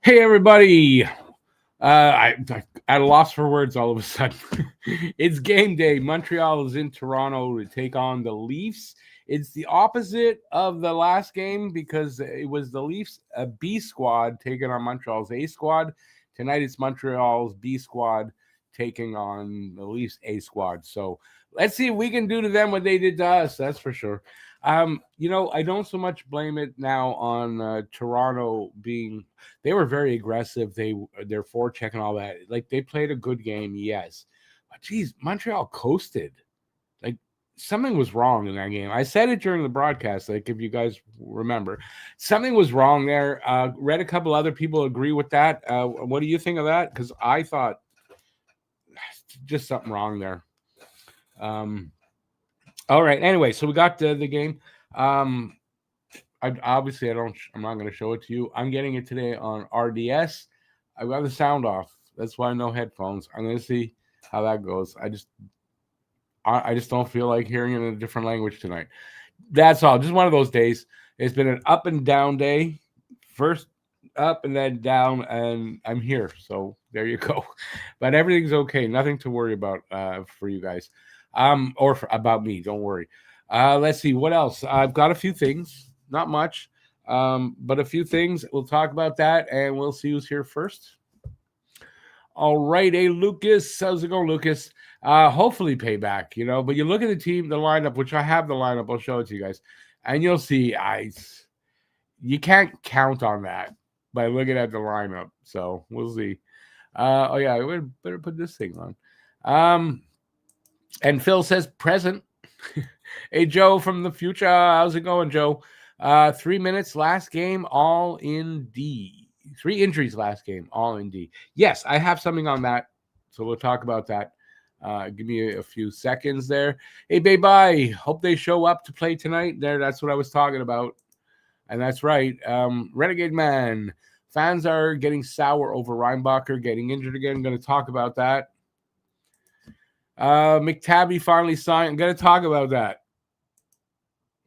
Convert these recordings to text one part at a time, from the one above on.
Hey everybody! I at a loss for words all of a sudden. It's game day. Montreal is in Toronto to take on the Leafs. It's the opposite of the last game because it was the Leafs B squad taking on Montreal's A squad. Tonight it's Montreal's B squad taking on the Leafs A squad. So let's see if we can do to them what they did to us. That's for sure. I don't so much blame it now on Toronto being. They were very aggressive. Their forecheck and all that. Like they played a good game, yes. But geez, Montreal coasted. Like something was wrong in that game. I said it during the broadcast. Like if you guys remember, something was wrong there. Read a couple other people agree with that. What do you think of that? Because I thought just something wrong there. All right. Anyway, so we got the game. I'm not going to show it to you. I'm getting it today on RDS. I got the sound off. That's why no headphones. I'm going to see how that goes. I just don't feel like hearing it in a different language tonight. That's all. Just one of those days. It's been an up and down day. First up and then down, and I'm here. So there you go. But everything's okay. Nothing to worry about for you guys. About me. Don't worry. Let's see what else. I've got a few things, not much, but a few things. We'll talk about that, and we'll see who's here first. All right, hey Lucas, how's it going, Lucas? Hopefully payback, But you look at the team, the lineup, which I have the lineup. I'll show it to you guys, and you'll see. You can't count on that by looking at the lineup. So we'll see. I better put this thing on. And Phil says present. Hey, Joe from the future. How's it going, Joe? 3 minutes last game, all in D. 3 injuries last game, all in D. Yes, I have something on that. So we'll talk about that. Give me a few seconds there. Hey, bye. Hope they show up to play tonight. That's what I was talking about. And that's right. Renegade Man. Fans are getting sour over Reinbacher getting injured again. I'm going to talk about that. McTabby finally signed. I'm going to talk about that.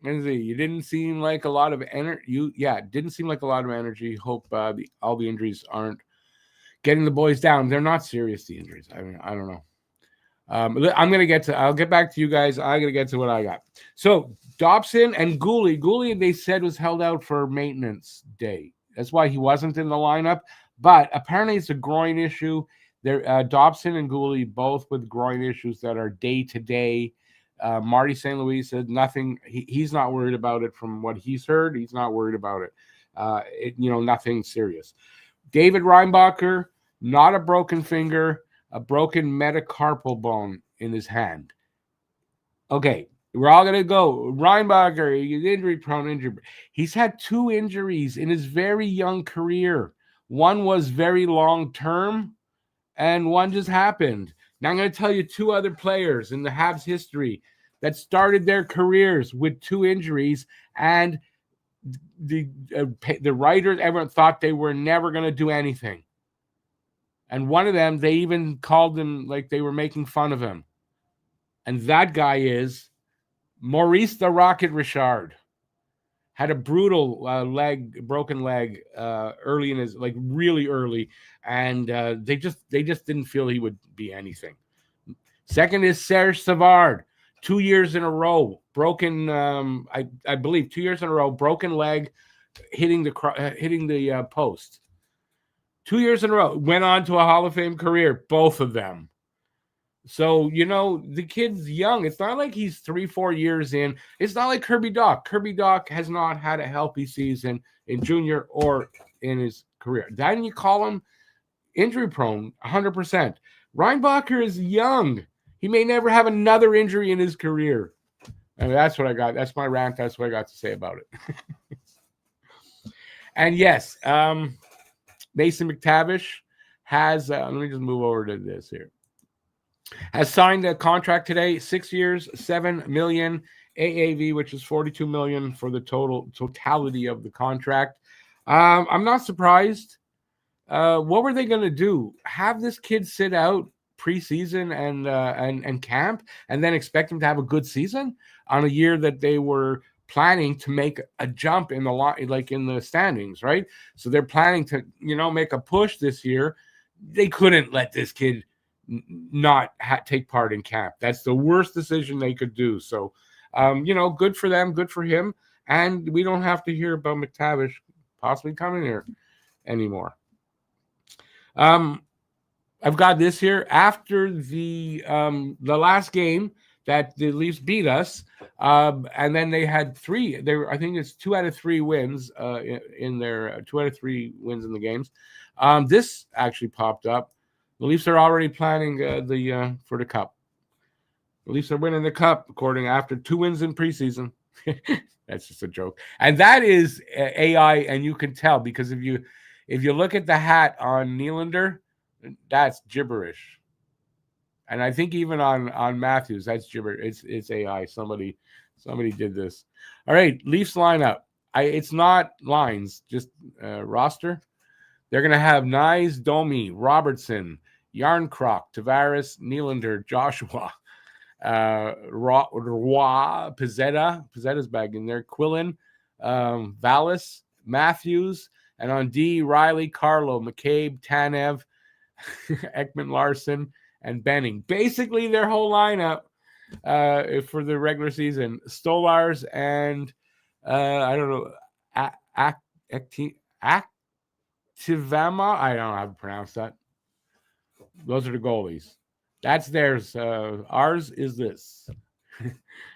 Let's see. You didn't seem like a lot of energy. Didn't seem like a lot of energy. Hope all the injuries aren't getting the boys down. They're not serious, the injuries. I mean, I don't know. I'll get back to you guys. I'm going to get to what I got. So Dobson and Gooley, they said was held out for maintenance day. That's why he wasn't in the lineup. But apparently it's a groin issue. Dobson and Gooley both with groin issues that are day-to-day. Marty St. Louis said nothing. He's not worried about it from what he's heard. He's not worried about it. Nothing serious. David Reinbacher, not a broken finger, a broken metacarpal bone in his hand. Okay, we're all going to go. Reinbacher, he's injury-prone. He's had 2 injuries in his very young career. One was very long-term, and one just happened. Now I'm going to tell you 2 other players in the Habs history that started their careers with 2 injuries, and the writers, everyone thought they were never going to do anything. And one of them, they even called him like they were making fun of him. And that guy is Maurice the Rocket Richard. Had a brutal broken leg early in his, like really early, and they just didn't feel he would be anything. Second is Serge Savard, 2 years in a row, broken. I believe 2 years in a row, broken leg, hitting the post. 2 years in a row, went on to a Hall of Fame career, both of them. So, the kid's young. It's not like he's 3-4 years in. It's not like Kirby Dach. Kirby Dach has not had a healthy season in junior or in his career. Then you call him injury prone, 100%. Reinbacher is young. He may never have another injury in his career. And that's what I got. That's my rant. That's what I got to say about it. And yes, Mason McTavish has, let me just move over to this here. Has signed a contract today, 6 years, $7 million AAV, which is $42 million for the totality of the contract. I'm not surprised. What were they going to do? Have this kid sit out preseason and camp, and then expect him to have a good season on a year that they were planning to make a jump in the line, like in the standings, right? So they're planning to, make a push this year. They couldn't let this kid not take part in camp. That's the worst decision they could do. So, good for them, good for him, and we don't have to hear about McTavish possibly coming here anymore. I've got this here after the last game that the Leafs beat us, and then they had three. I think it's 2 out of 3 wins in their 2 out of 3 wins in the games. This actually popped up. The Leafs are already planning for the Cup. The Leafs are winning the Cup after 2 wins in preseason. That's just a joke, and that is AI, and you can tell because if you look at the hat on Nylander, that's gibberish. And I think even on Matthews, that's gibberish. It's AI. Somebody did this. All right, Leafs lineup. It's not lines, just roster. They're gonna have Nyes, Domi, Robertson, Yarncroc, Tavares, Nylander, Joshua, Roy, Pizzetta. Pizzetta's back in there. Quillen, Vallis, Matthews, and on D, Riley, Carlo, McCabe, Tanev, Ekman Larson, and Benning. Basically, their whole lineup for the regular season. Stolars and I don't know, Activama. I don't know how to pronounce that. Those are the goalies. That's theirs. Ours is this.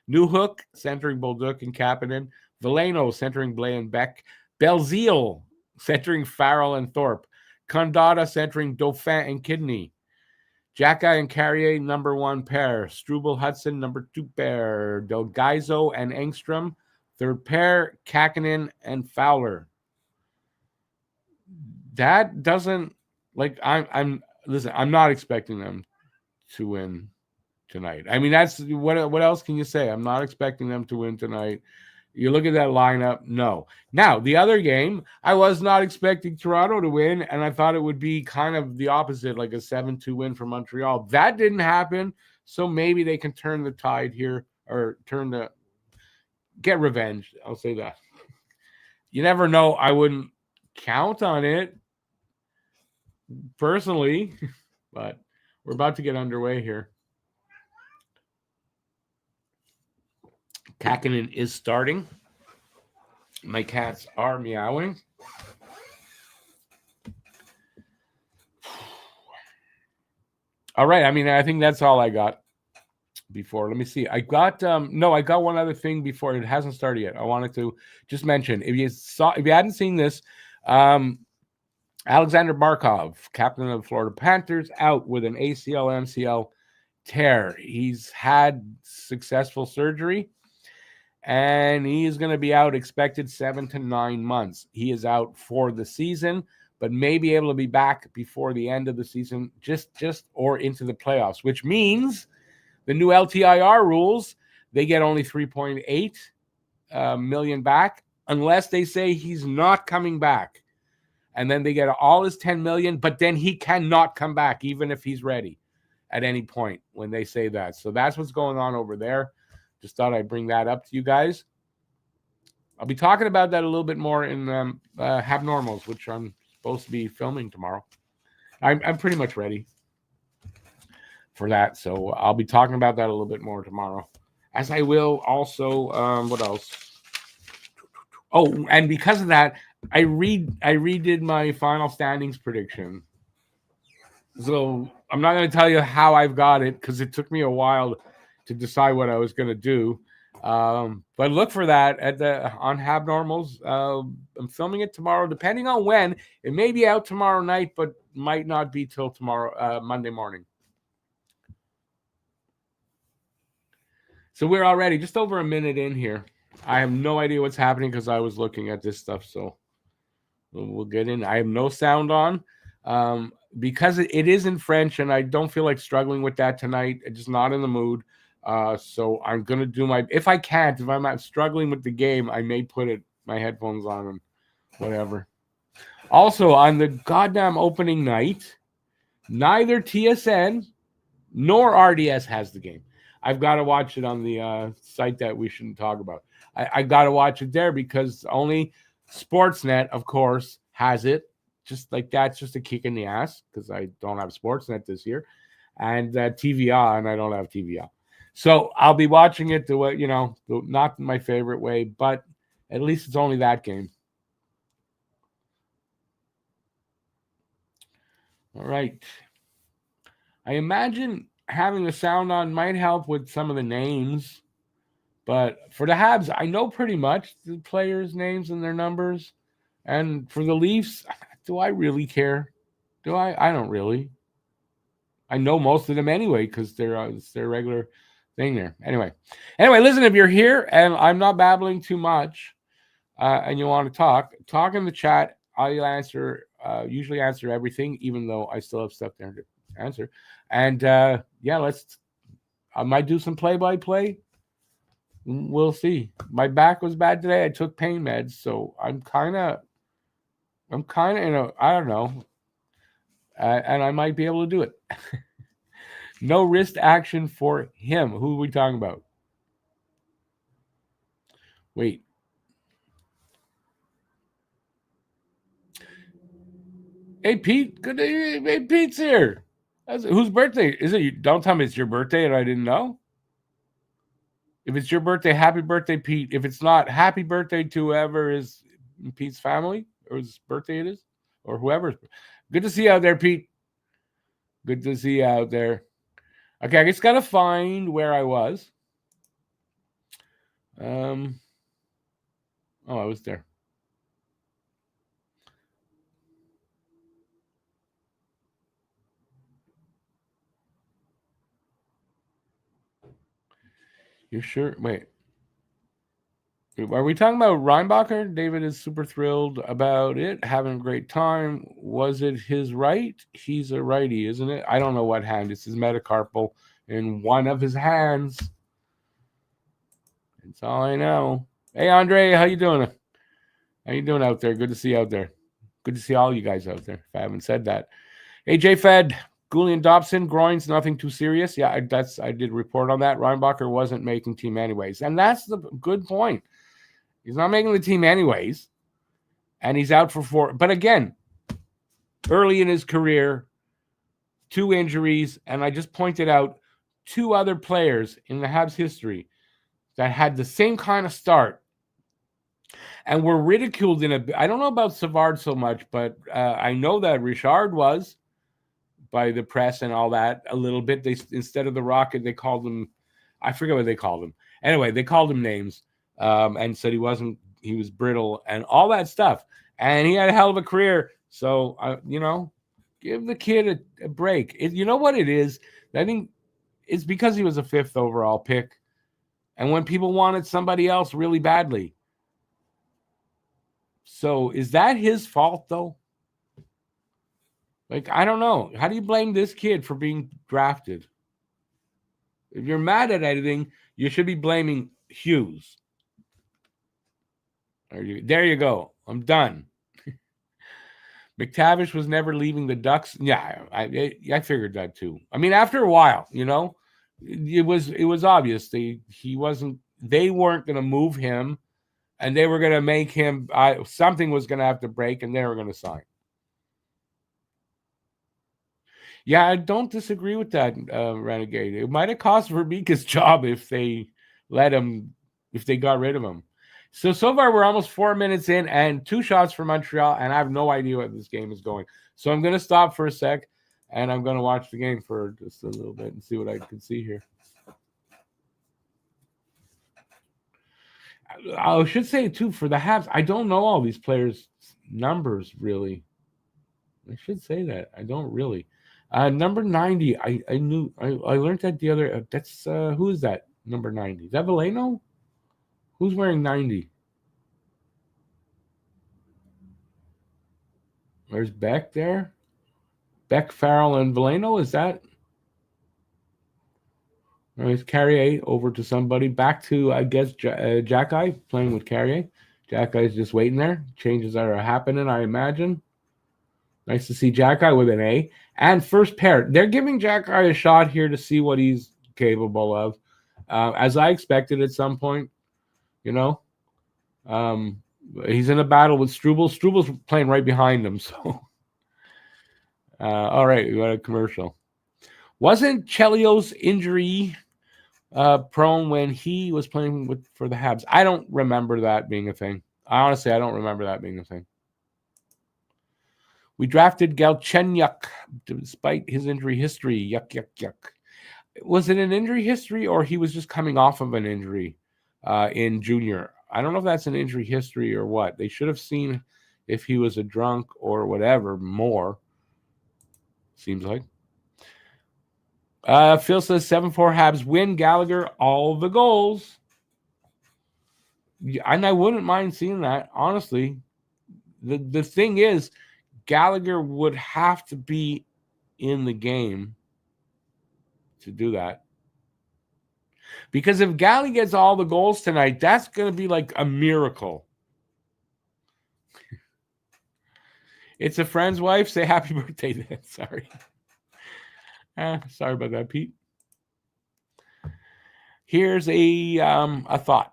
Newhook centering Bolduc and Kapanen. Veleno centering Blay and Beck. Belzile centering Farrell and Thorpe. Condotta centering Dauphin and Kidney. Jacka and Carrier, number 1 pair. Struble Hudson, number 2 pair. Delgaizo and Engstrom, 3rd pair. Kakinen and Fowler. That doesn't listen, I'm not expecting them to win tonight. I mean, that's what else can you say? I'm not expecting them to win tonight. You look at that lineup, no. Now, the other game, I was not expecting Toronto to win, and I thought it would be kind of the opposite, like a 7-2 win for Montreal. That didn't happen, so maybe they can turn the tide here, or get revenge. I'll say that. You never know. I wouldn't count on it, personally, but we're about to get underway here. Kakinen is starting. My cats are meowing. All right. I mean, I think that's all I got before. Let me see. I got one other thing before. It hasn't started yet. I wanted to just mention, if you hadn't seen this, Alexander Barkov, captain of the Florida Panthers, out with an ACL MCL tear. He's had successful surgery, and he is going to be out, expected 7 to 9 months. He is out for the season, but may be able to be back before the end of the season, just or into the playoffs, which means the new LTIR rules, they get only 3.8 million back unless they say he's not coming back. And then they get all his 10 million, but then he cannot come back even if he's ready at any point when they say that. So that's what's going on over there. Just thought I'd bring that up to you guys. I'll be talking about that a little bit more in Habnormals, which I'm supposed to be filming tomorrow. I'm pretty much ready for that. So I'll be talking about that a little bit more tomorrow. As I will also, what else? Oh, and because of that, I redid my final standings prediction. So I'm not going to tell you how I've got it because it took me a while to decide what I was going to do. But look for that on Habnormals. I'm filming it tomorrow, depending on when. It may be out tomorrow night, but might not be till tomorrow, Monday morning. So we're already just over a minute in here. I have no idea what's happening because I was looking at this stuff. So we'll get in. I have no sound on because it is in French, and I don't feel like struggling with that tonight. I'm just not in the mood. So I'm going to do if I can't, if I'm not struggling with the game, I may put my headphones on and whatever. Also, on the goddamn opening night, neither TSN nor RDS has the game. I've got to watch it on the site that we shouldn't talk about. I got to watch it there because only Sportsnet, of course, has it. Just like that's just a kick in the ass because I don't have Sportsnet this year, and TVR, and I don't have TVR. So I'll be watching it the way, not my favorite way, but at least it's only that game. All right. I imagine having the sound on might help with some of the names, but for the Habs, I know pretty much the players' names and their numbers. And for the Leafs, do I really care? Do I? I don't really. I know most of them anyway because it's their regular thing there. Anyway, listen, if you're here and I'm not babbling too much and you want to talk in the chat. I'll answer, usually answer everything, even though I still have stuff there to answer. And I might do some play-by-play. We'll see. My back was bad today. I took pain meds, so I'm kind of I don't know. And I might be able to do it. No wrist action for him. Who are we talking about? Wait. Hey, Pete. Good day. Hey, Pete's here. Whose birthday? Is it? Don't tell me it's your birthday and I didn't know. If it's your birthday, happy birthday, Pete. If it's not, happy birthday to whoever is in Pete's family or whose birthday it is or whoever. Good to see you out there, Pete. Good to see you out there. Okay, I just got to find where I was. I was there. You sure? Wait. Are we talking about Reinbacher? David is super thrilled about it, having a great time. Was it his right? He's a righty, isn't it? I don't know what hand. It's his metacarpal in one of his hands. That's all I know. Hey, Andre, how you doing? How you doing out there? Good to see you out there. Good to see all you guys out there, if I haven't said that. Hey, J-Fed, Goulian Dobson, groins, nothing too serious. Yeah, I did report on that. Reinbacher wasn't making team anyways. And that's the good point. He's not making the team anyways. And he's out for 4. But again, early in his career, 2 injuries. And I just pointed out 2 other players in the Habs history that had the same kind of start and were ridiculed in a. I don't know about Savard so much, but I know that Richard was by the press and all that a little bit. They, instead of the Rocket, they called him. I forget what they called him. Anyway, they called him names and said he was brittle and all that stuff. And he had a hell of a career. So give the kid a break. You know what it is? I think it's because he was a 5th overall pick, and when people wanted somebody else really badly. So is that his fault, though? Like, I don't know. How do you blame this kid for being drafted? If you're mad at anything, you should be blaming Hughes. There you go. I'm done. McTavish was never leaving the Ducks. Yeah, I figured that too. I mean, after a while, it was obvious they weren't going to move him. And they were going to make him, something was going to have to break, and they were going to sign. Yeah, I don't disagree with that, Renegade. It might have cost Verbika's job if they got rid of him. So far, we're almost 4 minutes in and 2 shots for Montreal, and I have no idea what this game is going. So I'm going to stop for a sec, and I'm going to watch the game for just a little bit and see what I can see here. I should say, too, for the Habs, I don't know all these players' numbers, really. I should say that. I don't really. Number 90, I knew. I learned that the other. That's who is that? Number 90. Is that Veleno? Who's wearing 90? There's Beck there. Beck, Farrell, and Veleno. Is that? There's Carrier over to somebody. Back to, I guess, Jack-Eye playing with Carrier. Jack-Eye's just waiting there. Changes are happening, I imagine. Nice to see Jack-Eye with an A. And first pair. They're giving Jack-Eye a shot here to see what he's capable of. as I expected at some point. You know, he's in a battle with Struble. Struble's playing right behind him. So, all right, we got a commercial. Wasn't Chelios injury prone when he was playing for the Habs? I don't remember that being a thing. Honestly, I don't remember that being a thing. We drafted Galchenyuk despite his injury history. Yuck, yuck, yuck. Was it an injury history or he was just coming off of an injury in junior? I don't know if that's an injury history or what. They should have seen if he was a drunk or whatever more. Seems like. Phil says 7-4 Habs win. Gallagher, all the goals. And I wouldn't mind seeing that, honestly. The thing is, Gallagher would have to be in the game to do that. Because if Gallagher gets all the goals tonight, that's going to be like a miracle. It's a friend's wife. Say happy birthday then. Sorry. Sorry about that, Pete. Here's a thought.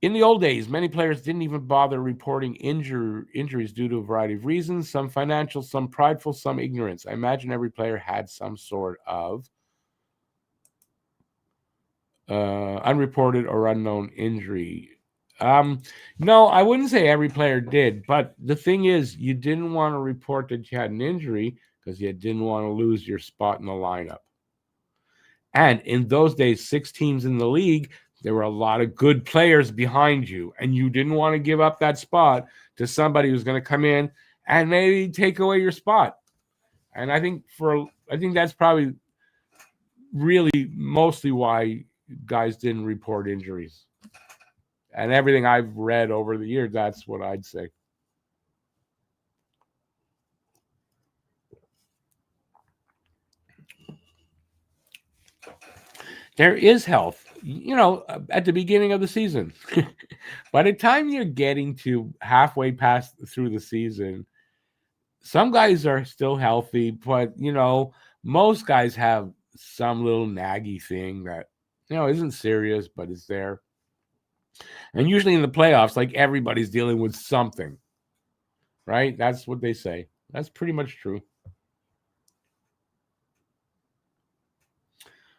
In the old days, many players didn't even bother reporting injuries due to a variety of reasons, some financial, some prideful, some ignorance. I imagine every player had some sort of unreported or unknown injury. No, I wouldn't say every player did, but the thing is, you didn't want to report that you had an injury because you didn't want to lose your spot in the lineup. And in those days, 6 teams in the league, there were a lot of good players behind you, and you didn't want to give up that spot to somebody who's going to come in and maybe take away your spot. And I think that's probably really mostly why guys didn't report injuries. And everything I've read over the years, that's what I'd say. There is health, at the beginning of the season. By the time you're getting to halfway past through the season, some guys are still healthy, but, most guys have some little naggy thing that, isn't serious, but is there. And usually in the playoffs, like everybody's dealing with something, right? That's what they say. That's pretty much true.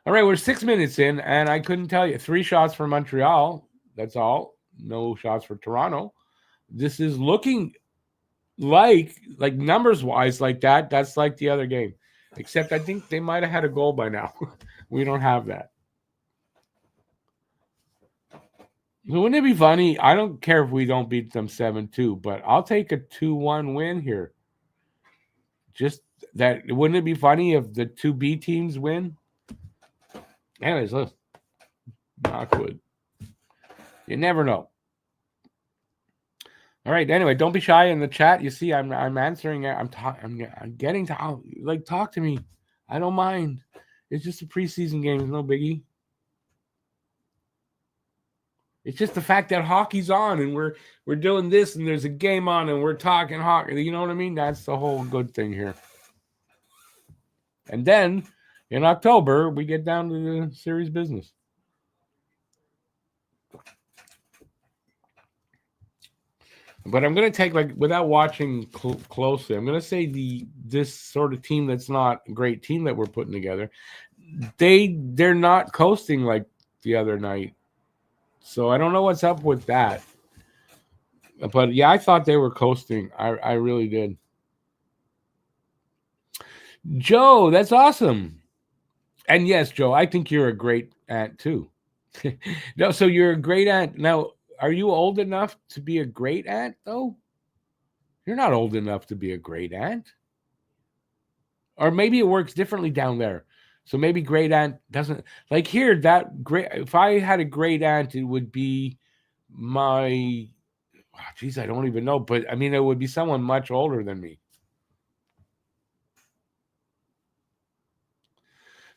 All right, we're 6 minutes in, and I couldn't tell you. 3 shots for Montreal. That's all. No shots for Toronto. This is looking like numbers-wise like that. That's like the other game. Except I think they might have had a goal by now. We don't have that. Wouldn't it be funny? I don't care if we don't beat them 7-2, but I'll take a 2-1 win here. Just that. Wouldn't it be funny if the 2 B teams win? Anyways, look, knock wood. You never know. All right. Anyway, don't be shy in the chat. You see, I'm answering. I'm getting to talk to me. I don't mind. It's just a preseason game. It's no biggie. It's just the fact that hockey's on and we're doing this and there's a game on and we're talking hockey. You know what I mean? That's the whole good thing here. And then in October, we get down to the series business. But I'm going to take, without watching closely, I'm going to say this sort of team that's not a great team that we're putting together, they're not coasting like the other night. So I don't know what's up with that. But, yeah, I thought they were coasting. I really did. Joe, that's awesome. And yes, Joe, I think you're a great aunt too. No, so you're a great aunt. Now, are you old enough to be a great aunt, though? You're not old enough to be a great aunt. Or maybe it works differently down there. So maybe great aunt doesn't like here. That great. If I had a great aunt, it would be my. Geez, I don't even know. But I mean, it would be someone much older than me.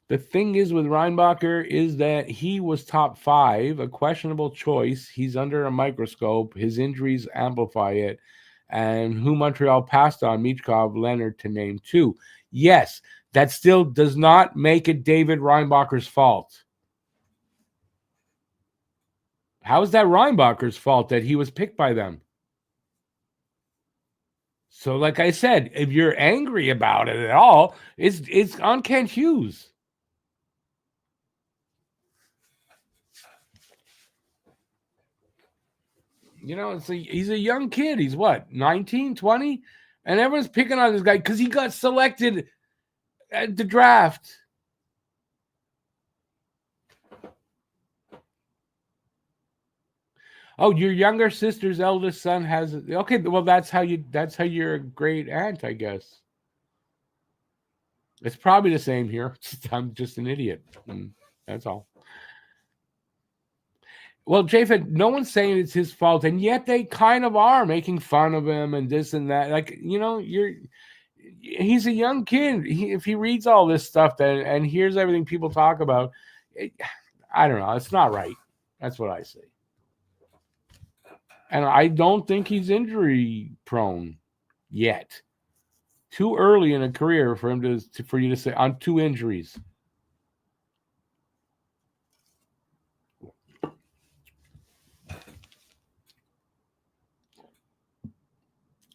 The thing is with Reinbacher is that he was top 5, a questionable choice. He's under a microscope. His injuries amplify it. And who Montreal passed on, Michkov, Leonard, to name 2. Yes, that still does not make it David Reinbacher's fault. How is that Reinbacher's fault that he was picked by them? So, like I said, if you're angry about it at all, it's on Kent Hughes. You know, he's a young kid. He's what, 19, 20? And everyone's picking on this guy because he got selected at the draft. Oh, your younger sister's eldest son has, okay, well that's how you're a great aunt, I guess. It's probably the same here. I'm just an idiot. That's all. Well, Japhet, no one's saying it's his fault, and yet they kind of are making fun of him and this and that. Like, he's a young kid. If he reads all this stuff and hears everything people talk about, I don't know. It's not right. That's what I say. And I don't think he's injury prone yet. Too early in a career for him for you to say on 2 injuries.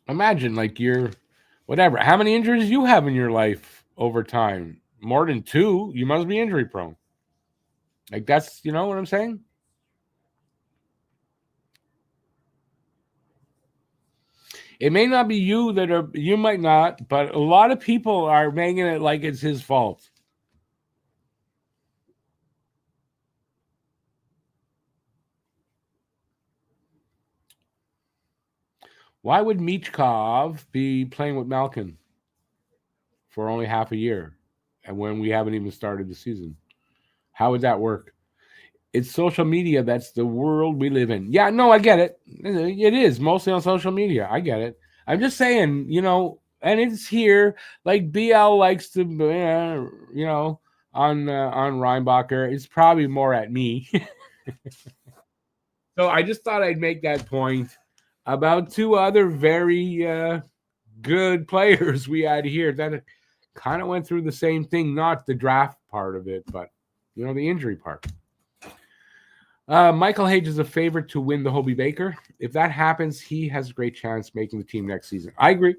Imagine like you're whatever. How many injuries you have in your life over time? More than 2, you must be injury prone. Like that's, you know what I'm saying? It may not be you might not, but a lot of people are making it like it's his fault. Why would Michkov be playing with Malkin for only half a year and when we haven't even started the season? How would that work? It's social media. That's the world we live in. Yeah, no, I get it. It is mostly on social media. I get it. I'm just saying, and it's here. Like BL likes to, on Reinbacher. It's probably more at me. So I just thought I'd make that point about 2 other very good players we had here that kind of went through the same thing. Not the draft part of it, but the injury part. Michael Hage is a favorite to win the Hobey Baker. If that happens, he has a great chance making the team next season. I agree.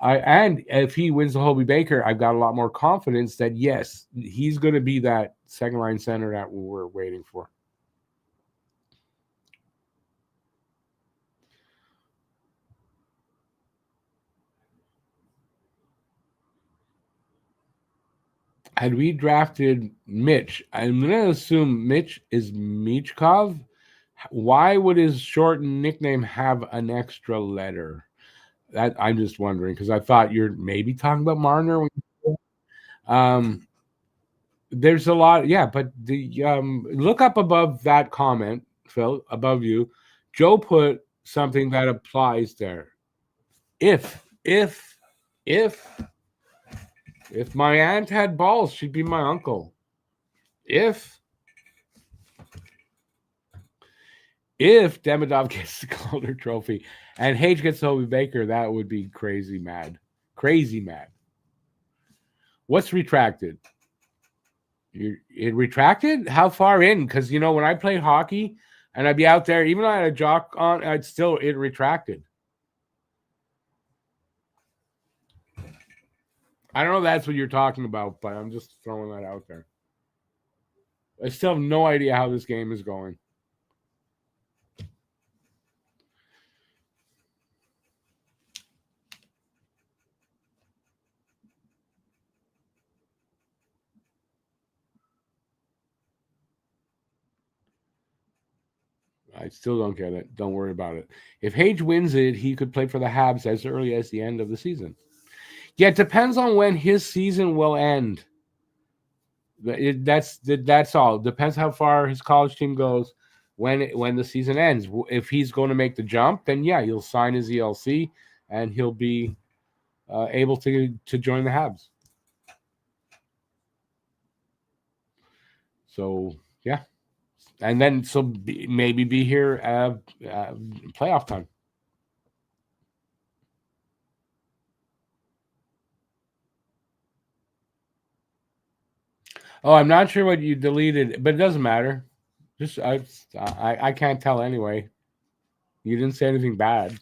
And if he wins the Hobey Baker, I've got a lot more confidence that, yes, he's going to be that second-line center that we're waiting for. Had we drafted Mitch, I'm going to assume Mitch is Michkov. Why would his shortened nickname have an extra letter? That I'm just wondering because I thought you're maybe talking about Marner. There's a lot, yeah, but the look up above that comment, Phil, above you. Joe put something that applies there. If my aunt had balls, she'd be my uncle. If Demidov gets the Calder Trophy and Hage gets Hobey Baker, that would be crazy mad. Crazy mad. What's retracted? It retracted? How far in? Because, when I played hockey and I'd be out there, even though I had a jock on, it retracted. I don't know if that's what you're talking about, but I'm just throwing that out there. I still have no idea how this game is going. I still don't get it. Don't worry about it. If Hage wins it, he could play for the Habs as early as the end of the season. Yeah, it depends on when his season will end. That's all. It depends how far his college team goes when the season ends. If he's going to make the jump, then yeah, he'll sign his ELC and he'll be able to join the Habs. So yeah, and then maybe be here playoff time. Oh, I'm not sure what you deleted, but it doesn't matter. Just I can't tell anyway. You didn't say anything bad.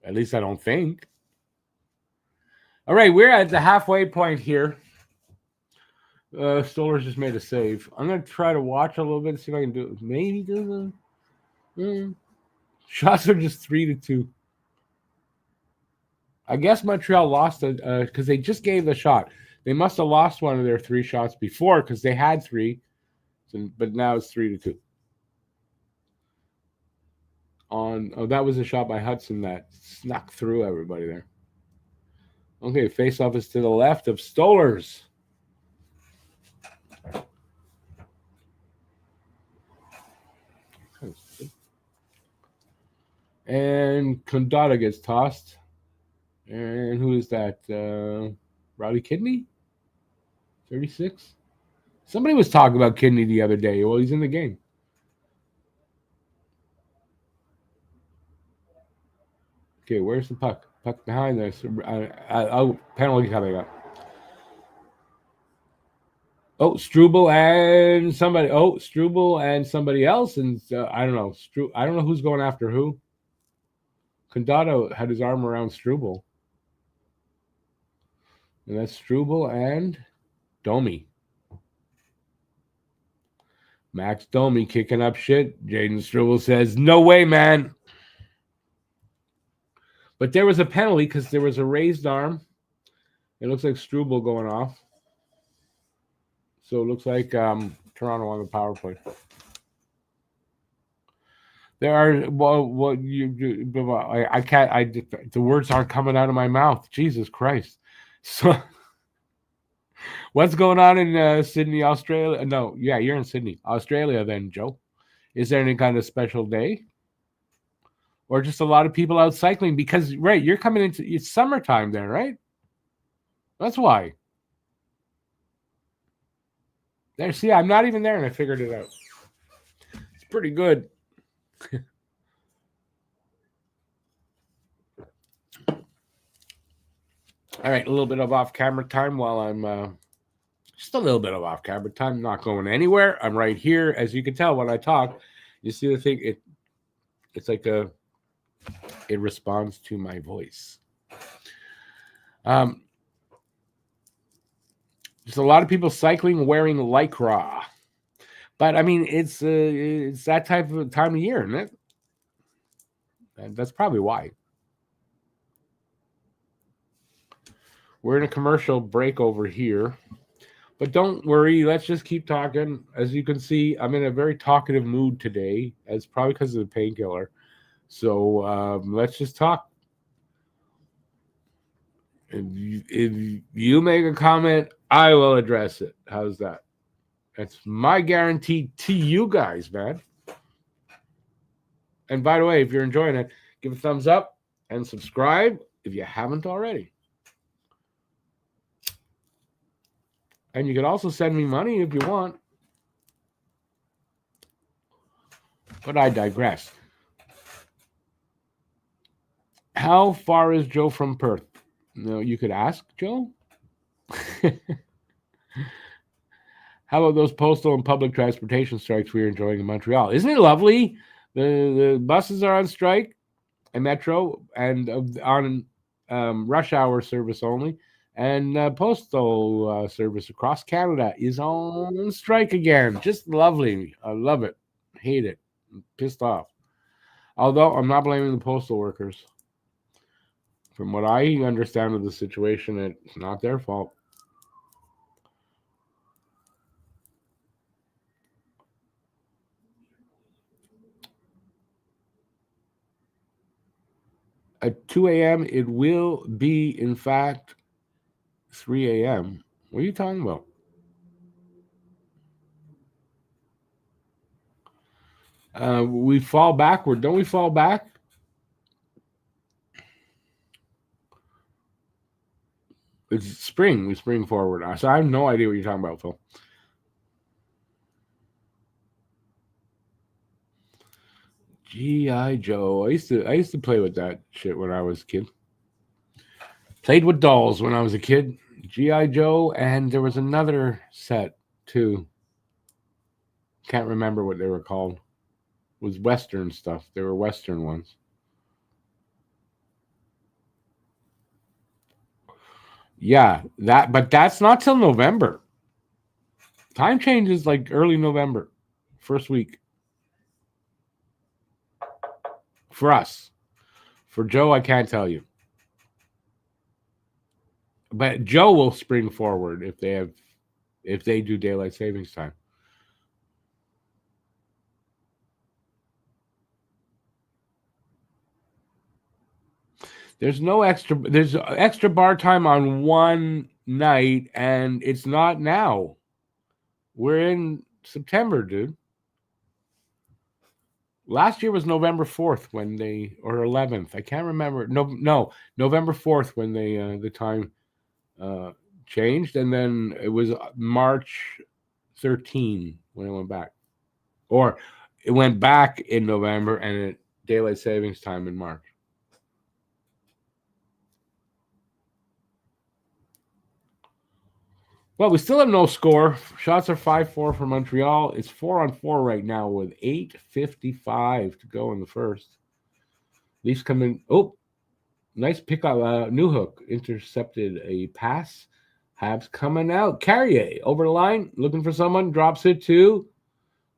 At least I don't think. All right, we're at the halfway point here. Stolar's just made a save. I'm gonna try to watch a little bit, see if I can do it. Maybe do the shots are just 3-2. I guess Montreal lost because they just gave the shot. They must have lost one of their 3 shots before because they had 3, but now it's 3-2. That was a shot by Hudson that snuck through everybody there. Okay, face-off is to the left of Stolar's. And Condada gets tossed. And who is that? Rowdy Kidney? 36? Somebody was talking about Kidney the other day. Well, he's in the game. Okay, where's the puck? Puck behind this. Penalty coming up. Struble and somebody. Struble and somebody else. And I don't know. I don't know who's going after who. Condado had his arm around Struble. And that's Struble and Domi. Max Domi kicking up shit. Jaden Struble says, no way, man. But there was a penalty because there was a raised arm. It looks like Struble going off. So it looks like Toronto on the power play. There are I can't. The words aren't coming out of my mouth. Jesus Christ! So, what's going on in Sydney, Australia? No, yeah, you're in Sydney, Australia. Then, Joe, is there any kind of special day, or just a lot of people out cycling? Because you're coming into it's summertime there, right? That's why. There, see, I'm not even there, and I figured it out. It's pretty good. All right, a little bit of off-camera time while I'm just a little bit of off-camera time. I'm not going anywhere. I'm right here. As you can tell when I talk, you see the thing. It's like it responds to my voice. There's a lot of people cycling wearing Lycra. But, I mean, it's that type of time of year, isn't it? And that's probably why. We're in a commercial break over here. But don't worry. Let's just keep talking. As you can see, I'm in a very talkative mood today. It's probably because of the painkiller. So let's just talk. If you make a comment, I will address it. How's that? That's my guarantee to you guys, man. And by the way, if you're enjoying it, give a thumbs up and subscribe if you haven't already. And you can also send me money if you want. But I digress. How far is Joe from Perth? No, you could ask Joe. How about those postal and public transportation strikes we are enjoying in Montreal? Isn't it lovely? The buses are on strike and Metro and on rush hour service only. And postal service across Canada is on strike again. Just lovely. I love it. Hate it. I'm pissed off. Although I'm not blaming the postal workers. From what I understand of the situation, it's not their fault. At 2 a.m., it will be, in fact, 3 a.m. What are you talking about? We fall backward. Don't we fall back? It's spring. We spring forward. So I have no idea what you're talking about, Phil. G.I. Joe. I used to play with that shit when I was a kid. Played with dolls when I was a kid. G.I. Joe, and there was another set too. Can't remember what they were called. It was Western stuff. They were Western ones. Yeah, but that's not till November. Time changes like early November, first week. For us. For Joe, I can't tell you. But Joe will spring forward if they do daylight savings time. There's extra bar time on one night, and it's not now. We're in September, dude. Last year was November 4th when they, or 11th. I can't remember. No, November 4th when they the time changed, and then it was March 13 when it went back, or it went back in November and it daylight savings time in March. Well, we still have no score. Shots are 5-4 for Montreal. It's 4-on-4 right now with 8:55 to go in the first. Leafs come in. Oh, nice pickup. Newhook intercepted a pass. Habs coming out. Carrier over the line, looking for someone. Drops it to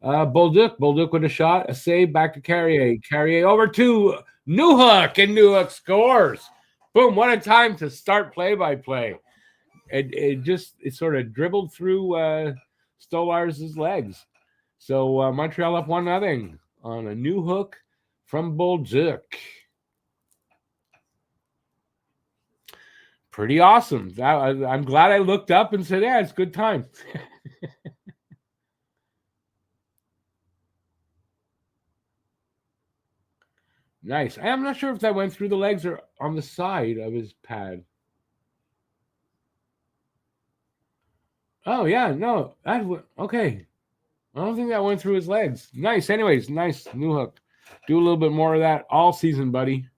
Bolduc. Bolduc with a shot. A save back to Carrier. Carrier over to Newhook, and Newhook scores. Boom. What a time to start play-by-play. It sort of dribbled through Stolarz' legs. So Montreal up 1-0 on a new hook from Bolduc. Pretty awesome. I'm glad I looked up and said, yeah, it's a good time. Nice. I'm not sure if that went through the legs or on the side of his pad. Oh, yeah, no. Okay. I don't think that went through his legs. Nice. Anyways, nice new hook. Do a little bit more of that all season, buddy.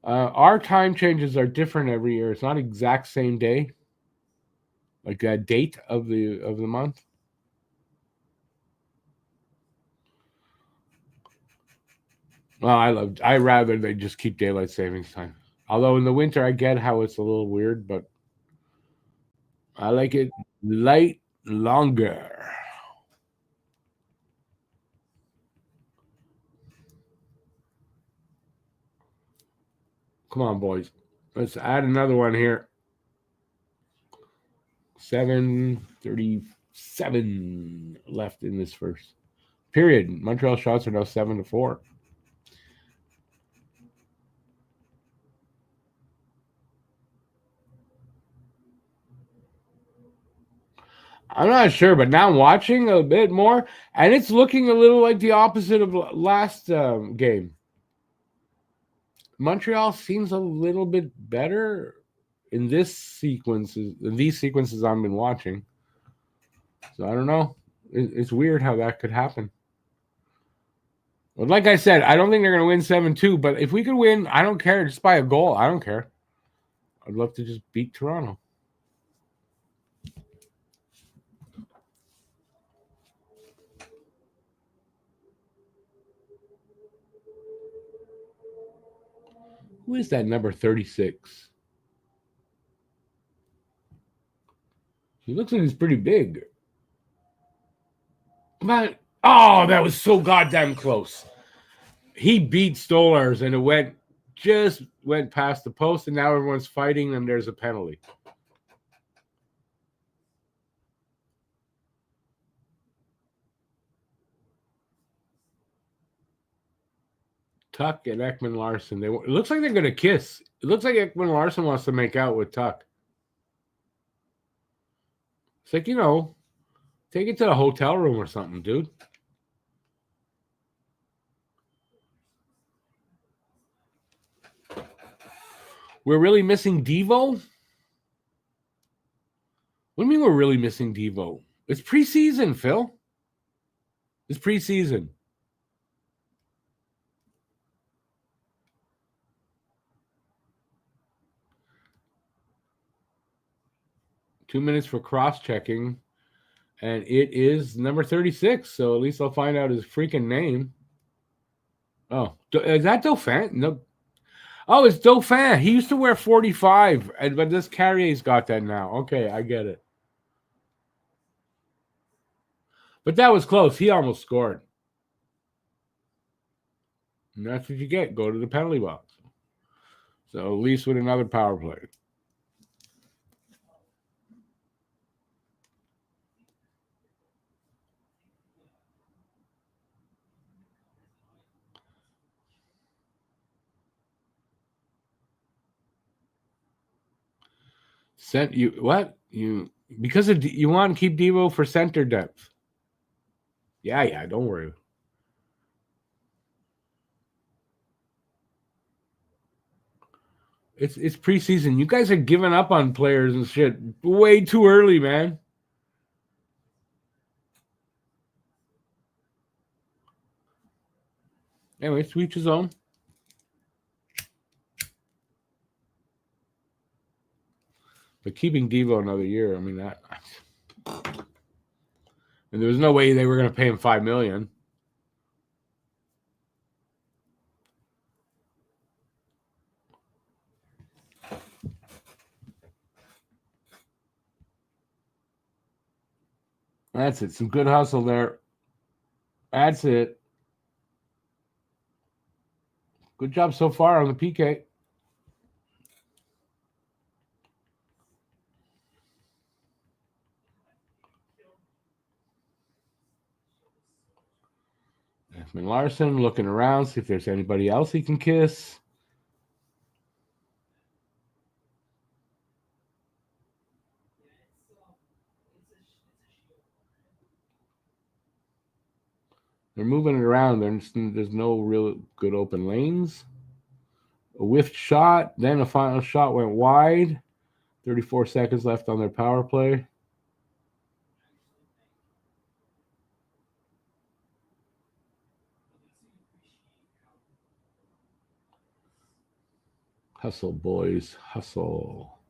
Our time changes are different every year. It's not exact same day, like a date of the month. Well, I rather they just keep daylight savings time. Although in the winter, I get how it's a little weird, but I like it light longer. Come on, boys. Let's add another one here. 7:37 left in this first period. Montreal shots are now 7-4. I'm not sure, but now I'm watching a bit more, and it's looking a little like the opposite of last game. Montreal seems a little bit better in these sequences I've been watching. So I don't know. It's weird how that could happen. But like I said, I don't think they're going to win 7-2. But if we could win, I don't care. Just by a goal, I don't care. I'd love to just beat Toronto. Who is that number 36? He looks like he's pretty big. But oh, that was so goddamn close. He beat Stolarz, and it just went past the post, and now everyone's fighting, and there's a penalty. Tuck and Ekman Larson. It looks like they're going to kiss. It looks like Ekman Larson wants to make out with Tuck. It's like, take it to the hotel room or something, dude. We're really missing Devo? we're really missing Devo. It's preseason, Phil. It's preseason. Two minutes for cross-checking. And it is number 36. So at least I'll find out his freaking name. Oh, is that Dauphin? No. Oh, it's Dauphin. He used to wear 45, but this Carrier's got that now. Okay, I get it. But that was close. He almost scored. And that's what you get. Go to the penalty box. So at least with another power play. Sent you what? You because of you want to keep Devo for center depth. Yeah, don't worry. It's preseason. You guys are giving up on players and shit way too early, man. Anyway, to each his own. But keeping Devo another year, I mean that. And there was no way they were going to pay him $5 million. That's it. Some good hustle there. That's it. Good job so far on the PK. Efman Larson looking around, see if there's anybody else he can kiss. They're moving it around. There's no real good open lanes. A whiffed shot, then a final shot went wide. 34 seconds left on their power play. Hustle, boys. Hustle.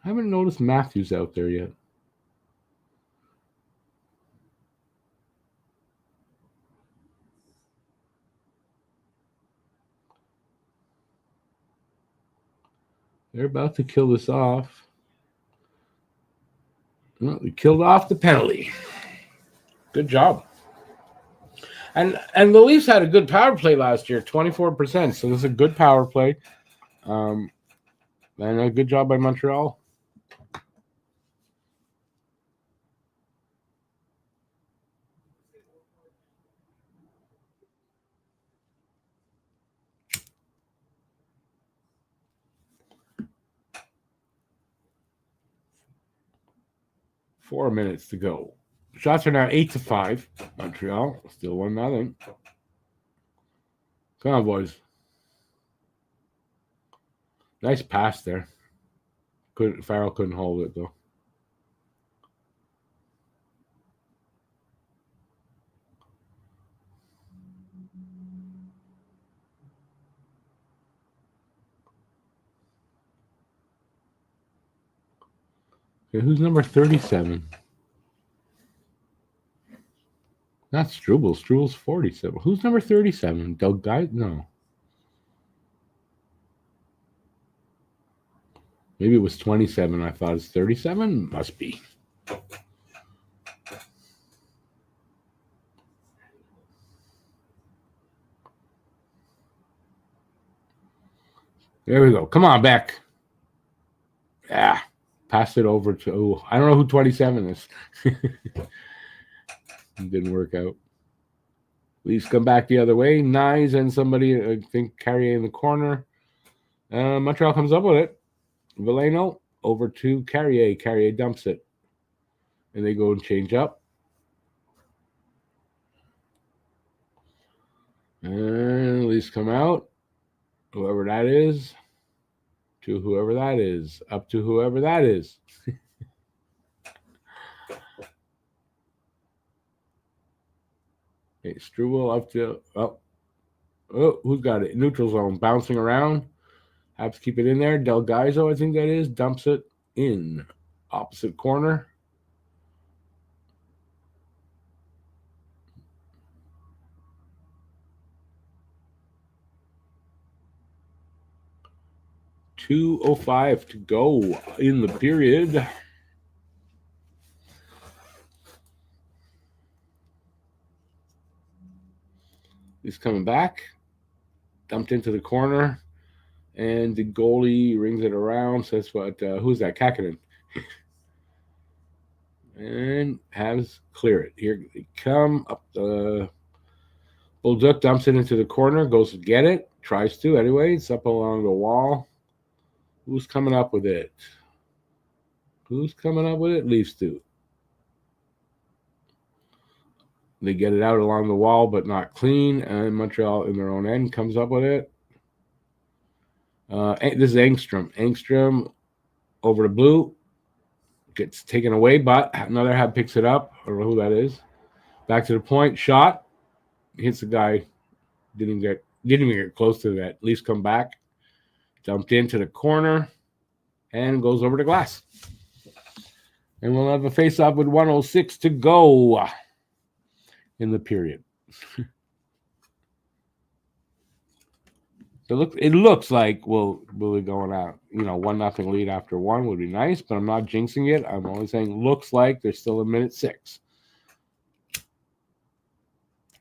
I haven't noticed Matthews out there yet. They're about to kill this off. Well, they killed off the penalty. Good job. And the Leafs had a good power play last year, 24%. So this is a good power play. And a good job by Montreal. Four minutes to go. Shots are now 8-5. Montreal still 1-0. Come on, boys. Nice pass there. Farrell couldn't hold it though. Okay, who's number 37? Not Struble. Struble's 47. Who's number 37? Doug Guy? No. Maybe it was 27. I thought it's 37. Must be. There we go. Come on, Beck. Yeah. Pass it over to, I don't know who 27 is. Didn't work out. Leafs come back the other way. Nyes and somebody, I think, Carrier in the corner. Montreal comes up with it. Veleno over to Carrier. Carrier dumps it. And they go and change up. And Leafs come out. Whoever that is. to whoever that is. Up to whoever that is. Okay, Struble up to who's got it? Neutral zone bouncing around. Habs keep it in there. Del Gaizo, I think that is, dumps it in opposite corner. .205 to go in the period. He's coming back. Dumped into the corner. And the goalie rings it around. Says, "What? Who's that? Kakinen." And Habs clear it. Here they come up the Bolduc dumps it into the corner, goes to get it, tries to anyway. It's up along the wall. Who's coming up with it? Who's coming up with it? Leafs do. They get it out along the wall, but not clean. And Montreal in their own end comes up with it. This is Engstrom. Engstrom over to Blue. Gets taken away, but another Hab picks it up. I don't know who that is. Back to the point. Shot. Hits the guy. Didn't even get close to that. Leafs come back. Dumped into the corner. And goes over the glass. And we'll have a face-off with 1:06 to go in the period. It looks like we'll be going out. 1-0 lead after one would be nice, but I'm not jinxing it. I'm only saying looks like there's still a minute 6.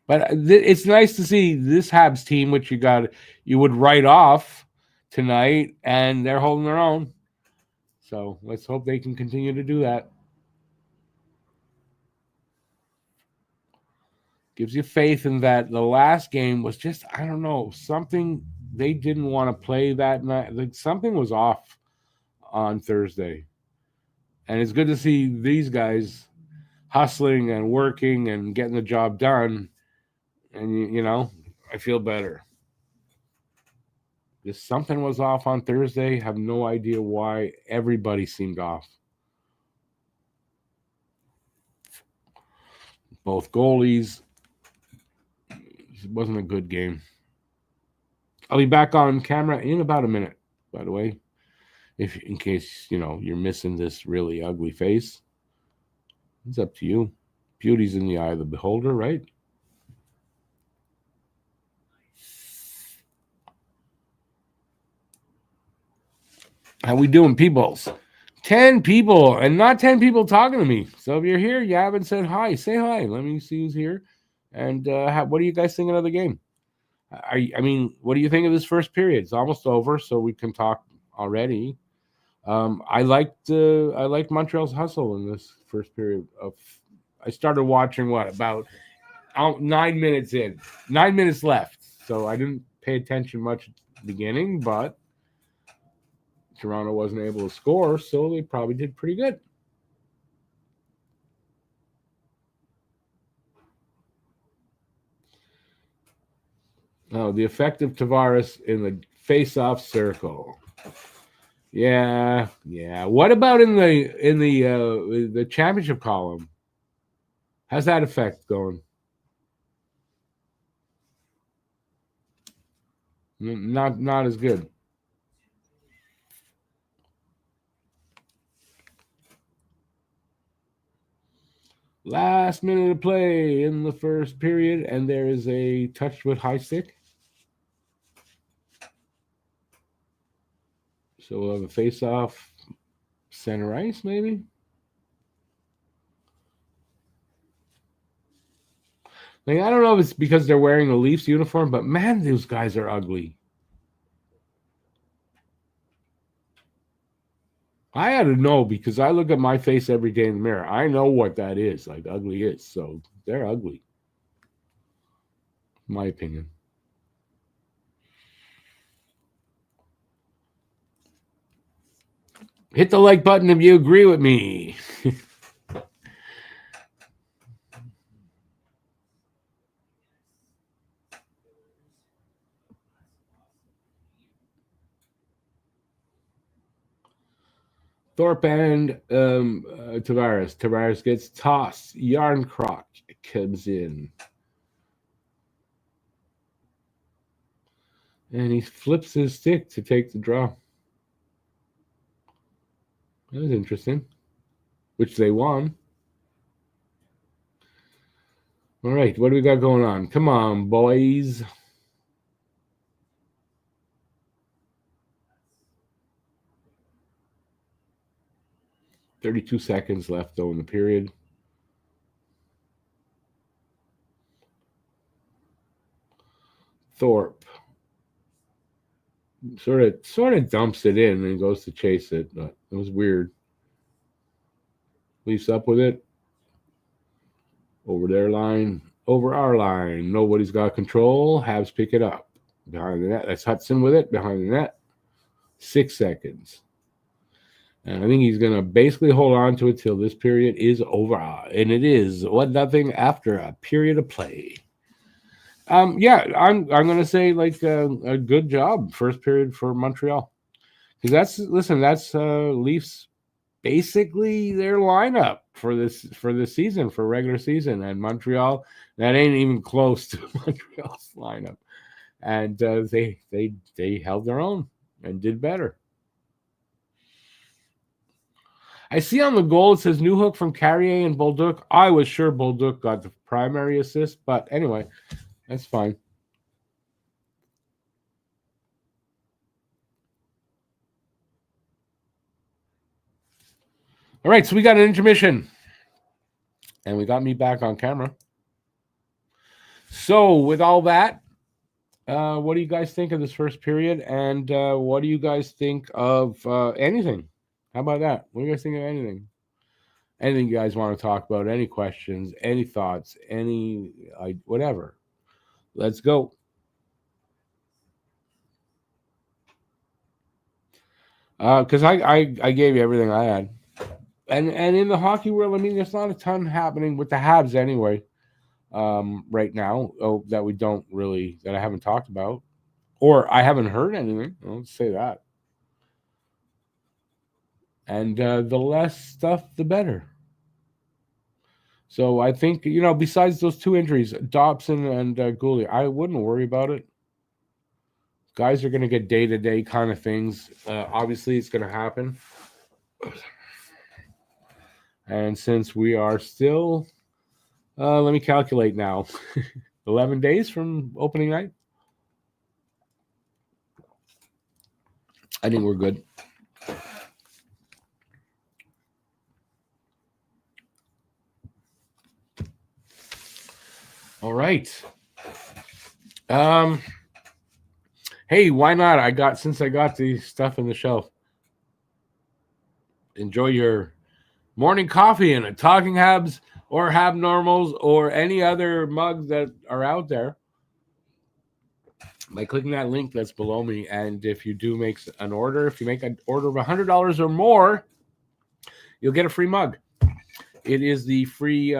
But it's nice to see this Habs team, which you would write off tonight, and they're holding their own. So let's hope they can continue to do that. Gives you faith in that. The last game was just, I don't know, something they didn't want to play that night. Like something was off on Thursday. And it's good to see these guys hustling and working and getting the job done. And, I feel better. Just something was off on Thursday. Have no idea why. Everybody seemed off. Both goalies. It wasn't a good game. I'll be back on camera in about a minute, by the way. In case, you're missing this really ugly face. It's up to you. Beauty's in the eye of the beholder, right? How we doing, peoples? 10 people, and not 10 people talking to me. So if you're here, you haven't said hi. Say hi. Let me see who's here. And what are you guys thinking of the game? What do you think of this first period? It's almost over, so we can talk already. I liked Montreal's hustle in this first period. I started watching about 9 minutes in, 9 minutes left. So I didn't pay attention much at the beginning, but Toronto wasn't able to score, so they probably did pretty good. Oh, the effect of Tavares in the face-off circle. Yeah. What about in the championship column? How's that effect going? Not as good. Last minute of play in the first period, and there is a touch with high stick. So we'll have a face-off center ice, maybe. I don't know if it's because they're wearing a Leafs uniform, but man, those guys are ugly. I had to know because I look at my face every day in the mirror. I know what that is, like ugly is. So they're ugly. My opinion. Hit the like button if you agree with me. Thorpe and Tavares. Tavares gets tossed. Yarncroc comes in. And he flips his stick to take the draw. That was interesting. Which they won. All right, what do we got going on? Come on, boys. $32 seconds left, though, in the period. Thorpe sort of dumps it in and goes to chase it, but it was weird. Leafs up with it. Over their line, over our line. Nobody's got control. Habs pick it up. Behind the net. That's Hudson with it. Behind the net. 6 seconds. And I think he's going to basically hold on to it till this period is over. And it is 1-0 after a period of play. Yeah, I'm going to say like a good job first period for Montreal. Because that's Leafs basically their lineup for this season, for regular season. And Montreal, that ain't even close to Montreal's lineup. And they held their own and did better. I see on the goal it says new hook from Carrier and Bolduc. I was sure Bolduc got the primary assist, but anyway, that's fine. All right, so we got an intermission. And we got me back on camera. So with all that, what do you guys think of this first period? And what do you guys think of anything? How about that? What do you guys think of anything? Anything you guys want to talk about? Any questions? Any thoughts? Any whatever? Let's go. Because I gave you everything I had, and in the hockey world, I mean, there's not a ton happening with the Habs anyway. Right now, that I haven't talked about, or I haven't heard anything. Let's say that. And the less stuff, the better. So I think, besides those two injuries, Dobson and Gouley, I wouldn't worry about it. Guys are going to get day-to-day kind of things. Obviously, it's going to happen. And since we are still, let me calculate now, 11 days from opening night, I think we're good. All right. Hey, why not? Since I got the stuff in the shelf. Enjoy your morning coffee in a Talking Habs or Hab Normals or any other mugs that are out there by clicking that link that's below me. And if you do make an order, if you make an order of $100 or more, you'll get a free mug. It is the free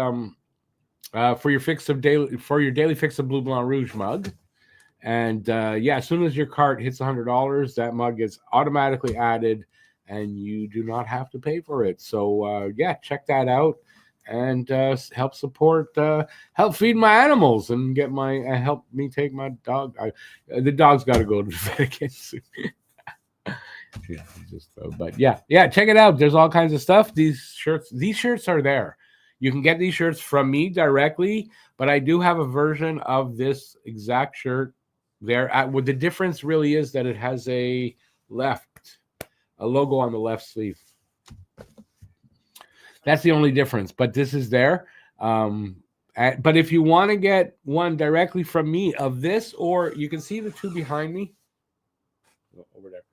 for your daily fix of Blue Blanc Rouge mug. And as soon as your cart hits $100, that mug gets automatically added, and you do not have to pay for it. So check that out and help support, help feed my animals and get help me take my dog. The dog's got to go to the vet again soon. Check it out. There's all kinds of stuff. These shirts are there. You can get these shirts from me directly, but I do have a version of this exact shirt there. What the difference really is that it has a logo on the left sleeve. That's the only difference, but this is there. But if you want to get one directly from me of this, or you can see the two behind me over there.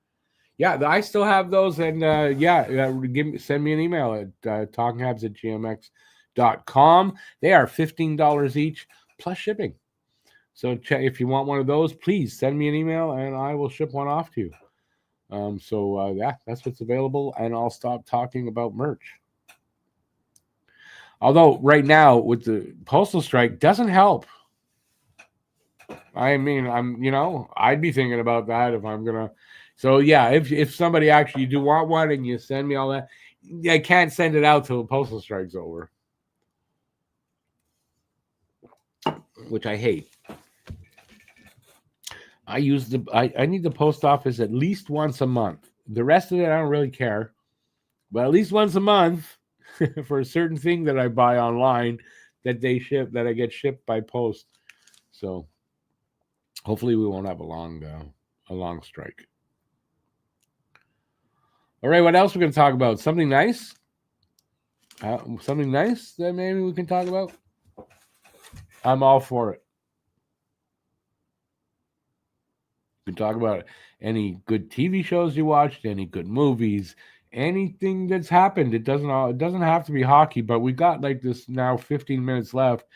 Yeah, I still have those, and send me an email at talkinghabs@gmx.com. They are $15 each plus shipping. So if you want one of those, please send me an email, and I will ship one off to you. That's what's available, and I'll stop talking about merch. Although right now with the postal strike doesn't help. I mean, I'd be thinking about that if I'm gonna, So yeah, if somebody actually do want one and you send me all that, I can't send it out till the postal strike's over, which I hate. I need the post office at least once a month. The rest of it I don't really care, but at least once a month for a certain thing that I buy online that they ship that I get shipped by post. So hopefully we won't have a long strike. All right, what else we're going to talk about? Something nice? Something nice that maybe we can talk about? I'm all for it. We can talk about any good TV shows you watched, any good movies, anything that's happened. It doesn't have to be hockey, but we got like this now 15 minutes left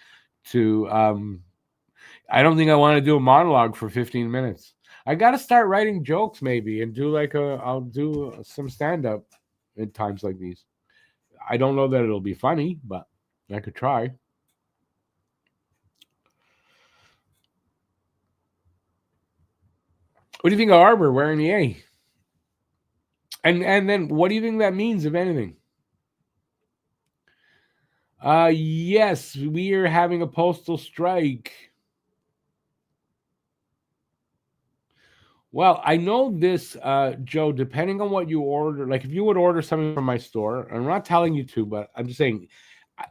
to I don't think I want to do a monologue for 15 minutes. I got to start writing jokes maybe and I'll do some stand up at times like these. I don't know that it'll be funny, but I could try. What do you think of Arbor wearing the A? And then what do you think that means, if anything? Yes, we are having a postal strike. Well, I know this, Joe, depending on what you order, like if you would order something from my store, I'm not telling you to, but I'm just saying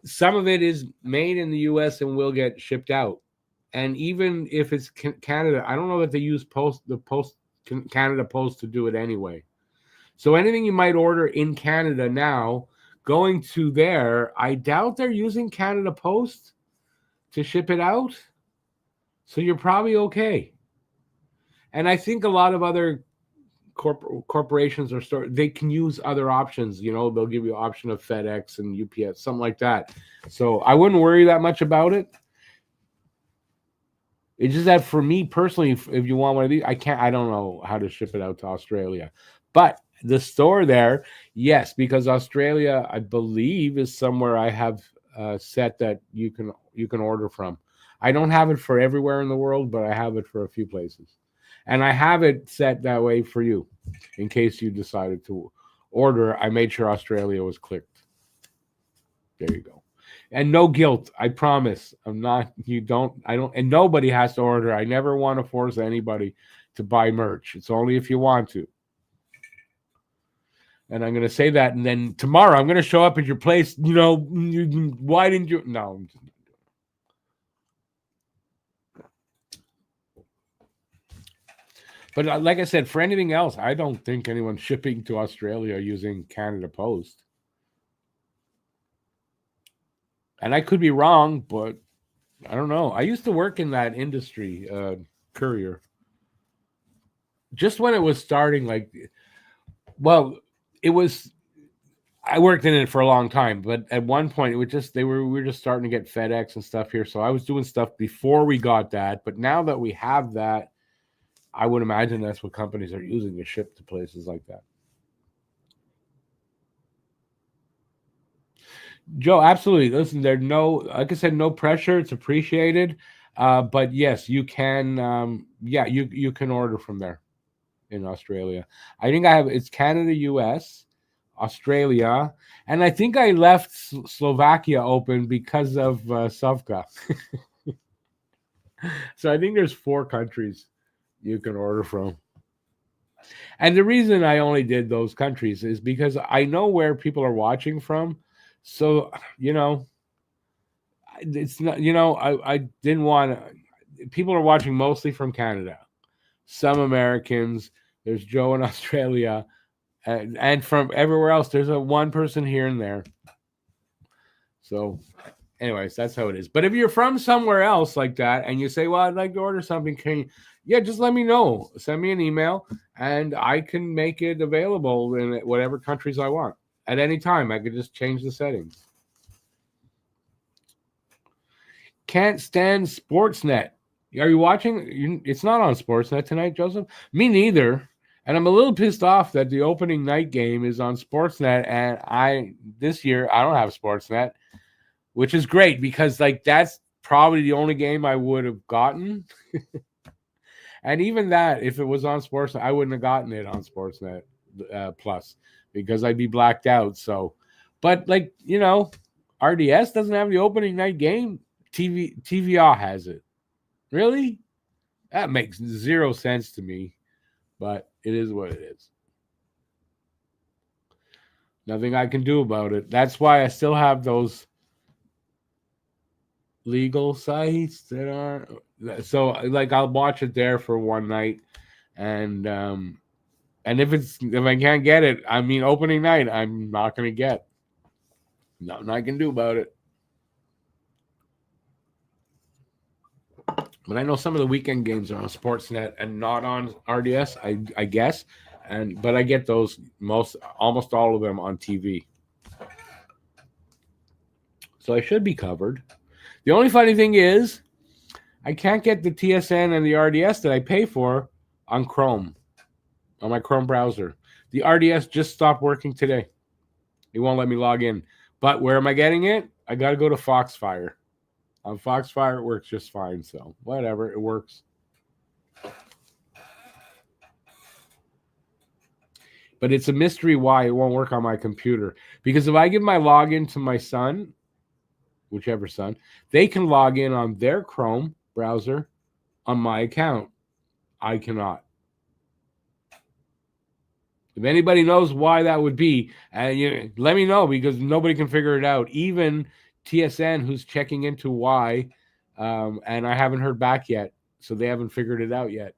some of it is made in the US and will get shipped out. And even if it's Canada, I don't know that they use Canada Post to do it anyway. So anything you might order in Canada now, going to there, I doubt they're using Canada Post to ship it out. So you're probably okay. And I think a lot of other corporations they can use other options. You know, they'll give you an option of FedEx and UPS, something like that. So I wouldn't worry that much about it. It's just that for me personally, if you want one of these, I don't know how to ship it out to Australia. But the store there, yes, because Australia, I believe, is somewhere I have set that you can order from. I don't have it for everywhere in the world, but I have it for a few places. And I have it set that way for you in case you decided to order. I made sure Australia was clicked. There you go. And no guilt, I promise. I don't, and nobody has to order. I never want to force anybody to buy merch. It's only if you want to. And I'm going to say that. And then tomorrow I'm going to show up at your place. You know, why didn't you? No. But like I said, for anything else, I don't think anyone's shipping to Australia using Canada Post. And I could be wrong, but I don't know. I used to work in that industry, courier. Just when it was starting, I worked in it for a long time, but at one point we were just starting to get FedEx and stuff here. So I was doing stuff before we got that. But now that we have that, I would imagine that's what companies are using to ship to places like that. Joe, absolutely. Listen, there's like I said, no pressure. It's appreciated. But yes, you can, you can order from there in Australia. I think it's Canada, US, Australia, and I think I left Slovakia open because of Sovka. So I think there's 4 countries you can order from. And the reason I only did those countries is because I know where people are watching from. So, it's not, I didn't want to, people are watching mostly from Canada, some Americans, there's Joe in Australia, and from everywhere else, there's one person here and there. So anyways, that's how it is. But if you're from somewhere else like that and you say, well, I'd like to order something, just let me know. Send me an email and I can make it available in whatever countries I want. At any time, I could just change the settings. Can't stand Sportsnet. Are you watching? It's not on Sportsnet tonight, Joseph? Me neither. And I'm a little pissed off that the opening night game is on Sportsnet. And this year, I don't have Sportsnet, which is great because that's probably the only game I would have gotten. And even that, if it was on Sportsnet, I wouldn't have gotten it on Sportsnet Plus because I'd be blacked out. So, but like, RDS doesn't have the opening night game. TVR has it. Really? That makes zero sense to me, but it is what it is. Nothing I can do about it. That's why I still have those legal sites that are so like I'll watch it there for one night, and if I can't get it, I mean opening night, I'm not gonna get. Nothing I can do about it. But I know some of the weekend games are on Sportsnet and not on RDS, I guess. But I get those almost all of them on TV. So I should be covered. The only funny thing is I can't get the TSN and the RDS that I pay for on Chrome, on my Chrome browser. The RDS just stopped working today. It won't let me log in. But where am I getting it? I got to go to Foxfire. On Foxfire, it works just fine. So whatever, it works. But it's a mystery why it won't work on my computer. Because if I give my login to my son, whichever son, they can log in on their Chrome browser on my account. I cannot. If anybody knows why that would be, let me know, because nobody can figure it out. Even TSN, who's checking into why, and I haven't heard back yet, so they haven't figured it out yet.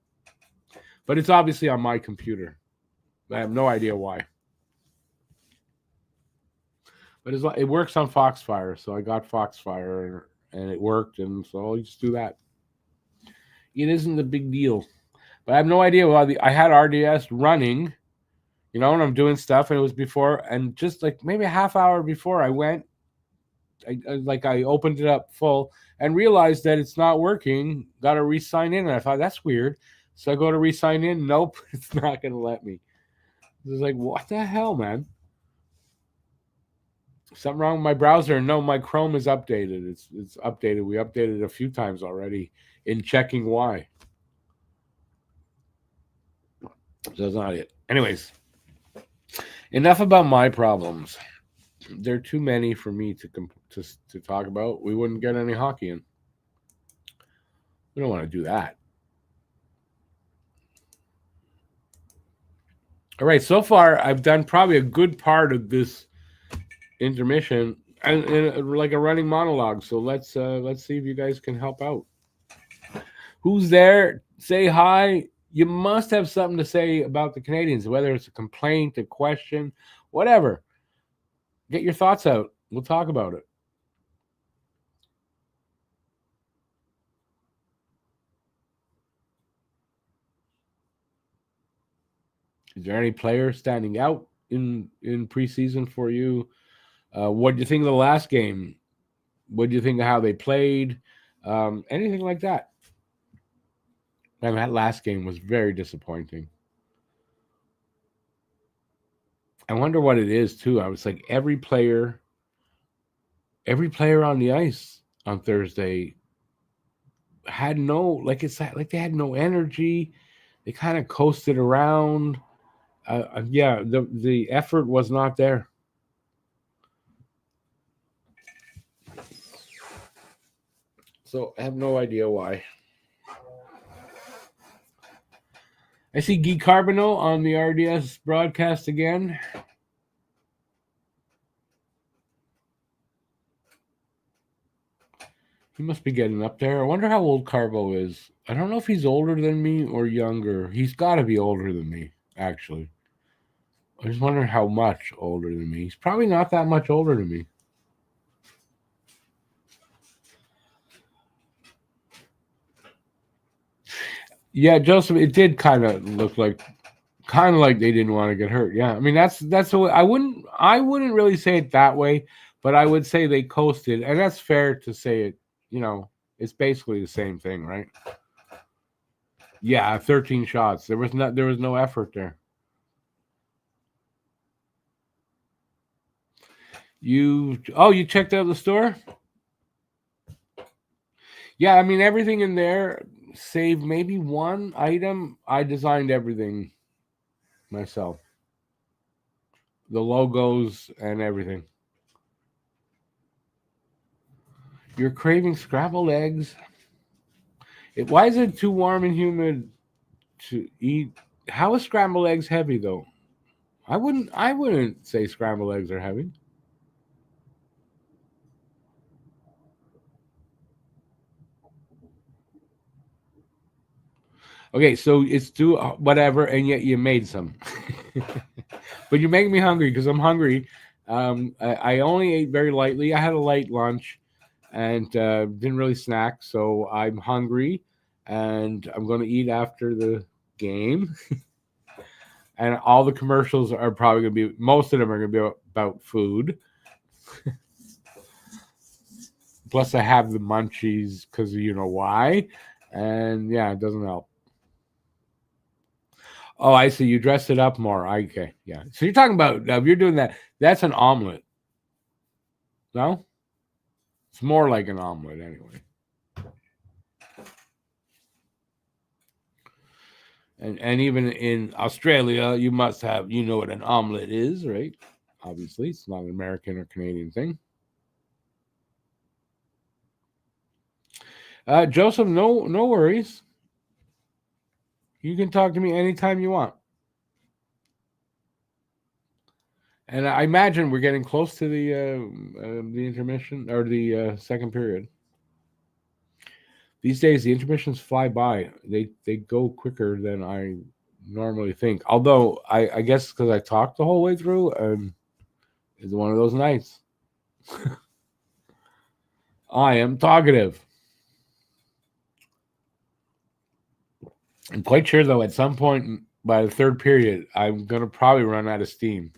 But it's obviously on my computer. I have no idea why. But it works on Foxfire, so I got Foxfire, and it worked, and so I'll just do that. It isn't a big deal. But I have no idea why. I had RDS running, when I'm doing stuff, and it was before, and just like maybe a half hour before I went, I opened it up full and realized that it's not working. Got to re-sign in, and I thought that's weird. So I go to re-sign in. Nope, it's not going to let me. It's like, what the hell, man? Something wrong with my browser? No, my Chrome is updated. It's updated. We updated it a few times already in checking why. So that's not it. Anyways, enough about my problems. There are too many for me to talk about. We wouldn't get any hockey in. We don't want to do that. All right, so far I've done probably a good part of this intermission and like a running monologue. So let's see if you guys can help out. Who's there? Say hi. You must have something to say about the Canadiens, whether it's a complaint, a question, whatever. Get your thoughts out. We'll talk about it. Is there any player standing out in preseason for you? What do you think of the last game? What do you think of how they played? Anything like that? Man, that last game was very disappointing. I wonder what it is too. I was like, every player on the ice on Thursday had they had no energy. They kind of coasted around. The effort was not there. So I have no idea why. I see Guy Carbonneau on the RDS broadcast again. He must be getting up there. I wonder how old Carbo is. I don't know if he's older than me or younger. He's got to be older than me, actually. I just wonder how much older than me. He's probably not that much older than me. Yeah, Joseph, it did kind of look like they didn't want to get hurt. Yeah, I mean that's the way. I wouldn't really say it that way, but I would say they coasted, and that's fair to say it. It's basically the same thing, right? Yeah, 13 shots. There was no effort there. You checked out the store? Yeah, I mean everything in there. save maybe one item. I designed everything myself. The logos and everything. You're craving scrambled eggs? Why is it too warm and humid to eat? How is scrambled eggs heavy though? I wouldn't say scrambled eggs are heavy. Okay, so it's too whatever, and yet you made some. But you make me hungry because I'm hungry. I only ate very lightly. I had a light lunch and didn't really snack, so I'm hungry, and I'm going to eat after the game. And all the commercials are probably going to be, most of them are going to be about food. Plus, I have the munchies because you know why. And yeah, it doesn't help. Oh, I see. You dressed it up more. Okay, yeah. So you're talking about, if you're doing that, that's an omelet. No? It's more like an omelet anyway. And even in Australia, you must have, you know what an omelet is, right? Obviously, it's not an American or Canadian thing. Joseph, no worries. You can talk to me anytime you want. And I imagine we're getting close to the intermission or the second period. These days, the intermissions fly by. They go quicker than I normally think. Although I guess because I talked the whole way through, it's one of those nights. I am talkative. I'm quite sure, though, at some point by the third period, I'm going to probably run out of steam.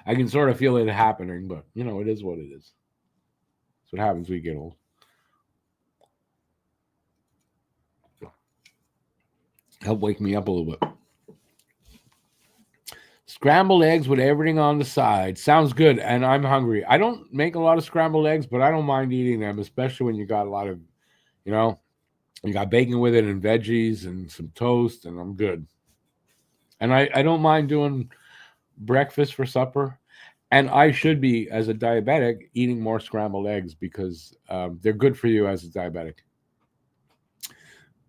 I can sort of feel it happening, but, you know, it is what it is. That's what happens when we get old. Help wake me up a little bit. Scrambled eggs with everything on the side. Sounds good, and I'm hungry. I don't make a lot of scrambled eggs, but I don't mind eating them, especially when you got a lot of, you know, you got bacon with it and veggies and some toast, and I'm good. And I don't mind doing breakfast for supper. And I should be, as a diabetic, eating more scrambled eggs because they're good for you as a diabetic.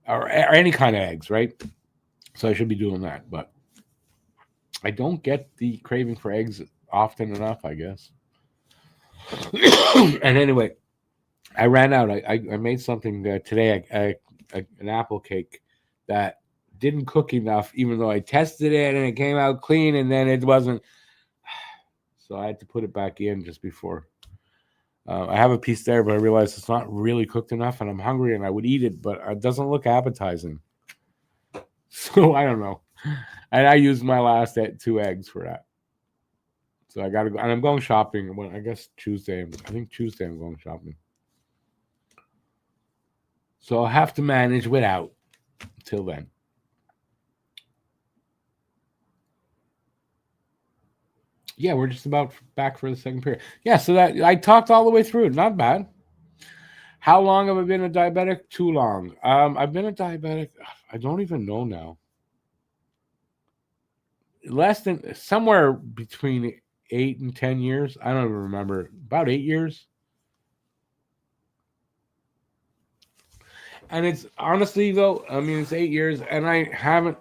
Or any kind of eggs, right? So I should be doing that. But I don't get the craving for eggs often enough, I guess. And anyway, I ran out. I made something today, an apple cake that didn't cook enough, even though I tested it and it came out clean, and then it wasn't. So I had to put it back in just before. I have a piece there, but I realized it's not really cooked enough, and I'm hungry, and I would eat it, but it doesn't look appetizing. So I don't know. And I used my last 2 eggs for that. So I got to go, and I'm going shopping. Well, I guess Tuesday. I think Tuesday I'm going shopping. So I'll have to manage without till then. Yeah, we're just about back for the second period. Yeah, so that I talked all the way through it. Not bad. How long have I been a diabetic? Too long. I've been a diabetic. I don't even know now. Less than somewhere between 8 and 10 years. I don't even remember. About 8 years. And it's honestly though, I mean, it's 8 years, and I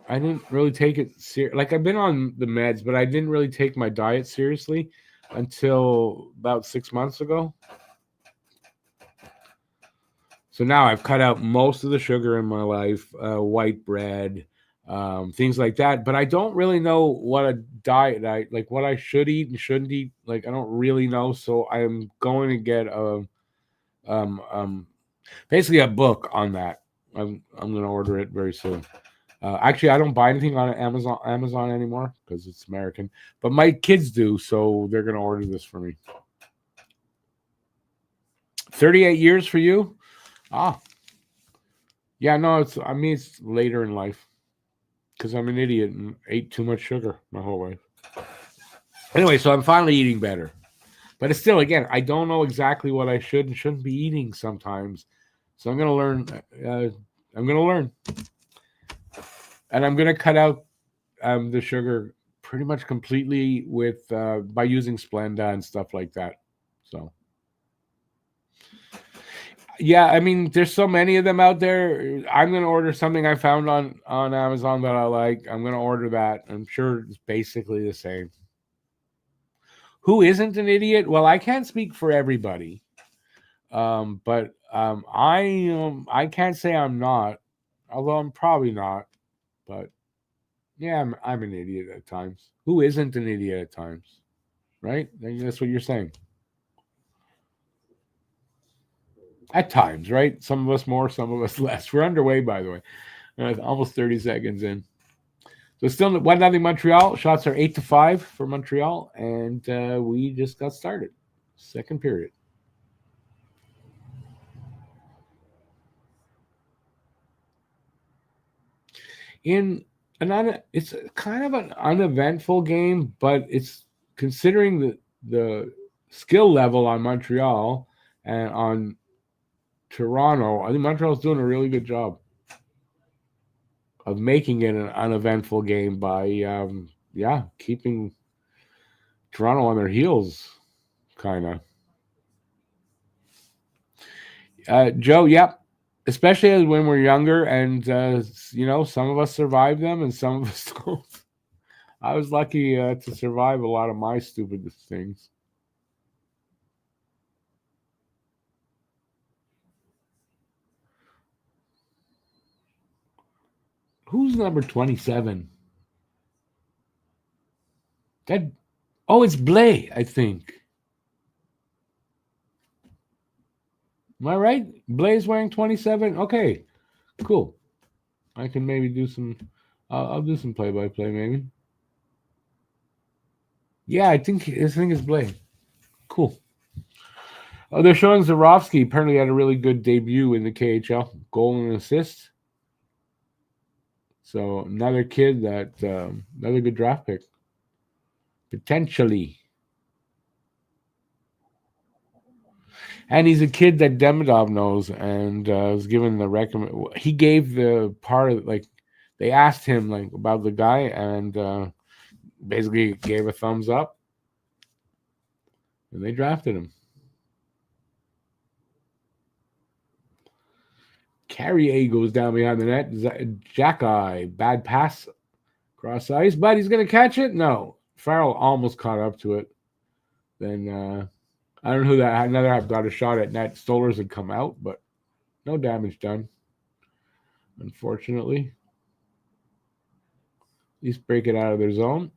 didn't really take it serious. Like I've been on the meds, but I didn't really take my diet seriously until about 6 months ago. So now I've cut out most of the sugar in my life, white bread, things like that. But I don't really know what a diet like what I should eat and shouldn't eat. Like I don't really know. So I'm going to get basically a book on that. I'm going to order it very soon. Actually, I don't buy anything on Amazon anymore because it's American, but my kids do, so they're going to order this for me. 38 years for you? Ah, yeah, no, it's later in life because I'm an idiot and ate too much sugar my whole life. Anyway, so I'm finally eating better, but it's still, again, I don't know exactly what I should and shouldn't be eating sometimes. So I'm going to learn I'm going to learn. And I'm going to cut out the sugar pretty much completely with by using Splenda and stuff like that. So, yeah, I mean, there's so many of them out there. I'm going to order something I found on Amazon that I like. I'm going to order that. I'm sure it's basically the same. Who isn't an idiot? Well, I can't speak for everybody. But I can't say I'm not, although I'm probably not. But yeah, I'm an idiot at times. Who isn't an idiot at times, right? That's what you're saying. At times, right? Some of us more, some of us less. We're underway, by the way. Almost 30 seconds in. So still 1-0 Montreal. Shots are 8-5 for Montreal, and we just got started. Second period. It's kind of an uneventful game, but it's considering the skill level on Montreal and on Toronto. I think Montreal's doing a really good job of making it an uneventful game by keeping Toronto on their heels, kind of. Joe, yep. Especially when we're younger, and some of us survive them, and some of us don't. I was lucky to survive a lot of my stupid things. Who's number 27? It's Blay, I think. Am I right? Blay's wearing 27? Okay, cool. I can maybe do some. I'll do some play-by-play, maybe. Yeah, I think it's Blay. Cool. They're showing Zarovsky apparently had a really good debut in the KHL, goal and assist. So another kid another good draft pick, potentially. And he's a kid that Demidov knows, and was given the recommend. He gave the part of they asked him about the guy, and basically gave a thumbs up, and they drafted him. Carrier goes down behind the net. Jackeye, bad pass cross ice, but he's going to catch it. No, Farrell almost caught up to it. Then I don't know who that. Another half got a shot at net. Stollers had come out, but no damage done. Unfortunately, at least break it out of their zone.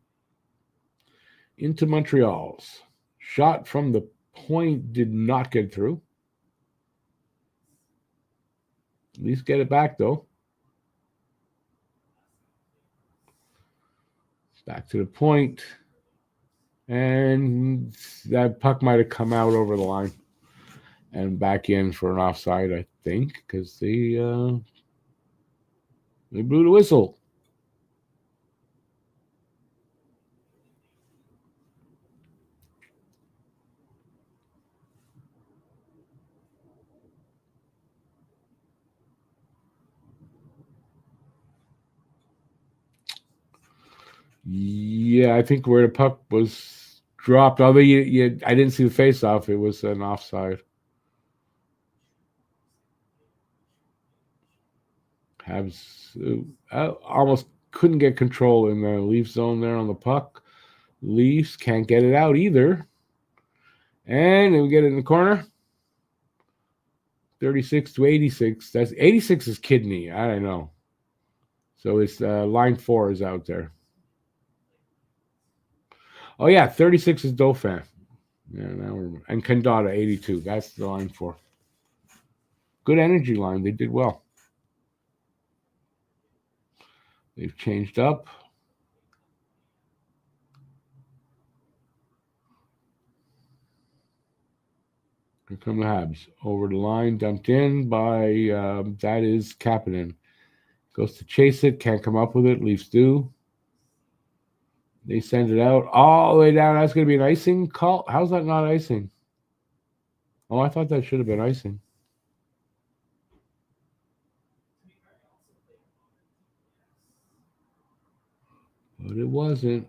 Into Montreal's shot from the point did not get through. At least get it back though. Back to the point, and that puck might have come out over the line and back in for an offside, I think, because they blew the whistle. Yeah, I think where the puck was dropped, although I didn't see the face-off, it was an offside. Habs almost couldn't get control in the Leaf zone there on the puck. Leafs can't get it out either. And we get it in the corner. 36-86. That's 86 is Kidney. I don't know. So it's line 4 is out there. Oh yeah, 36 is Dauphin. Yeah, and Kandata 82. That's the line 4. Good energy line. They did well. They've changed up. Here come the Habs. Over the line, dumped in by that is Kapanen. Goes to chase it, can't come up with it. Leafs do. They send it out all the way down. That's going to be an icing call. How's that not icing? Oh, I thought that should have been icing. But it wasn't.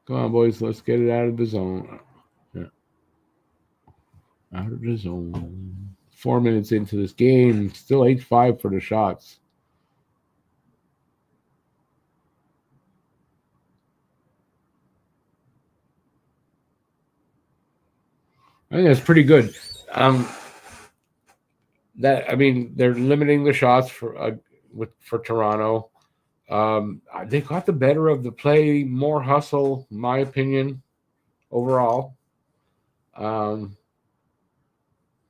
Come on, boys, let's get it out of the zone. Yeah, out of the zone. 4 minutes into this game, still 8-5 for the shots. I think that's pretty good. Um, they're limiting the shots for Toronto. They got the better of the play, more hustle, in my opinion, overall. Um,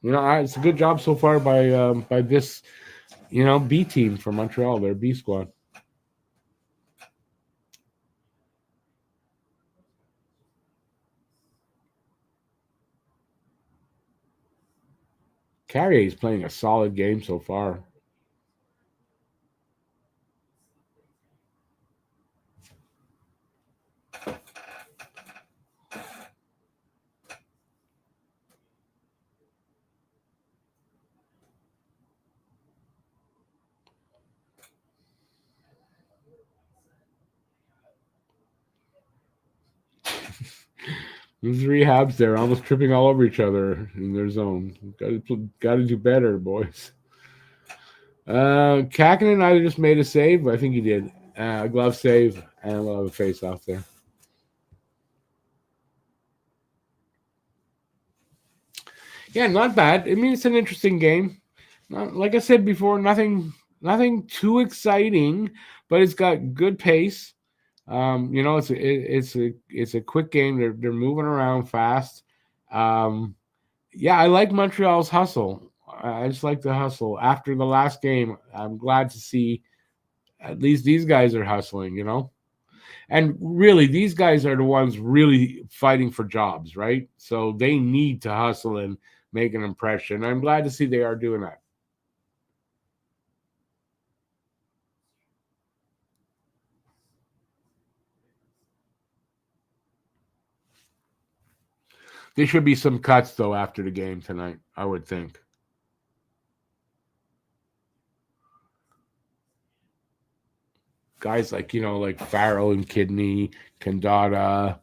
it's a good job so far by this, B team from Montreal, their B squad. Carrier is playing a solid game so far. The three Habs there, almost tripping all over each other in their zone. Got to do better, boys. Kakinen either just made a save, I think he did. A glove save, and we'll have a face off there. Yeah, not bad. I mean, it's an interesting game. Like I said before, nothing too exciting, but it's got good pace. It's a quick game. They're moving around fast. Yeah, I like Montreal's hustle. I just like the hustle. After the last game, I'm glad to see at least these guys are hustling, And really, these guys are the ones really fighting for jobs, right? So they need to hustle and make an impression. I'm glad to see they are doing that. There should be some cuts, though, after the game tonight, I would think. Guys like Farrell and Kidney, Kandata,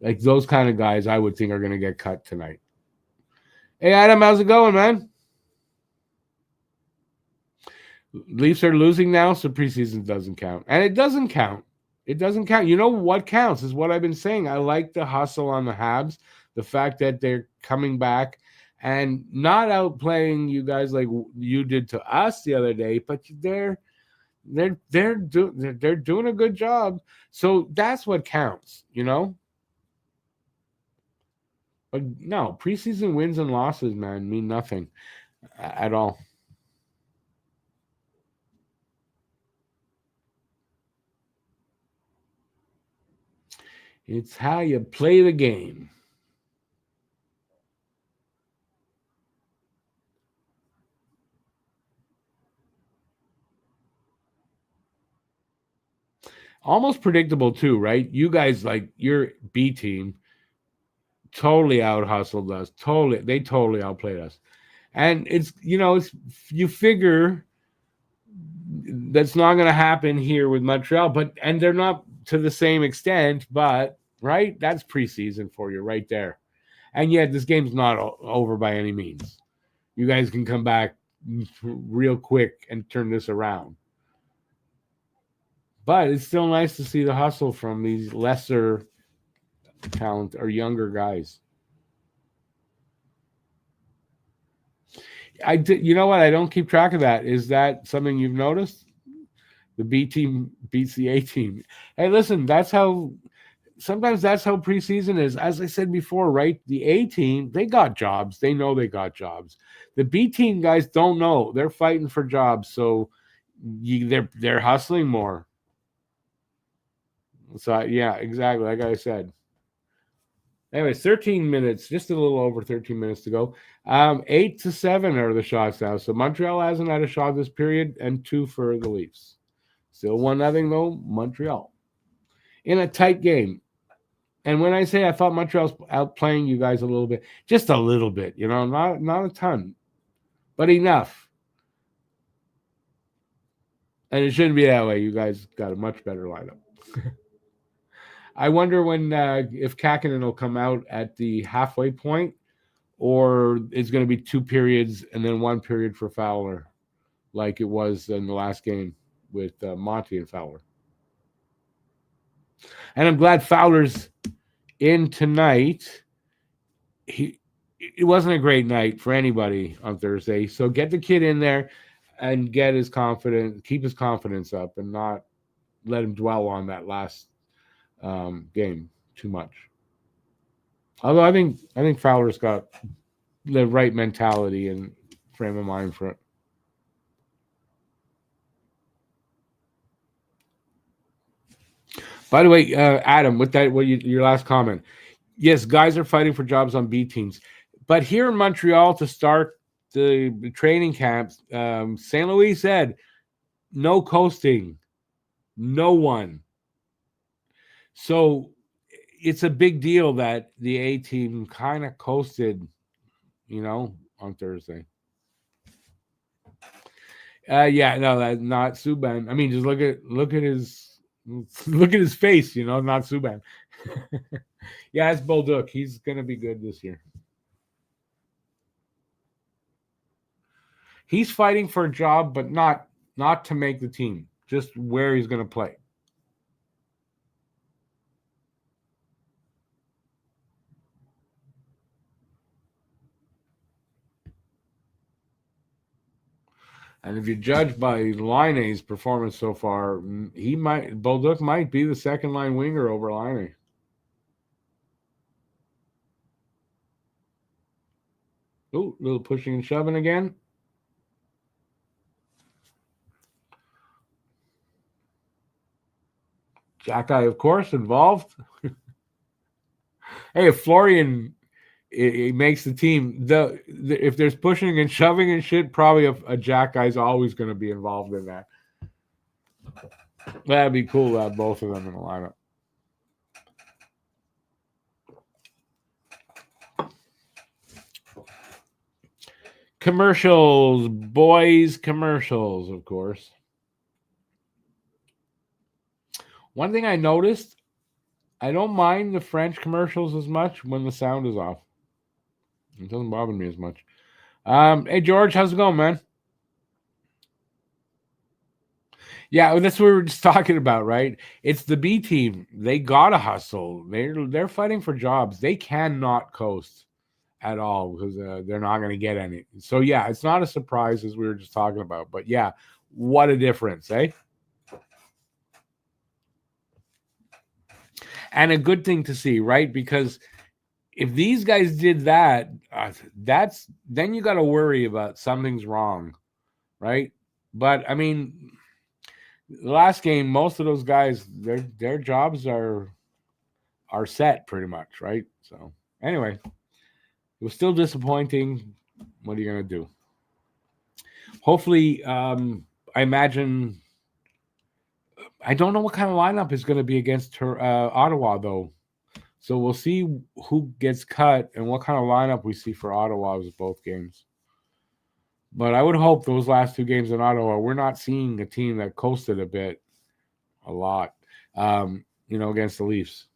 like those kind of guys I would think are going to get cut tonight. Hey, Adam, how's it going, man? Leafs are losing now, so preseason doesn't count. And it doesn't count. It doesn't count. You know what counts is what I've been saying. I like the hustle on the Habs, the fact that they're coming back and not outplaying you guys like you did to us the other day, but they're doing a good job. So that's what counts. But no, preseason wins and losses, man, mean nothing at all. It's how you play the game. Almost predictable too, right? You guys like your B team totally out hustled us. They totally outplayed us. And it's you figure that's not going to happen here with Montreal, and they're not to the same extent, but right, that's preseason for you right there. And yet, this game's not over by any means. You guys can come back real quick and turn this around. But it's still nice to see the hustle from these lesser talent or younger guys. You know what? I don't keep track of that. Is that something you've noticed? The B team beats the A team. Hey, listen, sometimes that's how preseason is. As I said before, right? The A team, they got jobs. They know they got jobs. The B team guys don't know. They're fighting for jobs. So they're hustling more. So yeah, exactly. Like I said. Anyways, 13 minutes, just a little over 13 minutes to go. 8-7 are the shots now. So Montreal hasn't had a shot this period, and 2 for the Leafs. Still 1-0 though, Montreal. In a tight game. And when I say I thought Montreal's outplaying you guys a little bit, just a little bit, not a ton, but enough. And it shouldn't be that way. You guys got a much better lineup. I wonder when if Kakinen will come out at the halfway point, or it's going to be 2 periods and then 1 period for Fowler, like it was in the last game with Monty and Fowler. And I'm glad Fowler's in tonight. It wasn't a great night for anybody on Thursday, so get the kid in there and keep his confidence up, and not let him dwell on that last game too much. Although I think Fowler's got the right mentality and frame of mind for it. By the way, Adam, with that, your last comment? Yes, guys are fighting for jobs on B teams, but here in Montreal to start the training camps, St. Louis said no coasting, no one. So it's a big deal that the A team kind of coasted, on Thursday. Yeah, no, that's not Subban. I mean, just look at his face, not Subban. Yeah, it's Bolduc. He's gonna be good this year. He's fighting for a job, but not to make the team, just where he's gonna play. And if you judge by Laine's performance so far, Bolduc might be the second line winger over Laine. Oh, little pushing and shoving again. Jackeye, of course, involved. Hey, if Florian it makes the team, if there's pushing and shoving and shit, probably a Jackeye's always going to be involved in that. That'd be cool to have both of them in the lineup. Commercials, boys, commercials, of course. One thing I noticed, I don't mind the French commercials as much when the sound is off. It doesn't bother me as much. Hey, George, how's it going, man? Yeah, that's what we were just talking about, right? It's the B team. They gotta hustle. They're fighting for jobs. They cannot coast at all because they're not going to get any. So yeah, it's not a surprise as we were just talking about. But yeah, what a difference, eh? And a good thing to see, right? Because if these guys did that, then you got to worry about something's wrong, right? But I mean, the last game, most of those guys, their jobs are set pretty much, right? So anyway, it was still disappointing. What are you going to do? Hopefully, I imagine. I don't know what kind of lineup is going to be against Ottawa, though. So we'll see who gets cut and what kind of lineup we see for Ottawa with both games. But I would hope those last 2 games in Ottawa, we're not seeing a team that coasted a lot, against the Leafs.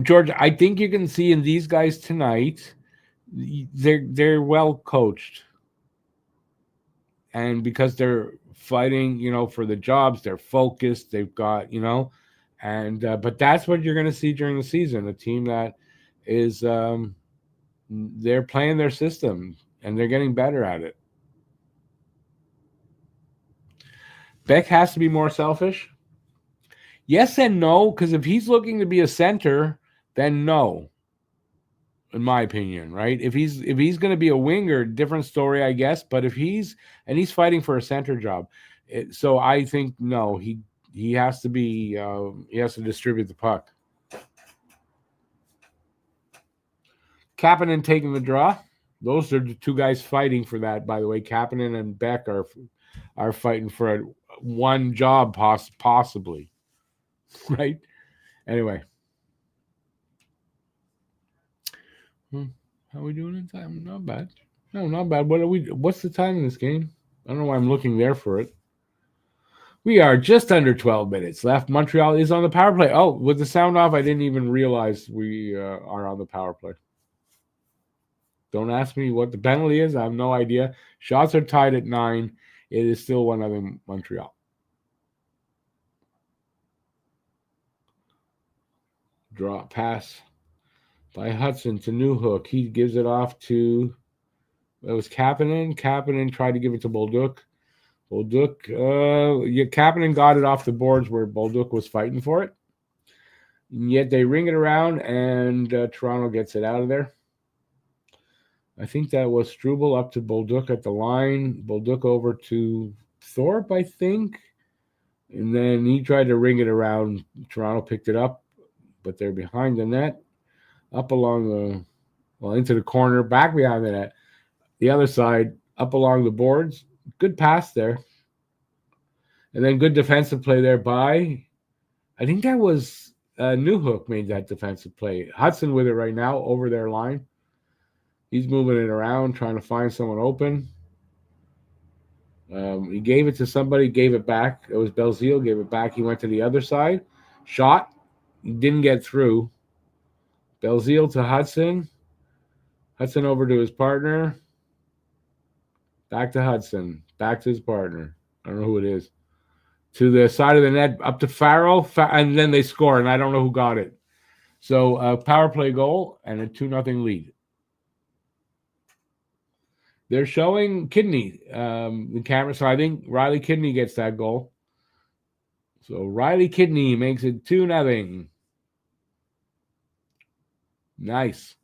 George, I think you can see in these guys tonight, they're well coached. And because they're fighting, for the jobs, they're focused. They've got, and but that's what you're going to see during the season. A team that is, they're playing their system and they're getting better at it. Beck has to be more selfish. Yes and no, because if he's looking to be a center, then no. In my opinion, right? If he's going to be a winger, different story, I guess. But if he's fighting for a center job, so I think no, he has to be he has to distribute the puck. Kapanen taking the draw. Those are the 2 guys fighting for that. By the way, Kapanen and Beck are fighting for one job, possibly. Right? Anyway. How are we doing in time? Not bad. No, not bad. What's the time in this game? I don't know why I'm looking there for it. We are just under 12 minutes left. Montreal is on the power play. Oh, with the sound off, I didn't even realize we are on the power play. Don't ask me what the penalty is. I have no idea. Shots are tied at 9. It is still 1-0 Montreal. Draw pass by Hudson to Newhook. He gives it off to, it was Kapanen. Kapanen tried to give it to Bolduc. Kapanen got it off the boards where Bolduc was fighting for it. And yet they ring it around, and Toronto gets it out of there. I think that was Struble up to Bolduc at the line. Bolduc over to Thorpe, I think. And then he tried to ring it around. Toronto picked it up, but they're behind the net. Up along into the corner, back behind the net. The other side, up along the boards. Good pass there. And then good defensive play there by, I think that was Newhook made that defensive play. Hudson with it right now over their line. He's moving it around, trying to find someone open. He gave it to somebody, gave it back. It was Belzile, gave it back. He went to the other side. Shot. Didn't get through. Belzile to Hudson. Hudson over to his partner. Back to Hudson. Back to his partner. I don't know who it is. To the side of the net, up to Farrell. And then they score, and I don't know who got it. So power play goal and a 2-0 lead. They're showing Kidney, the camera. So I think Riley Kidney gets that goal. So Riley Kidney makes it 2-0. Nice.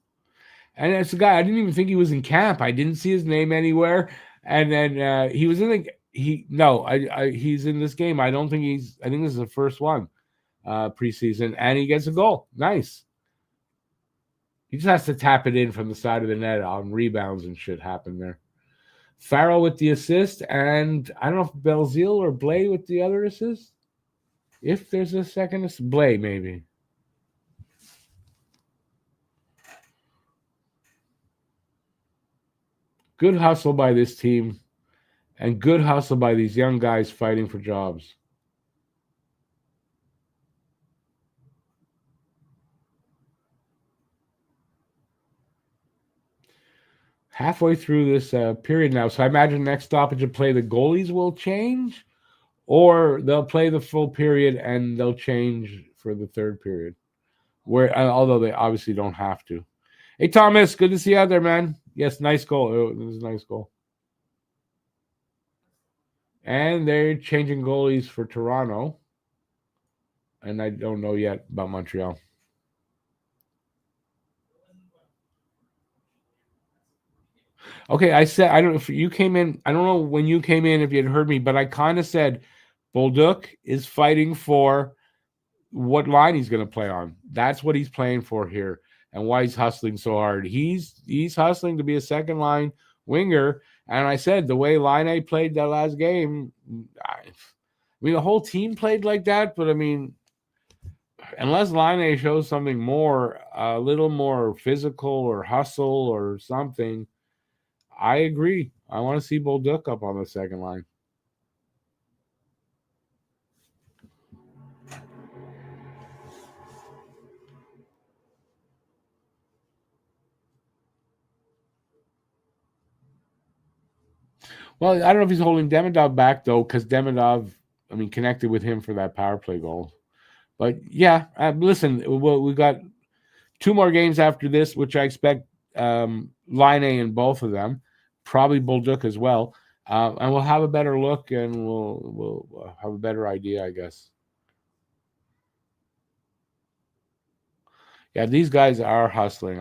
And it's a guy, I didn't even think he was in camp. I didn't see his name anywhere. And then he was in the he's in this game. I think this is the first one preseason, and he gets a goal. Nice. He just has to tap it in from the side of the net on rebounds and shit happen there. Farrell with the assist, and I don't know if Belzile or Blay with the other assist. If there's a second assist, Blay maybe. Good hustle by this team, and good hustle by these young guys fighting for jobs. Halfway through this period now, so I imagine next stoppage of play, the goalies will change, or they'll play the full period and they'll change for the third period. Although they obviously don't have to. Hey, Thomas, good to see you out there, man. Yes, nice goal. It was a nice goal. And they're changing goalies for Toronto. And I don't know yet about Montreal. Okay, I said, I don't know if you came in, I don't know when you came in if you had heard me, but I kind of said Bolduc is fighting for what line he's going to play on. That's what he's playing for here and why he's hustling so hard. He's hustling to be a second line winger. And I said the way Line played that last game, I mean, the whole team played like that, but I mean, unless Line shows something more, a little more physical or hustle or something, I agree. I want to see Bolduc up on the second line. Well, I don't know if he's holding Demidov back, though, because Demidov, I mean, connected with him for that power play goal. But, yeah, listen, we got 2 more games after this, which I expect Line in both of them, probably Bolduc as well. And we'll have a better look, and we'll have a better idea, I guess. Yeah, these guys are hustling.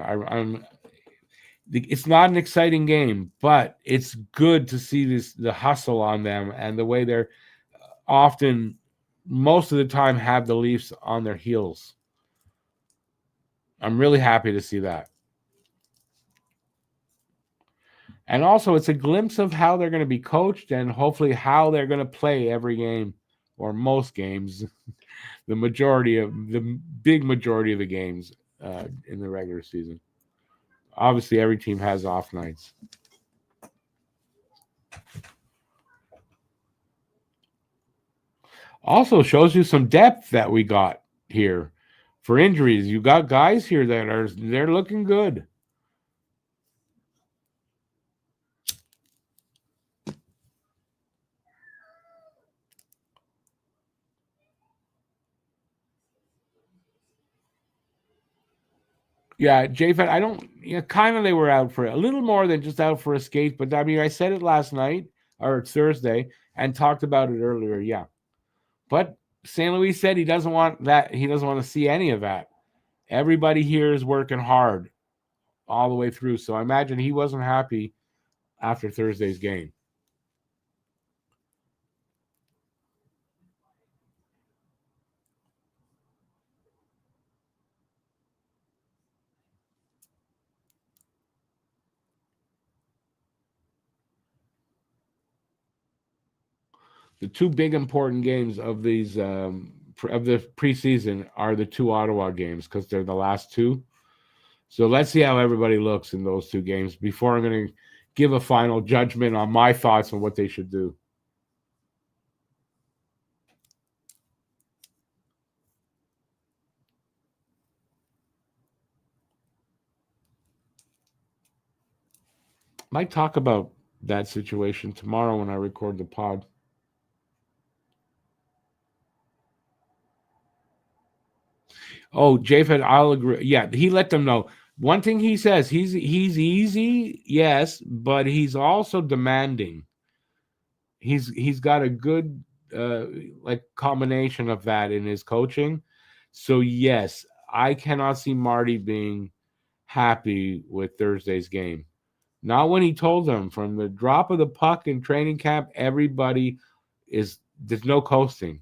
It's not an exciting game, but it's good to see the hustle on them and the way they're often, most of the time, have the Leafs on their heels. I'm really happy to see that. And also, it's a glimpse of how they're going to be coached and hopefully how they're going to play every game or most games, the big majority of the games in the regular season. Obviously, every team has off nights. Also shows you some depth that we got here for injuries. You got guys here that they're looking good. Yeah, JFED, I don't, kind of they were out for a little more than just out for a skate, but I mean, I said it last night or Thursday and talked about it earlier. Yeah. But St. Louis said he doesn't want that. He doesn't want to see any of that. Everybody here is working hard all the way through. So I imagine he wasn't happy after Thursday's game. The two big important games of these of the preseason are the two Ottawa games because they're the last two. So let's see how everybody looks in those two games before I'm going to give a final judgment on my thoughts on what they should do. Might talk about that situation tomorrow when I record the pod. Oh, JFed, I'll agree. Yeah, he let them know. One thing he says, he's easy, yes, but he's also demanding. He's got a good like combination of that in his coaching. So yes, I cannot see Marty being happy with Thursday's game. Not when he told them from the drop of the puck in training camp, everybody there's no coasting.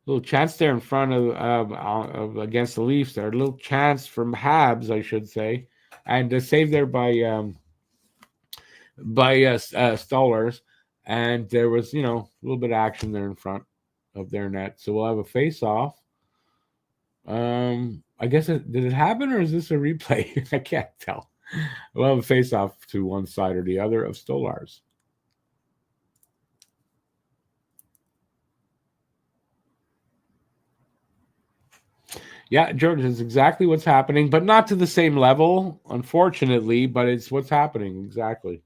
Little chance there in front of against the Leafs there. A little chance from Habs, I should say, and saved there by Stollers, and there was a little bit of action there in front of their net. So we'll have a face-off. I guess did it happen or is this a replay? I can't tell. We'll have a face-off to one side or the other of Stolarz. Yeah, George, is exactly what's happening, but not to the same level, unfortunately, but it's what's happening exactly.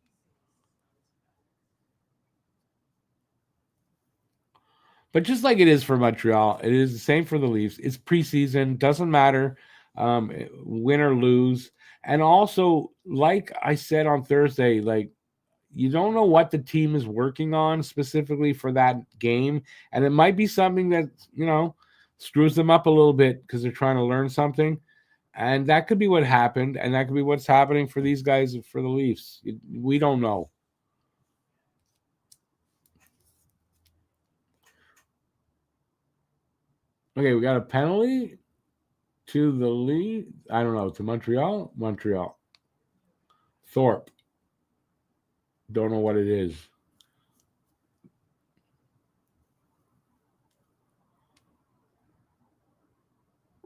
But just like it is for Montreal, it is the same for the Leafs. It's preseason, doesn't matter, win or lose. And also, like I said on Thursday, like you don't know what the team is working on specifically for that game, and it might be something that screws them up a little bit because they're trying to learn something, and that could be what happened, and that could be what's happening for these guys for the Leafs. We don't know. Okay, we got a penalty to the lead. I don't know, to Montreal. Montreal. Thorpe. Don't know what it is.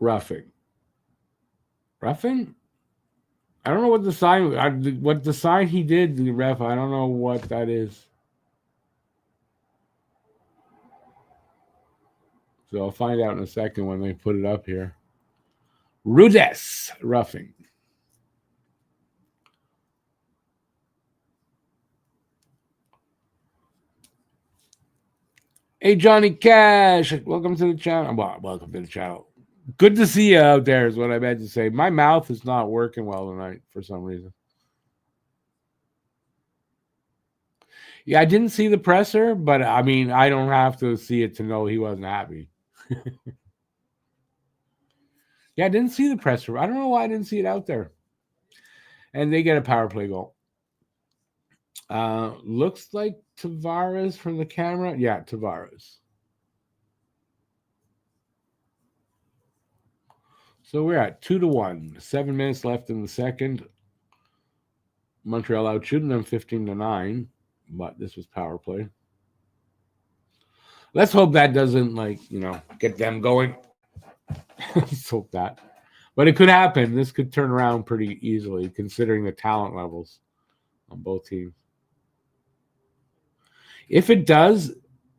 Roughing. Roughing? I don't know what the sign he did, the ref. I don't know what that is. So I'll find out in a second when they put it up here. Rudess roughing. Hey, Johnny Cash. Welcome to the channel. Well, welcome to the channel. Good to see you out there is what I meant to say. My mouth is not working well tonight for some reason. Yeah, I didn't see the presser, but I mean, I don't have to see it to know he wasn't happy. Yeah, I didn't see the presser. I don't know why I didn't see it out there. And they get a power play goal. Looks like Tavares from the camera. Yeah, Tavares. So we're at 2-1. 7 minutes left in the second. Montreal out shooting them 15-9, but this was power play. Let's hope that doesn't get them going. Let's hope that. But it could happen. This could turn around pretty easily considering the talent levels on both teams. If it does,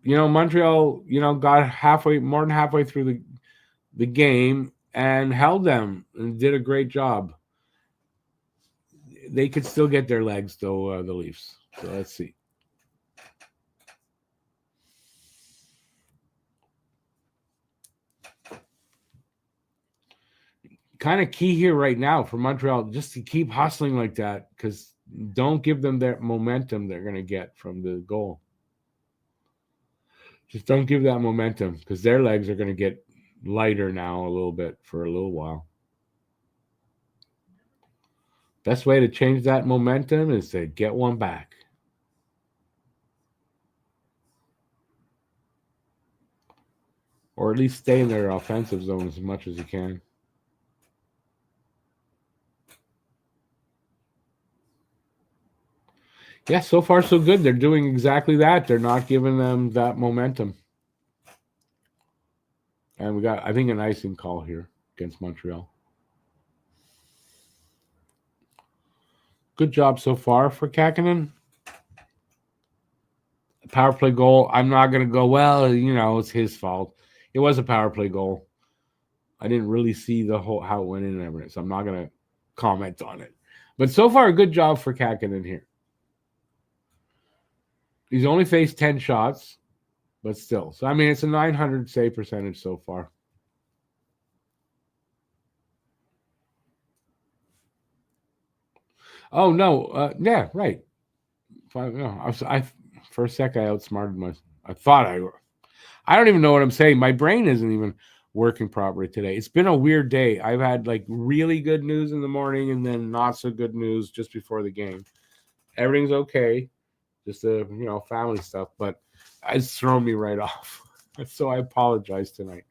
Montreal, got more than halfway through the game and held them and did a great job. They could still get their legs, though, the Leafs. So let's see. Kind of key here right now for Montreal just to keep hustling like that, because don't give them that momentum they're going to get from the goal. Just don't give that momentum, because their legs are going to get lighter now a little bit for a little while. Best way to change that momentum is to get one back. Or at least stay in their offensive zone as much as you can. Yeah, so far so good. They're doing exactly that. They're not giving them that momentum. And we got, I think, an icing call here against Montreal. Good job so far for Kakinen. Power play goal. I'm not going to go, well, it's his fault. It was a power play goal. I didn't really see how it went in and everything, so I'm not going to comment on it. But so far, a good job for Kakinen here. He's only faced 10 shots, but still. So, it's a 900 save percentage so far. Oh, no. Yeah, right. For a sec, I outsmarted myself. I don't even know what I'm saying. My brain isn't even working properly today. It's been a weird day. I've had really good news in the morning and then not so good news just before the game. Everything's okay. Just family stuff, but it's thrown me right off. So I apologize tonight.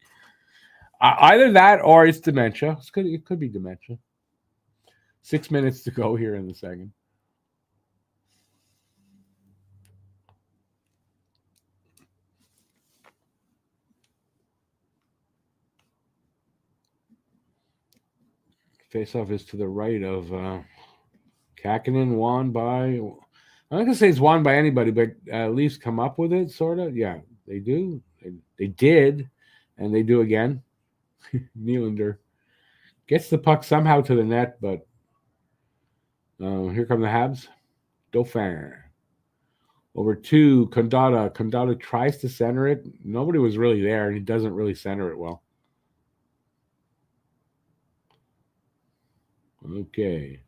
Either that or it's dementia. It could be dementia. 6 minutes to go here in the second. Face-off is to the right of Kakinen, won by... I'm not going to say it's won by anybody, but at least come up with it, sort of. Yeah, they do. They did, and they do again. Nylander gets the puck somehow to the net, but here come the Habs. Dauphin. Over to Condata. Condata tries to center it. Nobody was really there, and he doesn't really center it well. Okay.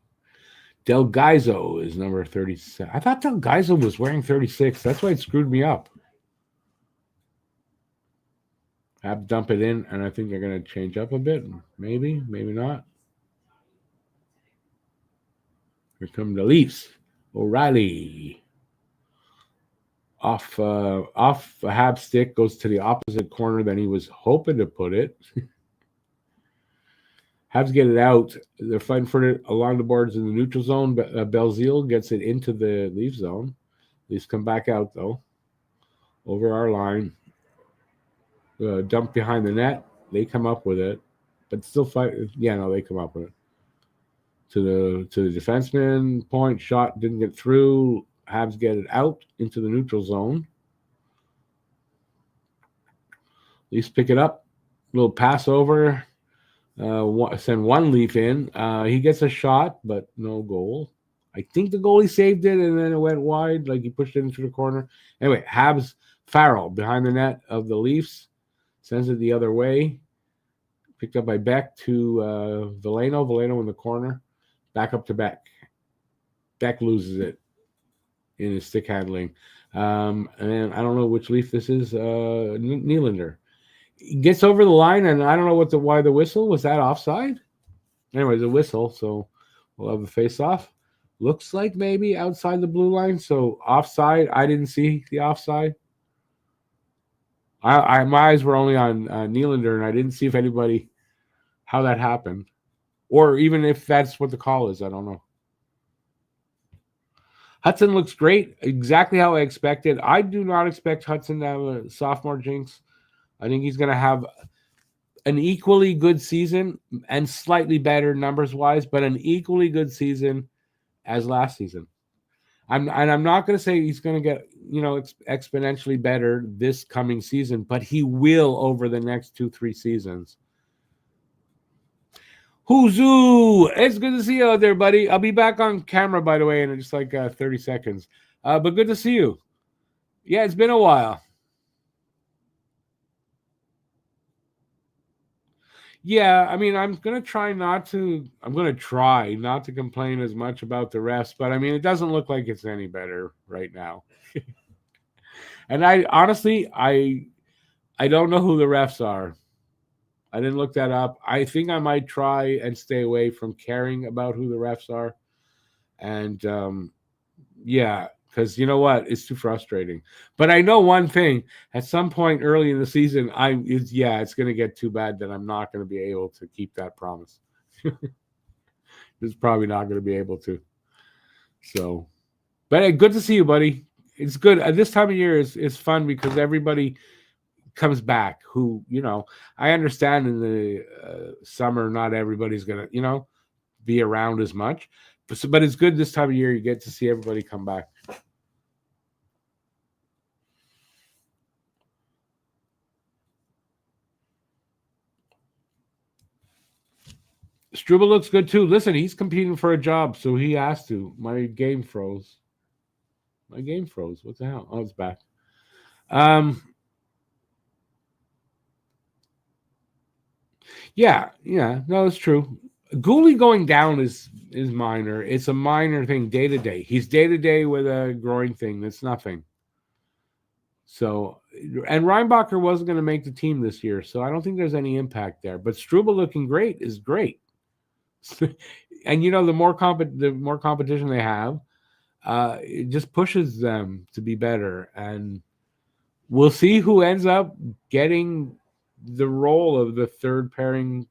Del Gaizo is number 37. I thought Del Gaizo was wearing 36. That's why it screwed me up. Habs dump it in, and I think they're going to change up a bit. Maybe, maybe not. Here come the Leafs. O'Reilly. Off a Habs stick, goes to the opposite corner than he was hoping to put it. Habs get it out. They're fighting for it along the boards in the neutral zone. But Belzile gets it into the Leaf zone. Leafs come back out, though. Over our line. Dump behind the net. They come up with it. But still fight. Yeah, no, they come up with it. To the defenseman. Point. Shot. Didn't get through. Habs get it out into the neutral zone. Leafs pick it up. Little pass over. Send one Leaf in. He gets a shot, but no goal. I think the goalie saved it, and then it went wide, like he pushed it into the corner. Anyway, Habs Farrell behind the net of the Leafs. Sends it the other way. Picked up by Beck to Veleno. Veleno in the corner. Back up to Beck. Beck loses it in his stick handling. And I don't know which Leaf this is. Nylander. He gets over the line, and I don't know why the whistle. Was that offside? Anyway, the whistle, so we'll have a face-off. Looks like maybe outside the blue line, so offside. I didn't see the offside. My eyes were only on Nylander, and I didn't see how that happened. Or even if that's what the call is, I don't know. Hudson looks great, exactly how I expected. I do not expect Hudson to have a sophomore jinx. I think he's going to have an equally good season and slightly better numbers-wise, but an equally good season as last season. I'm not going to say he's going to get, exponentially better this coming season, but he will over the next 2-3 seasons. Huzu, it's good to see you out there, buddy. I'll be back on camera, by the way, in just like 30 seconds. But good to see you. Yeah, it's been a while. Yeah, I mean, I'm going to try not to complain as much about the refs, but I mean, it doesn't look like it's any better right now. And I honestly, I don't know who the refs are. I didn't look that up. I think I might try and stay away from caring about who the refs are. And yeah, because you know what? It's too frustrating. But I know one thing. At some point early in the season, it's going to get too bad that I'm not going to be able to keep that promise. It's probably not going to be able to. So, but hey, good to see you, buddy. It's good. This time of year is fun because everybody comes back. Who, I understand in the summer, not everybody's going to, be around as much. But it's good this time of year. You get to see everybody come back. Struble looks good too. Listen, he's competing for a job, so he has to. My game froze. What the hell? Oh, it's back. Yeah, no, it's true. Gooley going down is minor. It's a minor thing day to day. He's day to day with a groin thing. That's nothing. So, and Reinbacher wasn't going to make the team this year, so I don't think there's any impact there. But Struble looking great is great. And the more competition they have, it just pushes them to be better. And we'll see who ends up getting the role of the third pairing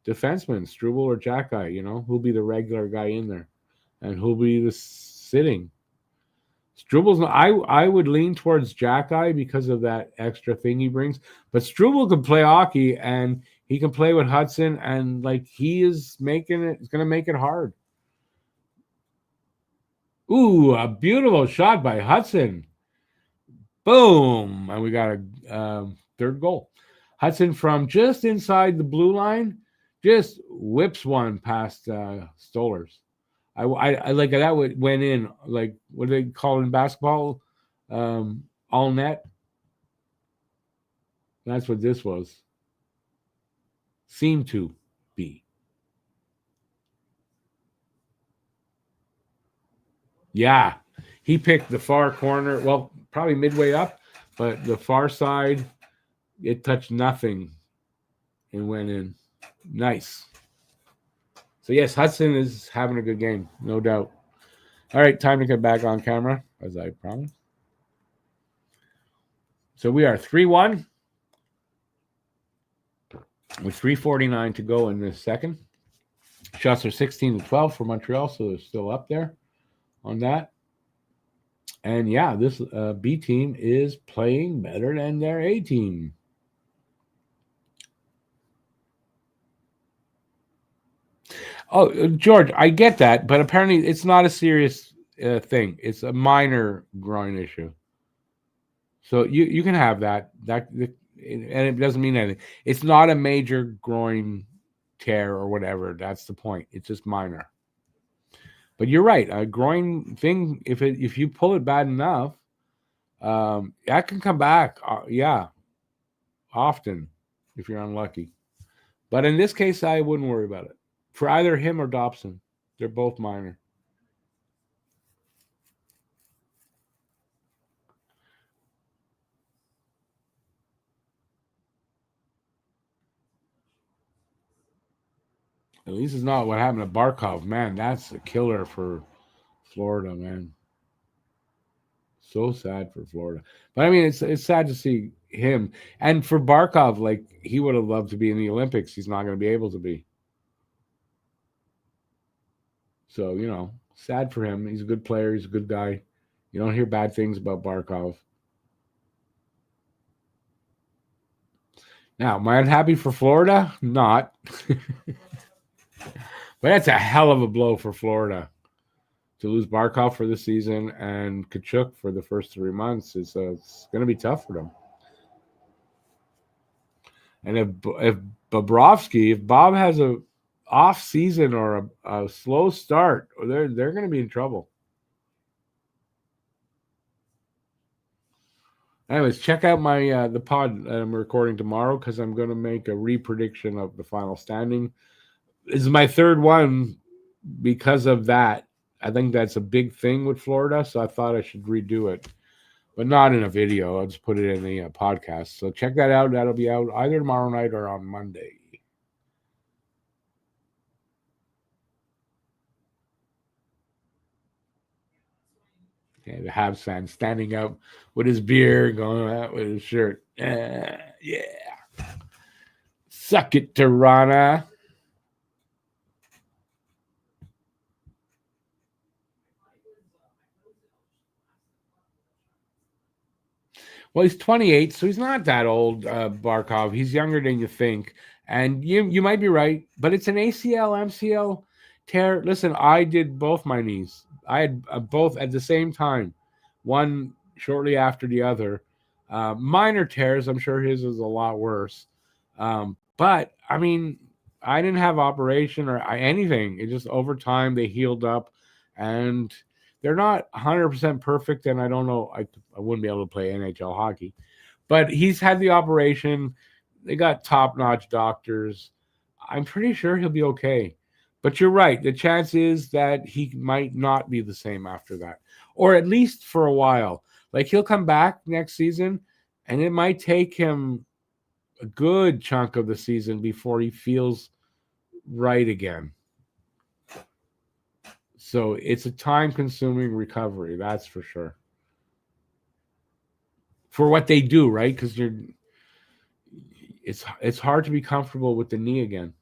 defenseman, Struble or Jackeye. Who'll be the regular guy in there, and who'll be the sitting. Struble's. I would lean towards Jackeye because of that extra thing he brings. But Struble can play hockey, and he can play with Hudson, and he is making it. It's going to make it hard. Ooh, a beautiful shot by Hudson. Boom, and we got a third goal. Hudson from just inside the blue line, just whips one past Stolarz. I like that. Went in, like, what do they call it in basketball? All net. That's what this was. Seemed to be. Yeah, he picked the far corner. Well, probably midway up, but the far side, it touched nothing and went in. Nice. So yes, Hudson is having a good game, no doubt. All right, time to get back on camera, as I promised. So we are 3-1 with 3:49 to go in this second. Shots are 16-12 for Montreal, so they're still up there on that. And yeah, this B team is playing better than their A team. Oh, George, I get that, but apparently it's not a serious thing. It's a minor groin issue. So you can have that, and it doesn't mean anything. It's not a major groin tear or whatever. That's the point. It's just minor. But you're right. A groin thing, if you pull it bad enough, that can come back. Yeah, often if you're unlucky. But in this case, I wouldn't worry about it. For either him or Dobson, they're both minor. At least it's not what happened to Barkov. Man, that's a killer for Florida, man. So sad for Florida. But I mean, it's sad to see him. And for Barkov, like, he would have loved to be in the Olympics. He's not going to be able to be. So, sad for him. He's a good player. He's a good guy. You don't hear bad things about Barkov. Now, am I unhappy for Florida? Not. But that's a hell of a blow for Florida. to lose Barkov for the season and Kachuk for the first 3 months is it's going to be tough for them. And if if Bob has a off season or a slow start, they're going to be in trouble. Anyways, check out my the pod that I'm recording tomorrow because I'm going to make a re-prediction of the final standing. This is my third one because of that. I think that's a big thing with Florida, so I thought I should redo it, but not in a video. I'll just put it in the podcast. So check that out. That'll be out either tomorrow night or on Monday. Okay, the Habs fan standing up with his beer, going out with his shirt. Yeah. Suck it, Toronto. Well, he's 28, so he's not that old, Barkov. He's younger than you think. And you might be right, but it's an ACL, MCL tear. Listen, I did both my knees. I had both at the same time, one shortly after the other. Minor tears. I'm sure his is a lot worse. But, I mean, I didn't have operation or anything. It just over time they healed up. And they're not 100% perfect, and I don't know. I wouldn't be able to play NHL hockey. But he's had the operation. They got top-notch doctors. I'm pretty sure he'll be okay. But you're right. The chance is that he might not be the same after that, or at least for a while. Like he'll come back next season, and it might take him a good chunk of the season before he feels right again. So it's a time-consuming recovery, that's for sure. For what they do, right? Because it's hard to be comfortable with the knee again.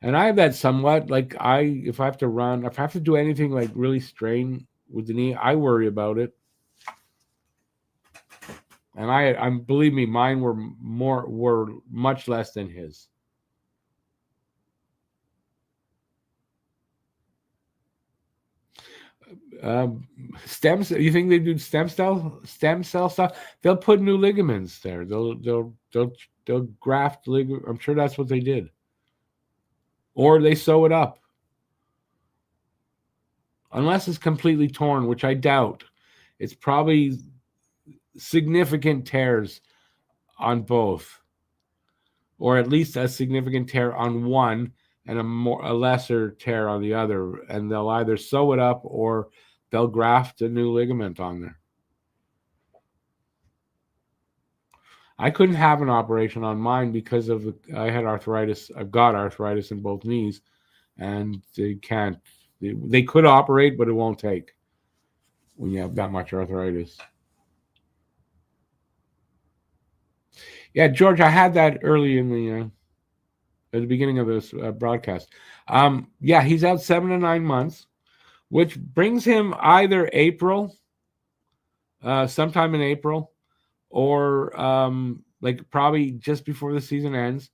And I have that somewhat. Like if I have to run, if I have to do anything like really strain with the knee, I worry about it. And I'm believe me, mine were much less than his. Stem cell, you think they do stem cell stuff? They'll put new ligaments there. They'll graft ligament. I'm sure that's what they did. Or they sew it up. Unless it's completely torn, which I doubt. It's probably significant tears on both. Or at least a significant tear on one and a lesser tear on the other. And they'll either sew it up or they'll graft a new ligament on there. I couldn't have an operation on mine because I had arthritis. I've got arthritis in both knees, and they can't. They could operate, but it won't take when you have that much arthritis. Yeah, George, I had that early in at the beginning of this broadcast. Yeah, he's out 7 to 9 months, which brings him either April, sometime in April, or like probably just before the season ends,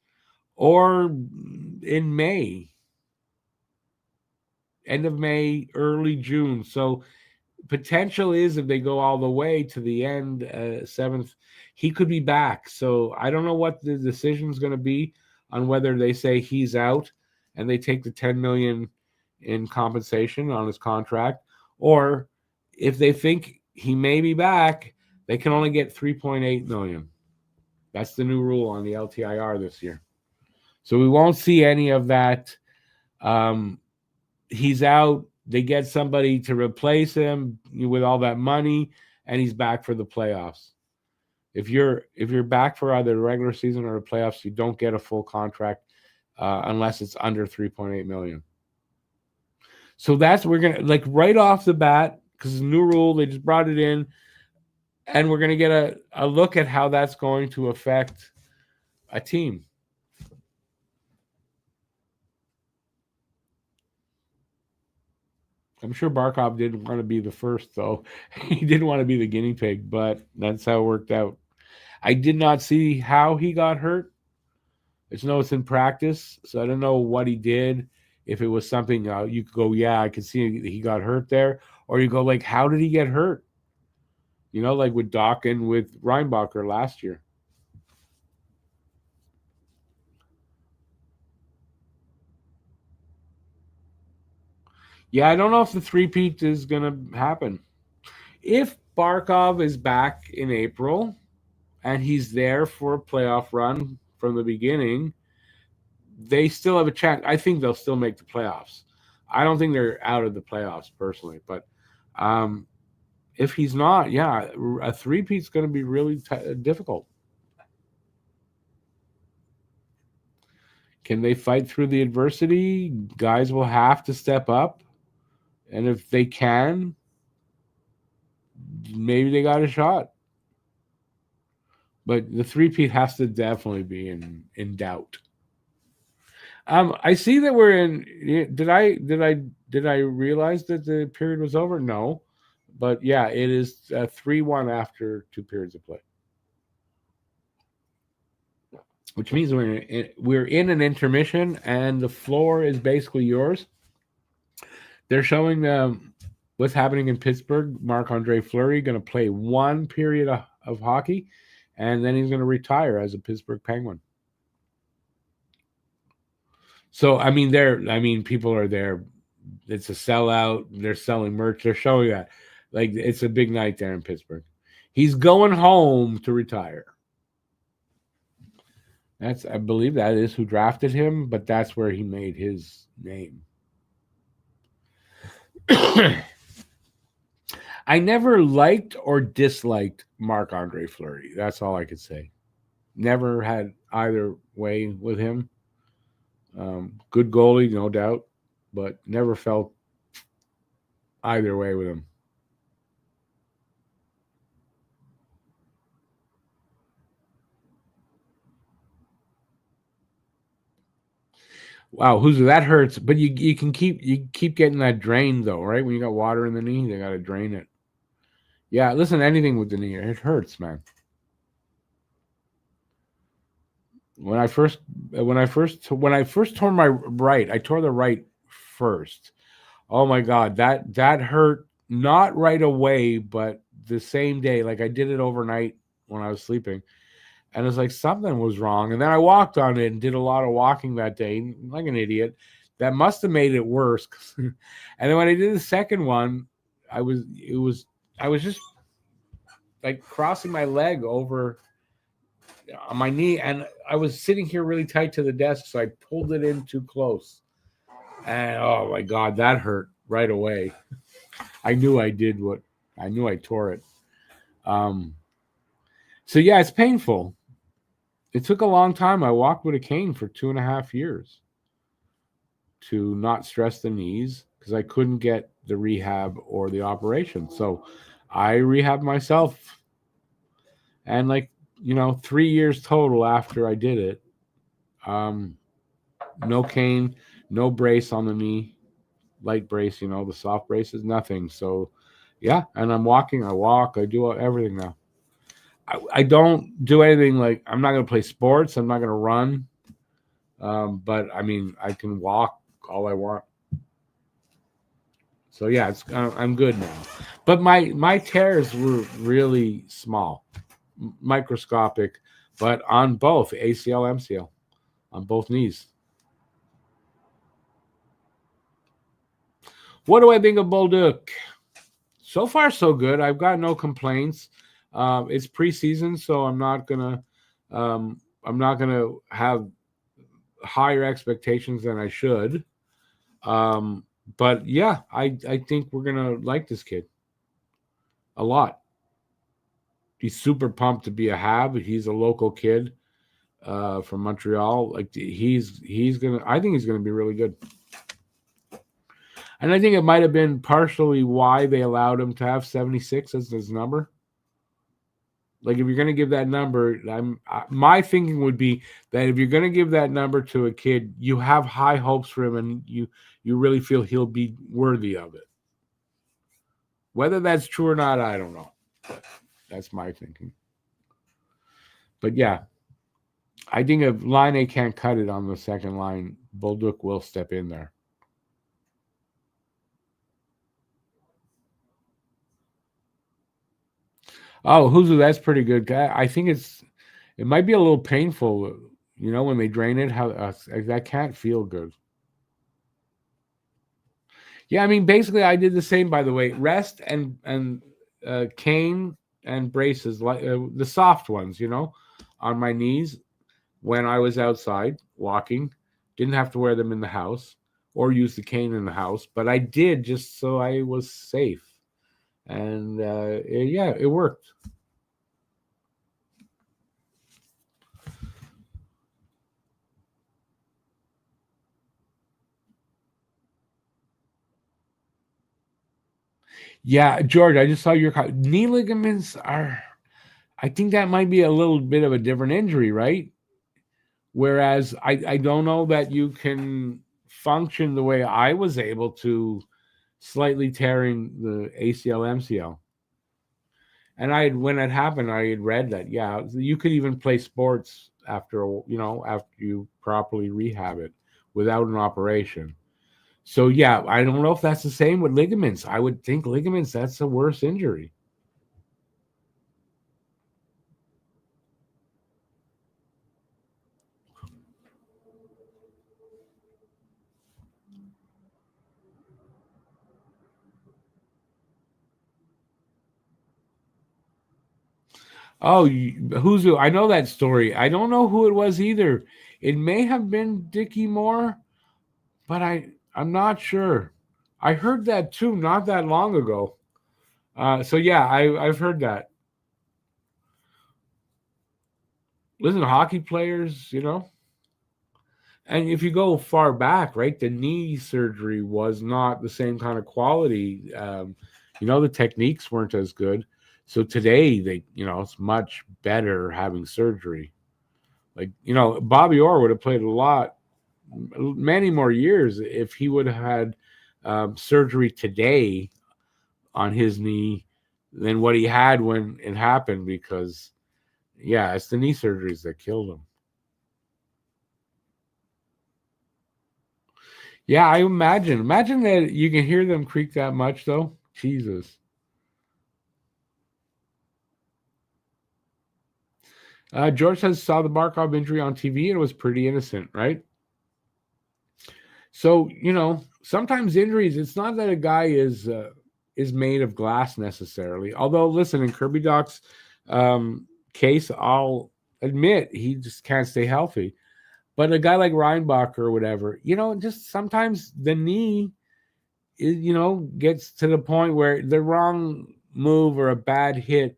or in May, end of May, early June. So potential is if they go all the way to the end, 7th, he could be back. So I don't know what the decision is going to be on whether they say he's out and they take the $10 million in compensation on his contract, or if they think he may be back, they can only get $3.8 million. That's the new rule on the LTIR this year. So we won't see any of that. He's out. They get somebody to replace him with all that money, and he's back for the playoffs. If you're back for either the regular season or the playoffs, you don't get a full contract unless it's under $3.8 million. So we're gonna, like, right off the bat, because it's a new rule, they just brought it in, and we're gonna get a look at how that's going to affect a team. I'm sure Barkov didn't want to be the first, though. He didn't want to be the guinea pig, but that's how it worked out. I did not see how he got hurt. I just know it's in practice, so I don't know what he did. if it was something you could go, yeah, I could see he got hurt there, or you go like, how did he get hurt? Like with Doc and with Reinbacher last year. Yeah, I don't know if the three-peat is going to happen. If Barkov is back in April and he's there for a playoff run from the beginning, they still have a chance. I think they'll still make the playoffs. I don't think they're out of the playoffs personally, but if he's not, yeah, a three-peat's going to be really difficult. Can they fight through the adversity? Guys will have to step up. And if they can, maybe they got a shot. But the three-peat has to definitely be in doubt. I see that we're in. Did I realize that the period was over? No, but yeah, it is 3-1 after 2 periods of play, which means we're in an intermission, and the floor is basically yours. They're showing what's happening in Pittsburgh. Marc-Andre Fleury going to play 1 period of hockey, and then he's going to retire as a Pittsburgh Penguin. So people are there. It's a sellout. They're selling merch. They're showing that, like, it's a big night there in Pittsburgh. He's going home to retire. I believe that is who drafted him, but that's where he made his name. I never liked or disliked Marc-Andre Fleury. That's all I could say. Never had either way with him. Good goalie, no doubt, but never felt either way with him. Wow, that hurts. But you keep getting that drain though, right? When you got water in the knee, they got to drain it. Yeah, listen, anything with the knee, it hurts, man. When I first tore my right, I tore the right first. Oh my God, that hurt, not right away, but the same day. Like, I did it overnight when I was sleeping, and it's like something was wrong. And then I walked on it and did a lot of walking that day, like an idiot. That must have made it worse. And then when I did the second one, I was just like crossing my leg over on my knee, and I was sitting here really tight to the desk, so I pulled it in too close. And oh my God, that hurt right away. I knew I tore it. So yeah, it's painful. It took a long time. I walked with a cane for 2.5 years to not stress the knees because I couldn't get the rehab or the operation. So I rehabbed myself, and 3 years total after I did it. No cane, no brace on the knee, light brace, the soft braces, nothing. So yeah, and I walk, I do everything now. I don't do anything, like, I'm not going to play sports, I'm not going to run, but I can walk all I want. So yeah, I'm good now. But my tears were really small, microscopic, but on both ACL, MCL, on both knees. What do I think of Bolduc? So far, so good. I've got no complaints. It's preseason, so I'm not gonna have higher expectations than I should. But yeah, I think we're gonna like this kid a lot. He's super pumped to be a Hab. He's a local kid from Montreal. Like, he's gonna. I think he's gonna be really good. And I think it might have been partially why they allowed him to have 76 as his number. Like, if you're going to give that number, my thinking would be that if you're going to give that number to a kid, you have high hopes for him, and you really feel he'll be worthy of it. Whether that's true or not, I don't know. But that's my thinking. But yeah, I think if Line A can't cut it on the second line, Bolduc will step in there. Oh, Huzu, that's pretty good. I think it might be a little painful, when they drain it. How that can't feel good. Yeah, I mean, basically, I did the same. By the way, rest and cane and braces, like the soft ones, on my knees when I was outside walking. Didn't have to wear them in the house or use the cane in the house, but I did just so I was safe. And yeah, it worked. Yeah, George, I just saw your knee ligaments are. I think that might be a little bit of a different injury, right? Whereas I don't know that you can function the way I was able to, slightly tearing the ACL MCL. And when it happened, I had read that you could even play sports after you properly rehab it without an operation. So yeah, I don't know if that's the same with ligaments. I would think ligaments, that's a worse injury. Oh, who's who? I know that story. I don't know who it was either. It may have been Dickie Moore, but I'm not sure. I heard that too not that long ago. So yeah, I've heard that. Listen, hockey players, and if you go far back, right, the knee surgery was not the same kind of quality. The techniques weren't as good. So today, it's much better having surgery. Like, Bobby Orr would have played a lot, many more years if he would have had surgery today on his knee than what he had when it happened, because, yeah, it's the knee surgeries that killed him. Yeah, I imagine. Imagine that you can hear them creak that much, though. Jesus. George says saw the Barkov injury on TV and it was pretty innocent, right? So sometimes injuries. It's not that a guy is made of glass necessarily. Although, listen, in Kirby Doc's case, I'll admit he just can't stay healthy. But a guy like Reinbach or whatever, just sometimes the knee gets to the point where the wrong move or a bad hit,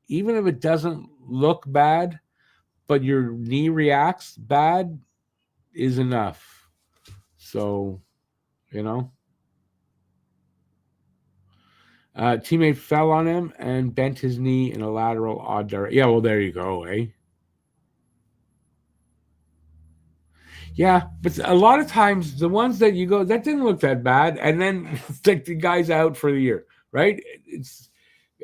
even if it doesn't look bad, but your knee reacts bad, is enough. So, you know, teammate fell on him and bent his knee in a lateral odd direction. Yeah, well, there you go, eh? Yeah, but a lot of times the ones that you go, that didn't look that bad, and then it's like the guy's out for the year, right?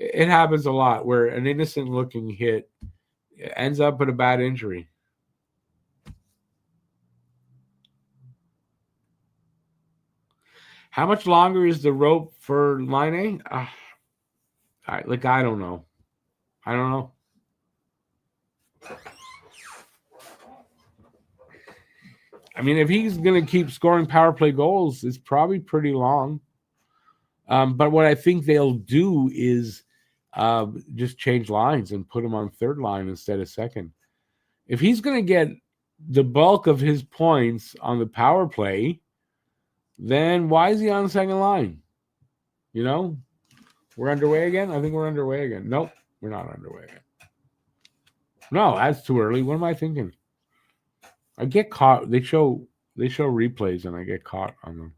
It happens a lot where an innocent looking hit ends up with a bad injury. How much longer is the rope for Line A? I don't know. I don't know. I mean, if he's going to keep scoring power play goals, it's probably pretty long. But what I think they'll do is just change lines and put him on third line instead of second. If he's going to get the bulk of his points on the power play, then why is he on the second line? We're underway again? I think we're underway again. Nope, we're not underway again. No, that's too early. What am I thinking? I get caught. They show replays and I get caught on them.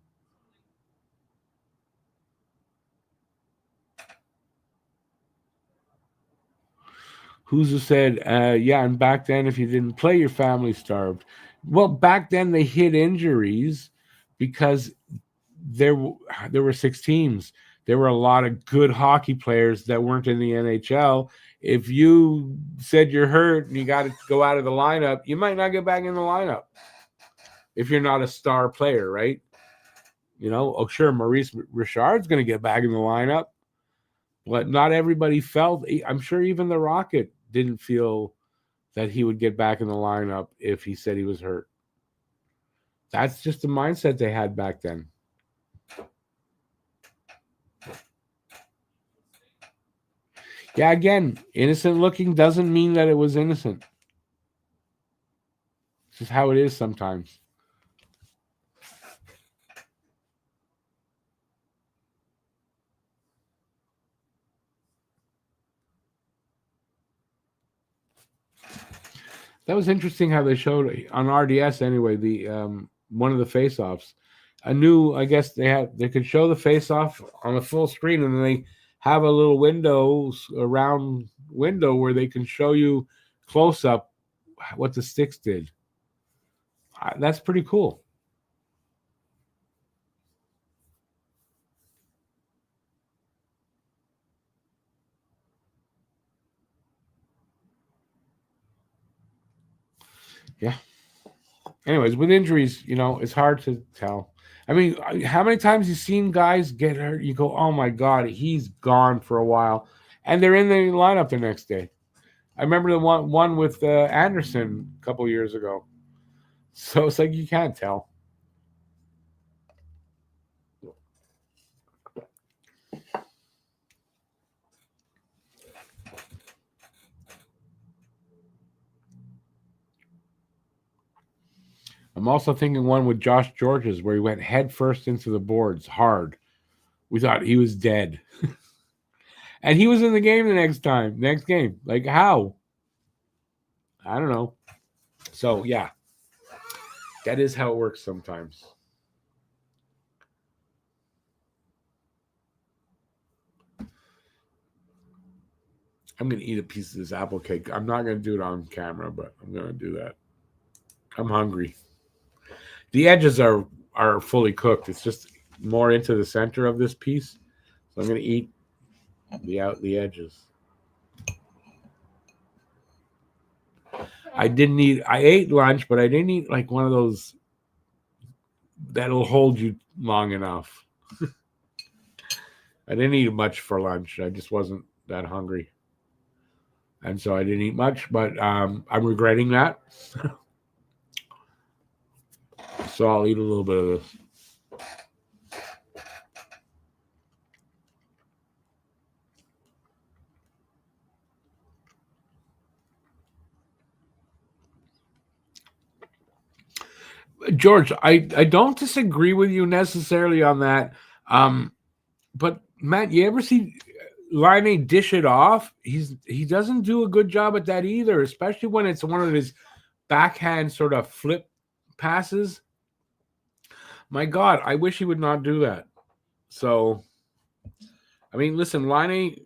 Who's said, yeah, and back then, if you didn't play, your family starved. Well, back then they hid injuries because there were 6 teams. There were a lot of good hockey players that weren't in the NHL. If you said you're hurt and you got to go out of the lineup, you might not get back in the lineup if you're not a star player, right? Oh, sure, Maurice Richard's going to get back in the lineup, But not everybody felt. I'm sure even the Rocket didn't feel that he would get back in the lineup if he said he was hurt. That's just the mindset they had back then. Yeah, again, innocent looking doesn't mean that it was innocent. It's just how it is sometimes. That was interesting how they showed on RDS anyway, the one of the face-offs. I guess they could show the face-off on the full screen, and then they have a little round window where they can show you close up what the sticks did. That's pretty cool. Yeah. Anyways, with injuries, it's hard to tell. I mean, how many times you seen guys get hurt? You go, "Oh my God, he's gone for a while," and they're in the lineup the next day. I remember the one with Anderson a couple years ago. So it's like you can't tell. I'm also thinking one with Josh George's where he went head first into the boards hard. We thought he was dead. And he was in the game the next game. Like, how? I don't know. So, yeah, that is how it works sometimes. I'm going to eat a piece of this apple cake. I'm not going to do it on camera, but I'm going to do that. I'm hungry. The edges are fully cooked. It's just more into the center of this piece. So I'm going to eat the edges. I ate lunch, but I didn't eat like one of those that'll hold you long enough. I didn't eat much for lunch. I just wasn't that hungry. And so I didn't eat much, but I'm regretting that. So I'll eat a little bit of this. George, I don't disagree with you necessarily on that. But Matt, you ever see Laine dish it off? He doesn't do a good job at that either, especially when it's one of his backhand sort of flip passes. My God, I wish he would not do that. So, I mean, listen, Laine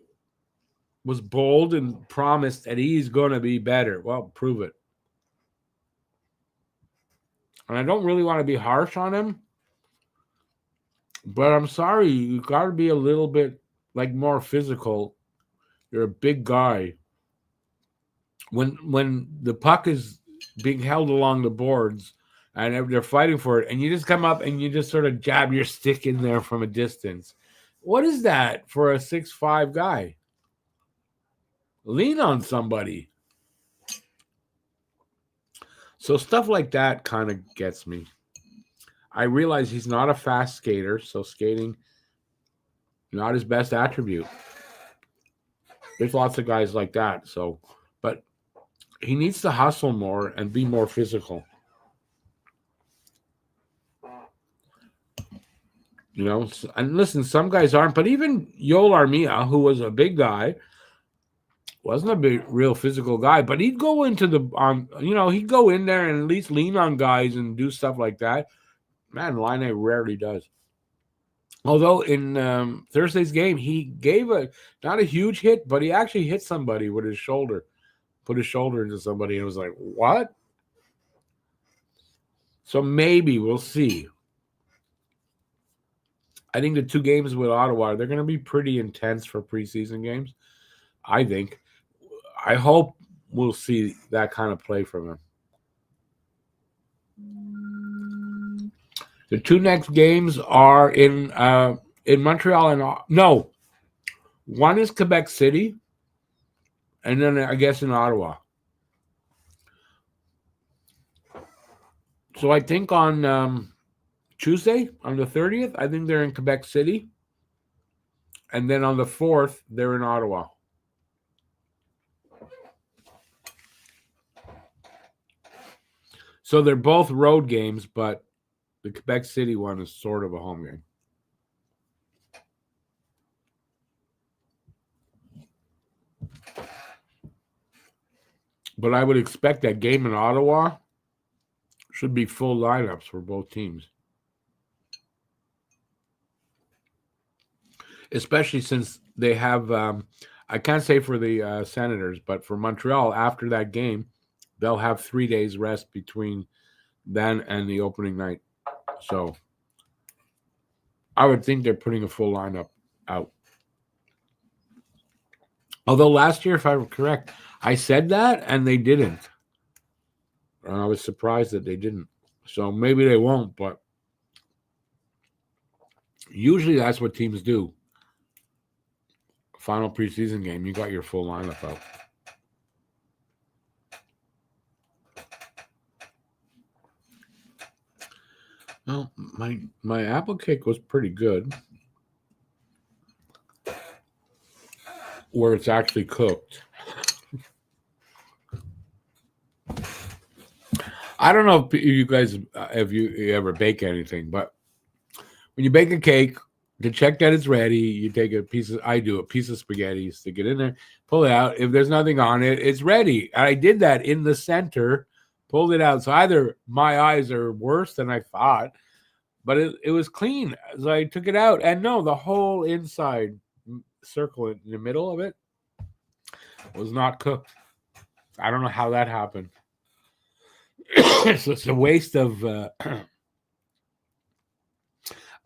was bold and promised that he's going to be better. Well, prove it. And I don't really want to be harsh on him, but I'm sorry, you got to be a little bit like more physical. You're a big guy. When the puck is being held along the boards and they're fighting for it, and you just come up and you just sort of jab your stick in there from a distance. What is that for a 6'5" guy? Lean on somebody. So stuff like that kind of gets me. I realize he's not a fast skater, so skating not his best attribute. There's lots of guys like that, but he needs to hustle more and be more physical. And listen, some guys aren't, but even Yoel Armia, who was a big guy, wasn't a big, real physical guy, but he'd go into he'd go in there and at least lean on guys and do stuff like that. Man, Laine rarely does. Although in Thursday's game, he gave not a huge hit, but he actually hit somebody with his shoulder, put his shoulder into somebody, and it was like, what? So maybe we'll see. I think the two games with Ottawa, they're going to be pretty intense for preseason games. I think. I hope we'll see that kind of play from him. The two next games are in Montreal and One is Quebec City, and then I guess in Ottawa. So I think on Tuesday, on the 30th, I think they're in Quebec City. And then on the 4th, they're in Ottawa. So they're both road games, but the Quebec City one is sort of a home game. But I would expect that game in Ottawa should be full lineups for both teams. Especially since they have, I can't say for the Senators, but for Montreal, after that game, they'll have 3 days rest between then and the opening night. So I would think they're putting a full lineup out. Although last year, if I were correct, I said that and they didn't. And I was surprised that they didn't. So maybe they won't, but usually that's what teams do. Final preseason game, you got your full lineup out. Well, my apple cake was pretty good. Where it's actually cooked. I don't know if you guys, if you ever bake anything, but when you bake a cake, to check that it's ready, you take a piece of spaghetti, stick it in there, pull it out. If there's nothing on it, it's ready. And I did that in the center, pulled it out. So either my eyes are worse than I thought, but it was clean. So I took it out. And no, the whole inside circle in the middle of it was not cooked. I don't know how that happened. So it's a waste of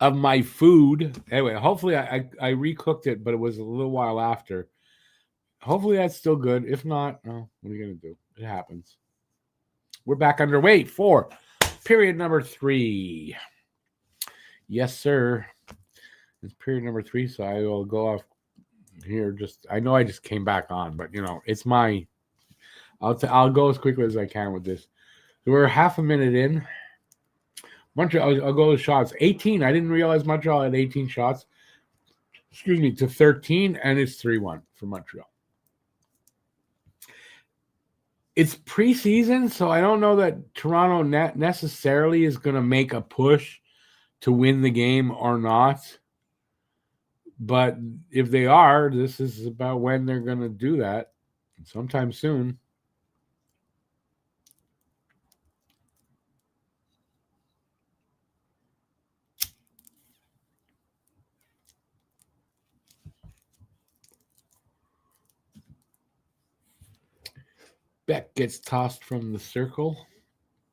my food. Anyway, hopefully I recooked it, but it was a little while after. Hopefully that's still good. If not, what are you going to do? It happens. We're back underway for period number 3. Yes, sir. It's period number 3, so I will go off here. I know I just came back on, but it's my. I'll go as quickly as I can with this. So we're half a minute in. Montreal, I'll go with shots. 18. I didn't realize Montreal had 18 shots. Excuse me, to 13, and it's 3-1 for Montreal. It's preseason, so I don't know that Toronto necessarily is going to make a push to win the game or not. But if they are, this is about when they're going to do that. Sometime soon. Beck gets tossed from the circle.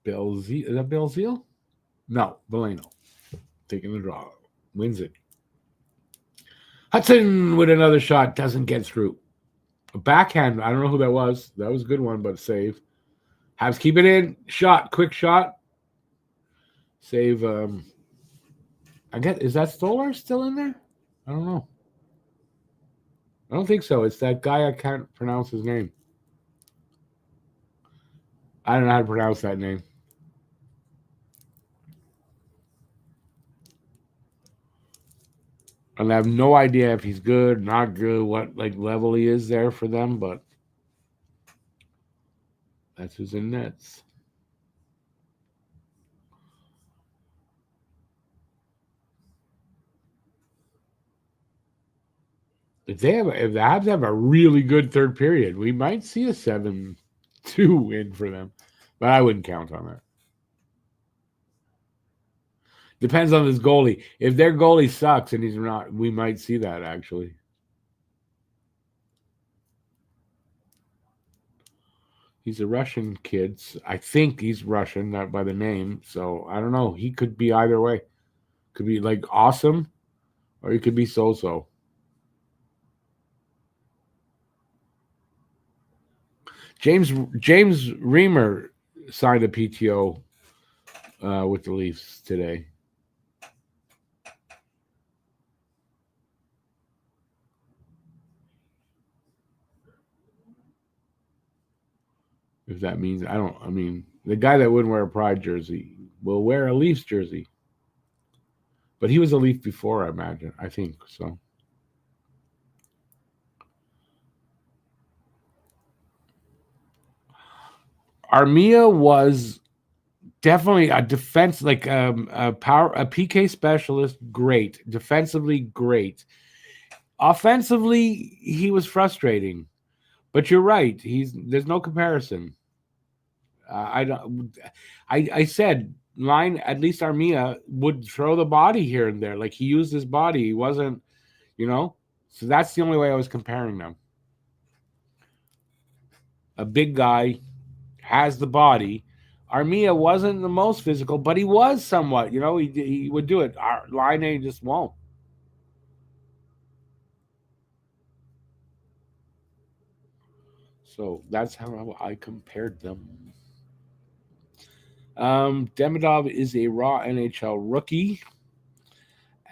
Belzile. Is that Belzile? No, Valeno. Taking the draw. Wins it. Hudson with another shot. Doesn't get through. A backhand. I don't know who that was. That was a good one, but save. Habs keep it in. Shot. Quick shot. Save. I guess, is that Stolar still in there? I don't know. I don't think so. It's that guy I can't pronounce his name. I don't know how to pronounce that name. And I have no idea if he's good, not good, what level he is there for them, but that's who's in nets. If the Habs have a really good third period, we might see a 7-2 win for them. But I wouldn't count on that. Depends on his goalie. If their goalie sucks and he's not, we might see that actually. He's a Russian kid. I think he's Russian, not by the name. So I don't know. He could be either way. Could be awesome, or he could be so-so. James Reimer signed a PTO with the Leafs today. If that means the guy that wouldn't wear a Pride jersey will wear a Leafs jersey. But he was a Leaf before, I imagine. I think so. Armia was definitely a defense, like a PK specialist. Great defensively, great. Offensively, he was frustrating. But you're right. There's no comparison. I said line, at least Armia would throw the body here and there. Like he used his body. He wasn't, so that's the only way I was comparing them. A big guy has the body. Armia wasn't the most physical, but he was somewhat, he would do it. Line A just won't. So that's how I compared them. Demidov is a raw NHL rookie,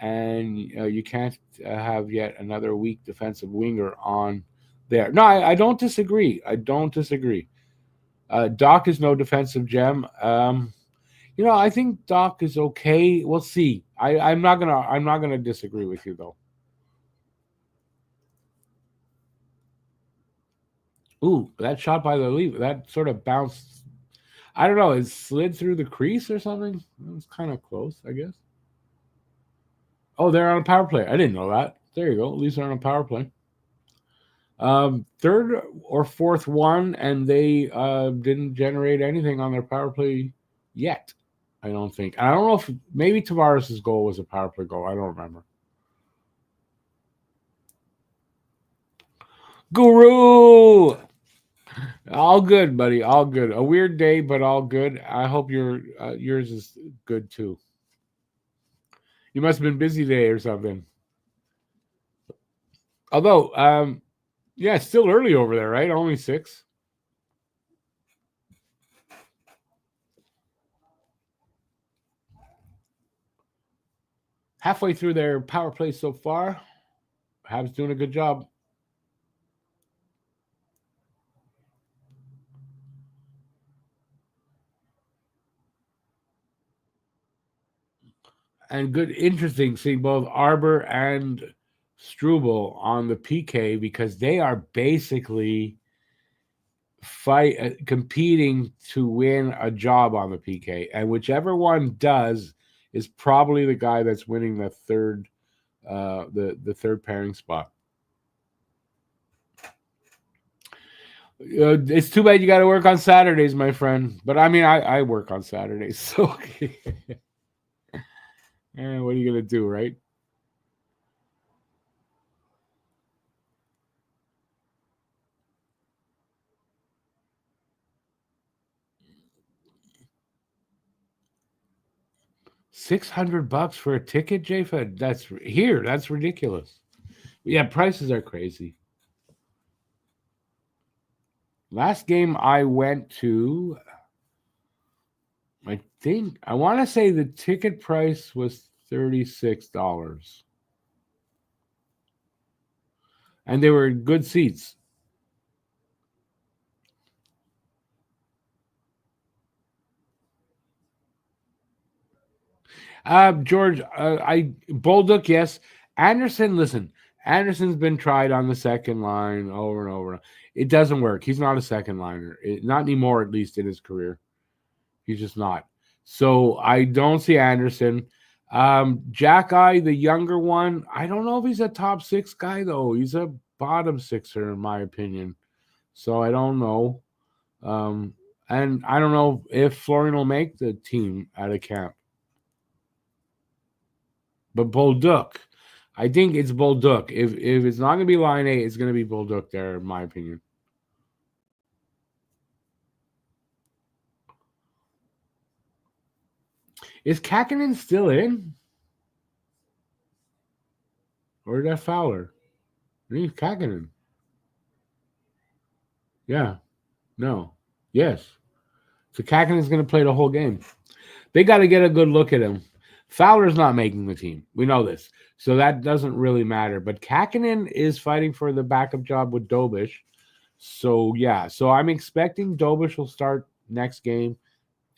and you can't have yet another weak defensive winger on there. No, I don't disagree. Doc is no defensive gem. I think Doc is okay. We'll see. I'm not gonna disagree with you though. Ooh, that shot by the Leaf, that sort of bounced. I don't know. It slid through the crease or something. It was kind of close, I guess. Oh, they're on a power play. I didn't know that. There you go. Leafs are on a power play. Third or fourth one, and they didn't generate anything on their power play yet. I don't think. I don't know if maybe Tavares' goal was a power play goal. I don't remember. Guru! All good, buddy. All good. A weird day, but all good. I hope yours is good too. You must have been busy today or something. Although, it's still early over there, right? Only 6. Halfway through their power play so far. Habs doing a good job. And good, interesting seeing both Arbor and Struble on the PK because they are basically competing to win a job on the PK, and whichever one does is probably the guy that's winning the third, the third pairing spot. It's too bad you got to work on Saturdays, my friend. But I mean, I work on Saturdays, so what are you gonna do, right? $600 for a ticket, JFed? That's ridiculous. Yeah, prices are crazy. Last game I went to, I want to say the ticket price was $36. And they were good seats. George, Bolduc, yes. Anderson, listen, Anderson's been tried on the second line over and over. It doesn't work. He's not a second liner. Not anymore, at least in his career. He's just not. So I don't see Anderson. Jack Eye, the younger one, I don't know if he's a top 6 guy, though. He's a bottom 6er, in my opinion. So I don't know. And I don't know if Florian will make the team out of camp. But Bolduc, I think it's Bolduc. If it's not going to be line A, it's going to be Bolduc there, in my opinion. Is Kakinen still in? Or is that Fowler? I think it's Kakinen. Yeah. No. Yes. So Kakinen's going to play the whole game. They got to get a good look at him. Fowler's not making the team. We know this. So that doesn't really matter. But Kakinen is fighting for the backup job with Dobish. So yeah, so I'm expecting Dobish will start next game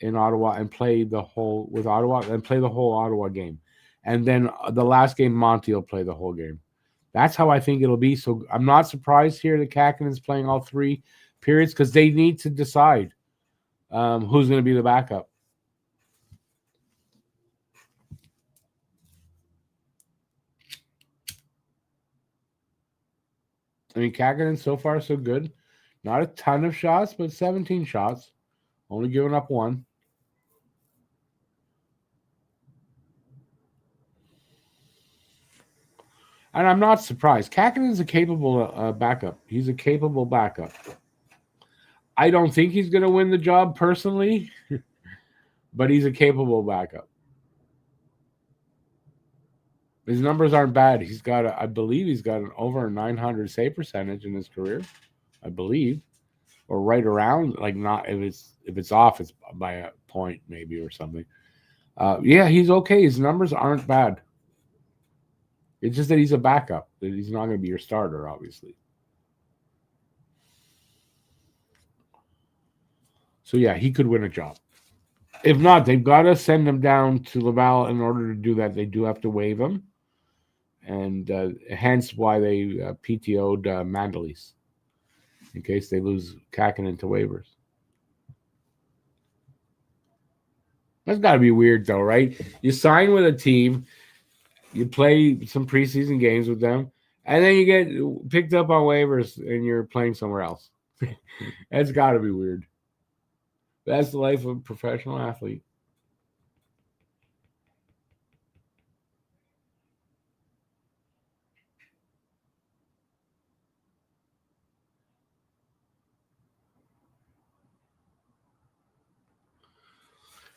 in Ottawa and play the whole with Ottawa and play the whole Ottawa game, and then the last game Monty will play the whole game. That's how I think it'll be. So I'm not surprised here that Kakanen's playing all three periods because they need to decide who's going to be the backup. I mean, Kakinen so far so good. Not a ton of shots, but 17 shots. Only giving up one. And I'm not surprised. Kakanen's a capable backup. He's a capable backup. I don't think he's going to win the job personally, but he's a capable backup. His numbers aren't bad. I believe he's got an over 900 save percentage in his career. I believe, or right around. Like not if it's off, it's by a point maybe or something. Yeah, he's okay. His numbers aren't bad. It's just that he's a backup. That he's not going to be your starter, obviously. So yeah, he could win a job. If not, they've got to send him down to Laval in order to do that. They do have to waive him, and hence why they PTO'd Mandelis in case they lose Kakinen to waivers. That's got to be weird, though, right? You sign with a team, you play some preseason games with them, and then you get picked up on waivers and you're playing somewhere else. That's got to be weird. That's the life of a professional athlete.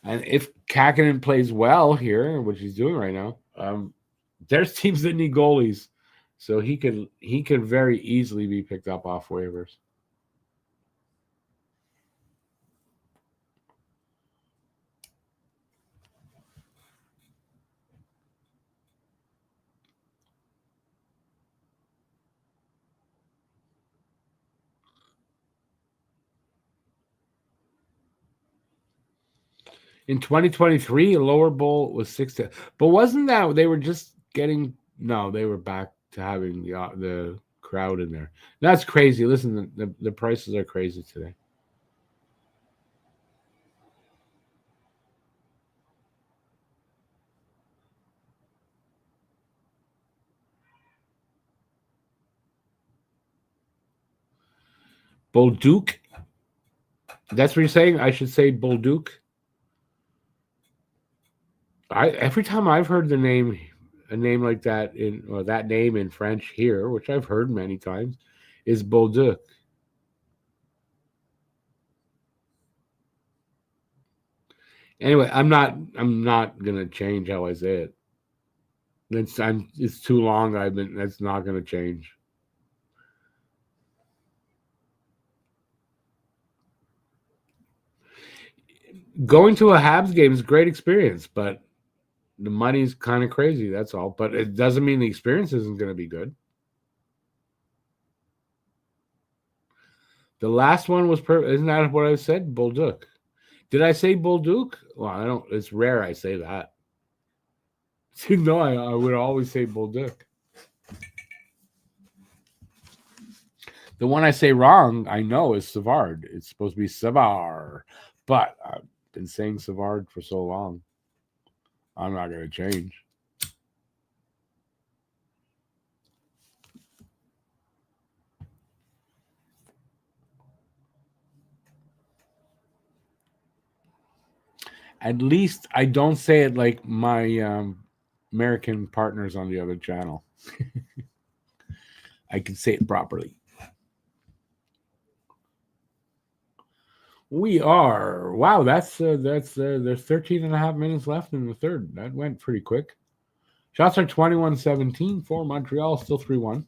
And if Kakinen plays well here, which he's doing right now, there's teams that need goalies, so he could very easily be picked up off waivers. In 2023, a lower bowl was 6 but wasn't that they were just getting? No, they were back to having the crowd in there. That's crazy. Listen, the prices are crazy today. Bolduc. That's what you're saying. I should say Bolduc. Every time I've heard a name like that or that name in French here, which I've heard many times, is Bolduc. Anyway, I'm not gonna change how I say it. It's too long. That's not gonna change. Going to a Habs game is a great experience, but the money's kind of crazy. That's all. But it doesn't mean the experience isn't going to be good. The last one was Isn't that what I said? Bolduc. Did I say Bolduc? Well, I don't. It's rare I say that. No, I would always say Bolduc. The one I say wrong, I know, is Savard. It's supposed to be Savard, but I've been saying Savard for so long. I'm not going to change. At least I don't say it like my American partners on the other channel. I can say it properly. We are. Wow, there's 13 and a half minutes left in the third. That went pretty quick. Shots are 21-17 for Montreal, still 3-1.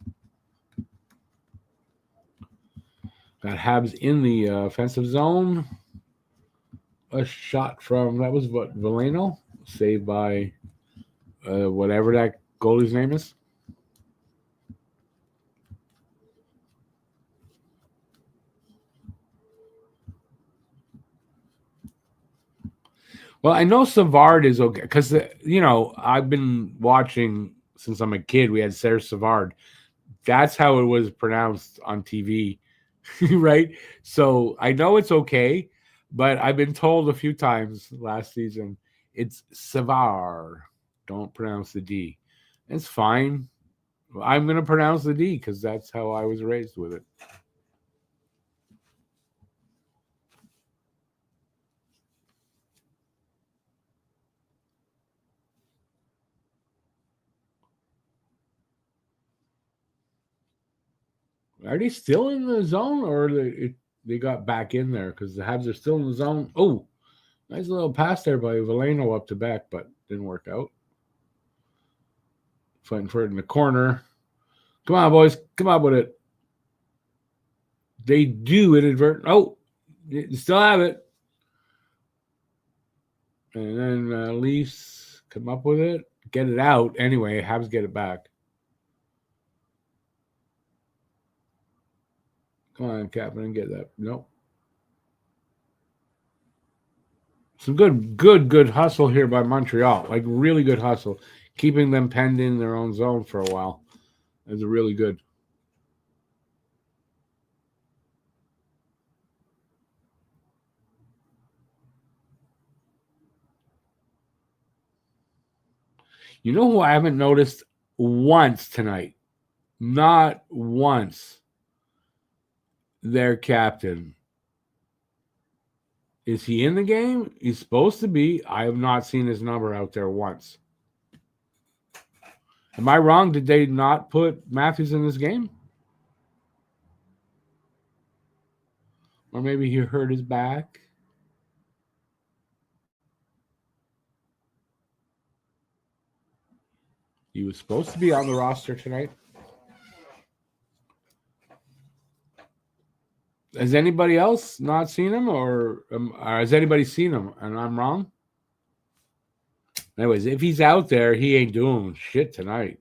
Got Habs in the offensive zone. A shot from, that was what, Veleno? Saved by whatever that goalie's name is. Well, I know Savard is okay because I've been watching since I'm a kid. We had Serge Savard. That's how it was pronounced on TV, right? So I know it's okay, but I've been told a few times last season it's Savard. Don't pronounce the D. It's fine. I'm going to pronounce the D because that's how I was raised with it. Are they still in the zone or they got back in there because the Habs are still in the zone? Oh, nice little pass there by Valeno up to back, but didn't work out. Fighting for it in the corner. Come on, boys. Come on with it. They do inadvertent. Oh, you still have it. And then Leafs come up with it. Get it out. Anyway, Habs get it back. Come on, Captain, get that. Nope. Some good hustle here by Montreal. Like really good hustle. Keeping them penned in their own zone for a while. It's really good. You know who I haven't noticed once tonight? Not once. Their captain. Is he in the game? He's supposed to be. I have not seen his number out there once. Am I wrong? Did they not put Matthews in this game? Or maybe he hurt his back? He was supposed to be on the roster tonight. Has anybody else not seen him, or has anybody seen him and I'm wrong? Anyways, if he's out there, he ain't doing shit tonight.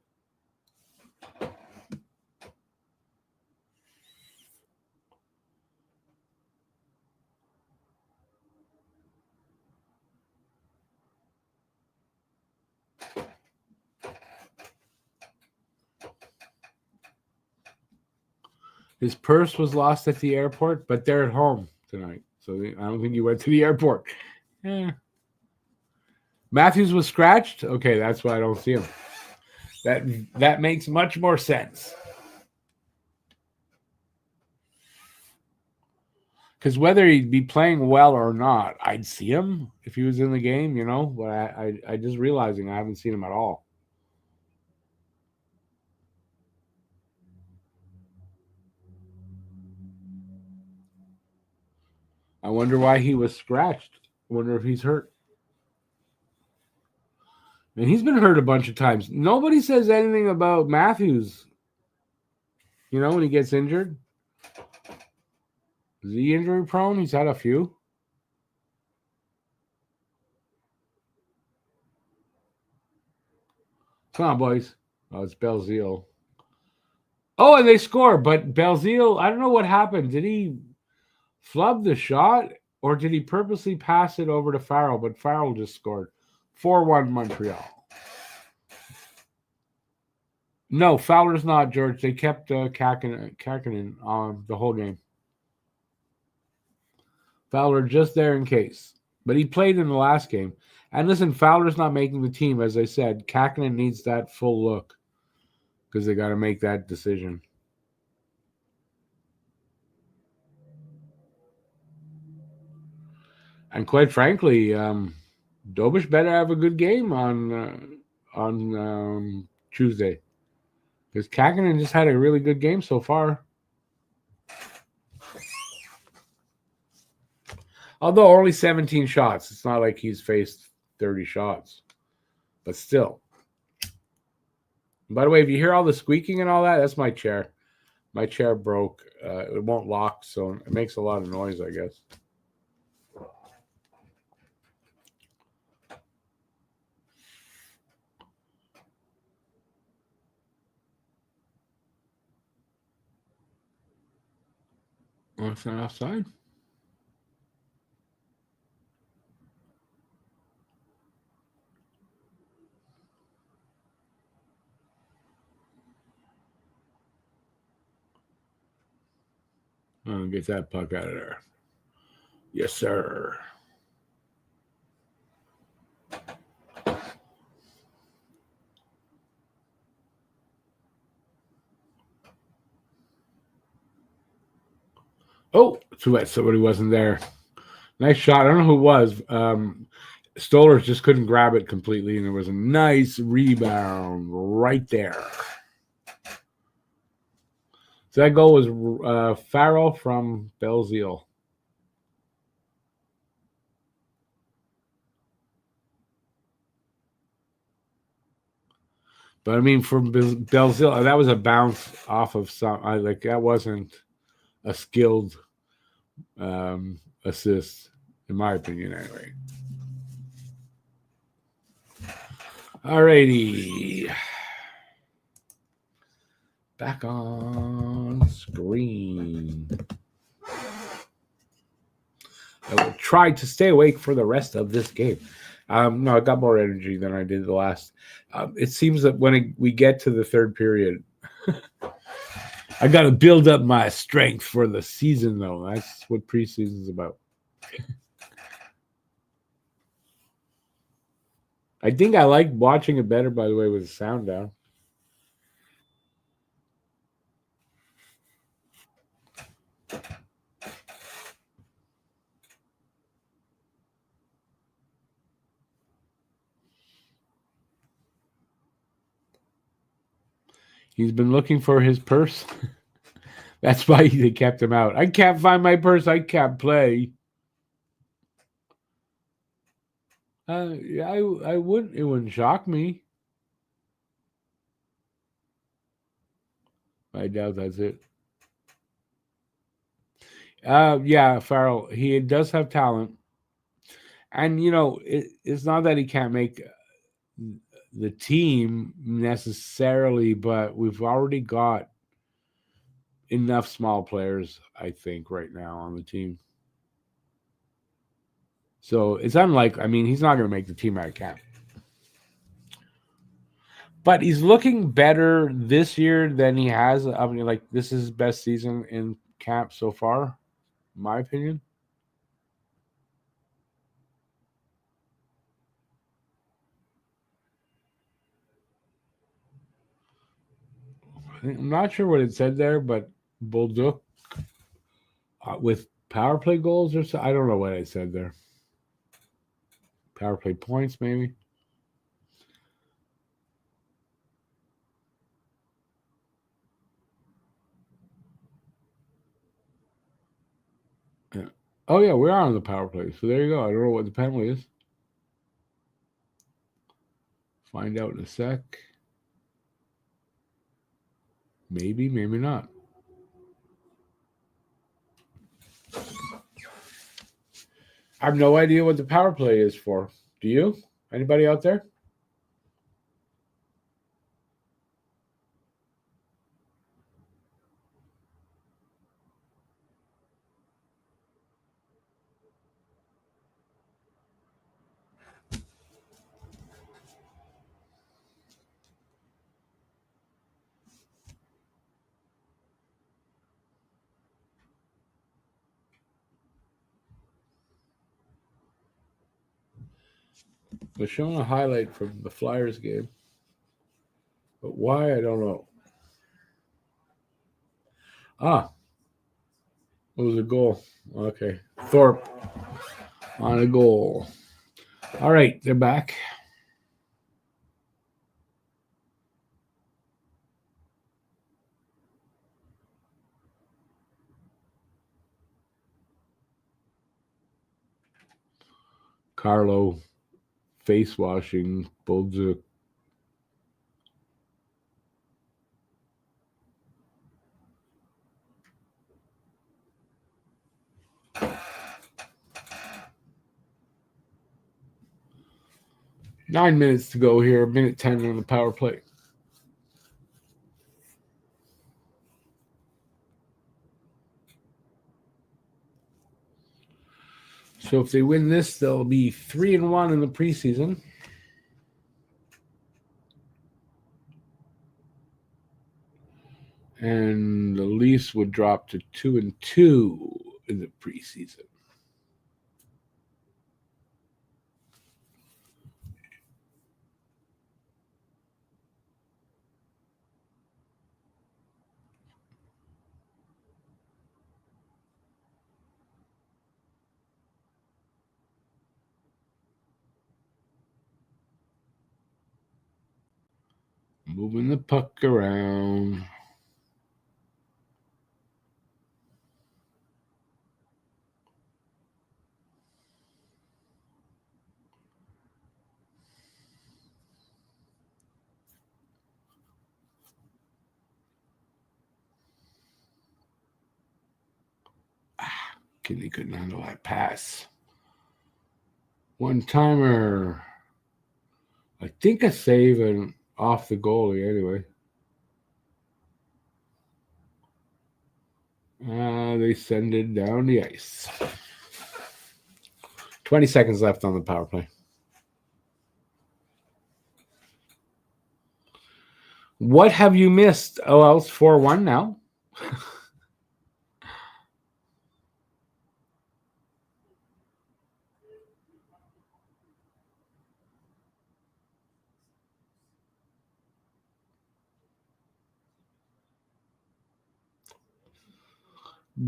His purse was lost at the airport, but they're at home tonight. So I don't think he went to the airport. Yeah. Matthews was scratched? Okay, that's why I don't see him. That makes much more sense. Because whether he'd be playing well or not, I'd see him if he was in the game, But I just realizing I haven't seen him at all. I wonder why he was scratched. I wonder if he's hurt. And he's been hurt a bunch of times. Nobody says anything about Matthews. When he gets injured. Is he injury prone? He's had a few. Come on, boys. Oh, it's Belzile. Oh, and they score, but Belzile, I don't know what happened. Did he flub the shot or did he purposely pass it over to Farrell? But Farrell just scored. 4-1 Montreal. No, Fowler's not, George. They kept Kakinen the whole game. Fowler just there in case. But he played in the last game. And listen, Fowler's not making the team, as I said. Kakinen needs that full look because they got to make that decision. And quite frankly, Dobish better have a good game on Tuesday because Kakinen just had a really good game so far. Although only 17 shots, it's not like he's faced 30 shots, but still. By the way, if you hear all the squeaking and all that, that's my chair. My chair broke. It won't lock, so it makes a lot of noise, I guess. Well, it's not outside. Oh, get that puck out of there. Yes, sir. Oh, too bad somebody wasn't there. Nice shot. I don't know who it was. Stoller just couldn't grab it completely, and there was a nice rebound right there. So that goal was Farrell from Belzile. But I mean, from Belzile, that was a bounce off of some. That wasn't a skilled assist, in my opinion, anyway. Alrighty. Back on screen. I will try to stay awake for the rest of this game. No, I got more energy than I did the last. It seems that when we get to the third period, I got to build up my strength for the season, though. That's what preseason's about. I think I like watching it better, by the way, with the sound down. He's been looking for his purse. That's why they kept him out. I can't find my purse. I can't play. I wouldn't. It wouldn't shock me. I doubt that's it. Yeah, Farrell. He does have talent, and it's not that he can't make the team necessarily, but we've already got enough small players, I think, right now on the team. So it's unlikely. I mean, he's not going to make the team out of camp. But he's looking better this year than he has. I mean, this is his best season in camp so far, in my opinion. I'm not sure what it said there, but Bolduc with power play goals or so. I don't know what it said there. Power play points, maybe. Yeah. Oh, yeah, we are on the power play. So there you go. I don't know what the penalty is. Find out in a sec. Maybe, maybe not. I have no idea what the power play is for. Do you? Anybody out there? We're showing a highlight from the Flyers game. But why, I don't know. It was a goal. Okay. Thorpe on a goal. All right, they're back. Carlo face washing Bolduc. Nine minutes to go here. Minute 10 on the power play. So if they win this, they'll be 3-1 in the preseason. And the Leafs would drop to 2-2 in the preseason. Moving the puck around. Kidney couldn't handle that pass. One timer. I think a save and off the goalie anyway. They send it down the ice. 20 seconds left on the power play. What have you missed? Oh, well, it's 4-1 now.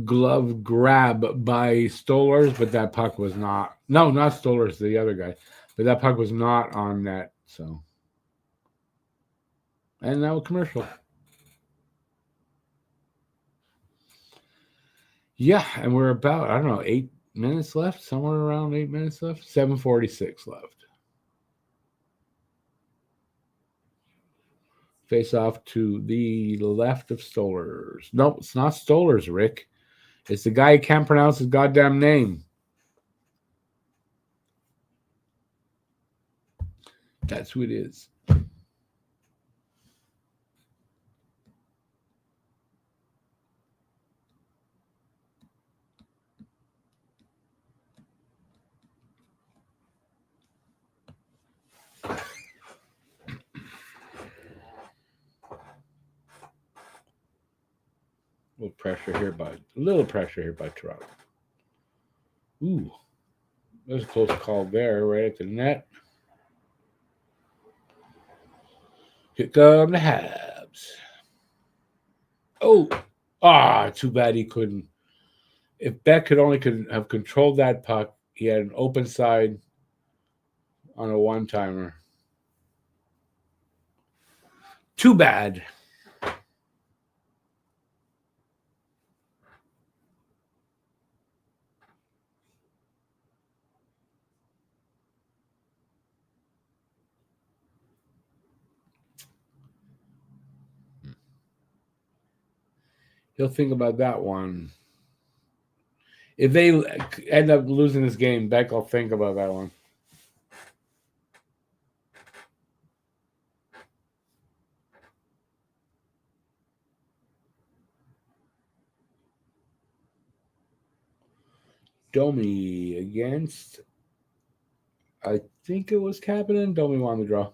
Glove grab by Stollers, but that puck was not. No, not Stollers, the other guy. But that puck was not on net. So, and now a commercial. Yeah, and we're about, I don't know, 8 minutes left, somewhere around 8 minutes left. 7:46 left. Face off to the left of Stollers. No, it's not Stollers, Rick. It's the guy who can't pronounce his goddamn name. That's who it is. A little pressure here by Toronto. Ooh, there's a close call there, right at the net. Here come the Habs. Oh, too bad he couldn't. If Beck could have controlled that puck, he had an open side on a one-timer. Too bad. He'll think about that one. If they end up losing this game, Beck will think about that one. Domi against, I think it was Kapanen. Domi won the draw.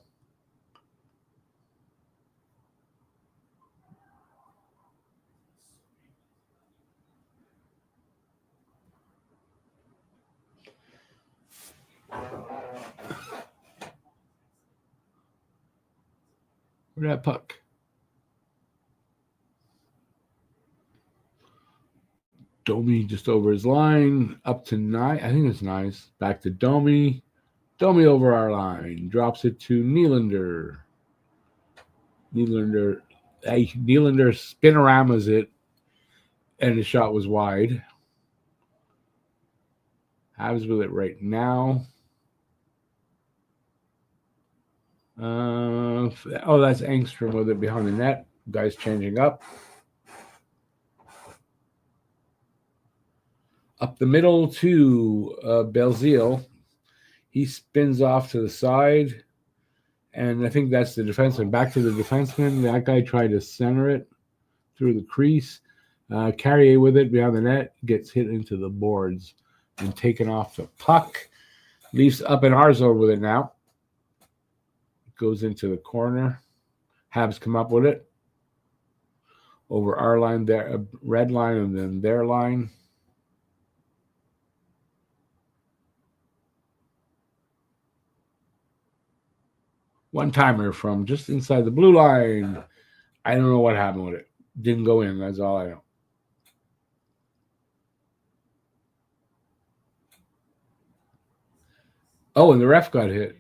Where'd that puck? Domi just over his line, up to 9. I think it's nice. Back to Domi. Domi over our line. Drops it to Nylander. Nylander spinoramas it, and the shot was wide. Habs with it right now. That's Engstrom with it behind the net. Guys changing up. Up the middle to Belzile. He spins off to the side. And I think that's the defenseman. Back to the defenseman. That guy tried to center it through the crease. Carrier with it behind the net. Gets hit into the boards and taken off the puck. Leafs up in our zone with it now. Goes into the corner. Habs come up with it. over our line, their red line, and then their line. One timer from just inside the blue line. I don't know what happened with it. Didn't go in. That's all I know. Oh, and the ref got hit.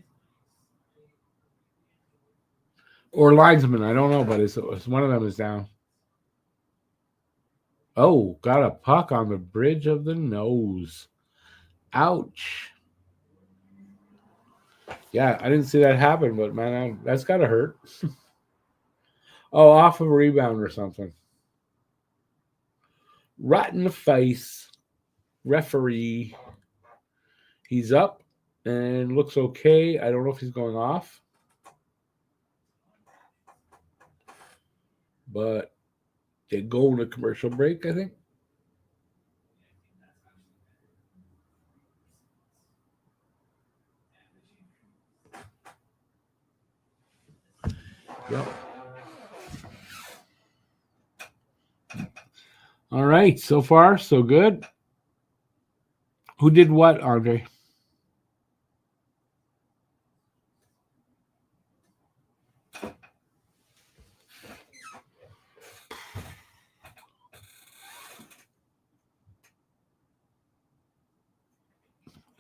Or linesman. I don't know, but it's one of them is down. Oh, got a puck on the bridge of the nose. Ouch. Yeah, I didn't see that happen, but man, that's got to hurt. Oh, off of a rebound or something. Right in the face. Referee. He's up and looks okay. I don't know if he's going off. But they go in a commercial break, I think. Yep. All right. So far, so good. Who did what, Andre?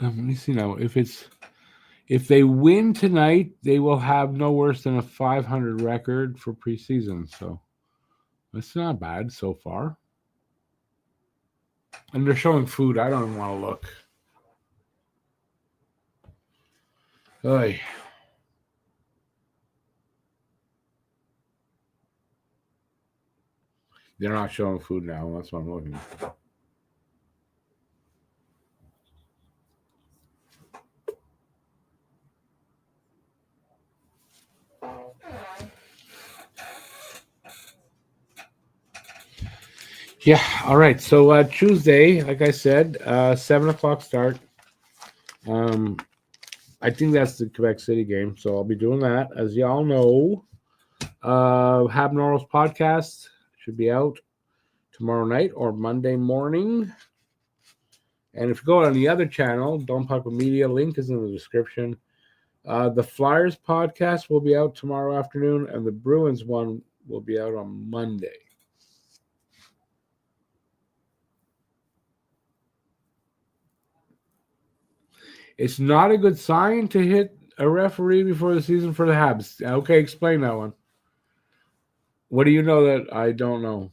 Let me see now. If they win tonight, they will have no worse than a 500 record for preseason. So that's not bad so far. And they're showing food. I don't want to look. Oy. They're not showing food now. That's what I'm looking at. Yeah. All right. So Tuesday, like I said, 7 o'clock start. I think that's the Quebec City game, so I'll be doing that. As y'all know, Hab Normals podcast should be out tomorrow night or Monday morning. And if you go on the other channel, Don't Puck with Media, link is in the description. The Flyers podcast will be out tomorrow afternoon, and the Bruins one will be out on Monday. It's not a good sign to hit a referee before the season for the Habs. Okay, explain that one. What do you know that I don't know?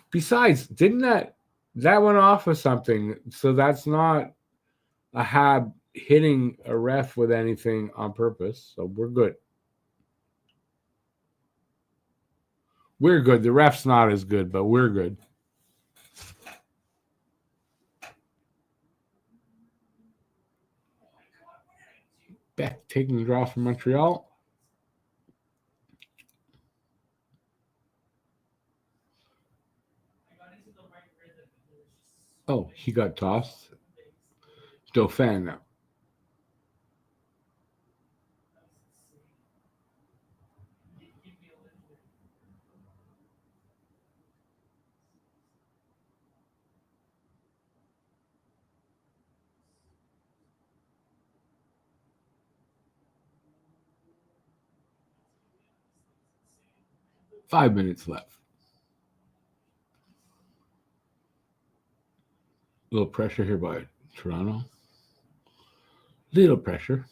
Besides, didn't that went off of something? So that's not a Hab hitting a ref with anything on purpose. So we're good. We're good. The ref's not as good, but we're good. Beck taking the draw from Montreal. Oh, he got tossed. Dauphin now. Five minutes left. A little pressure here by Toronto. Little pressure.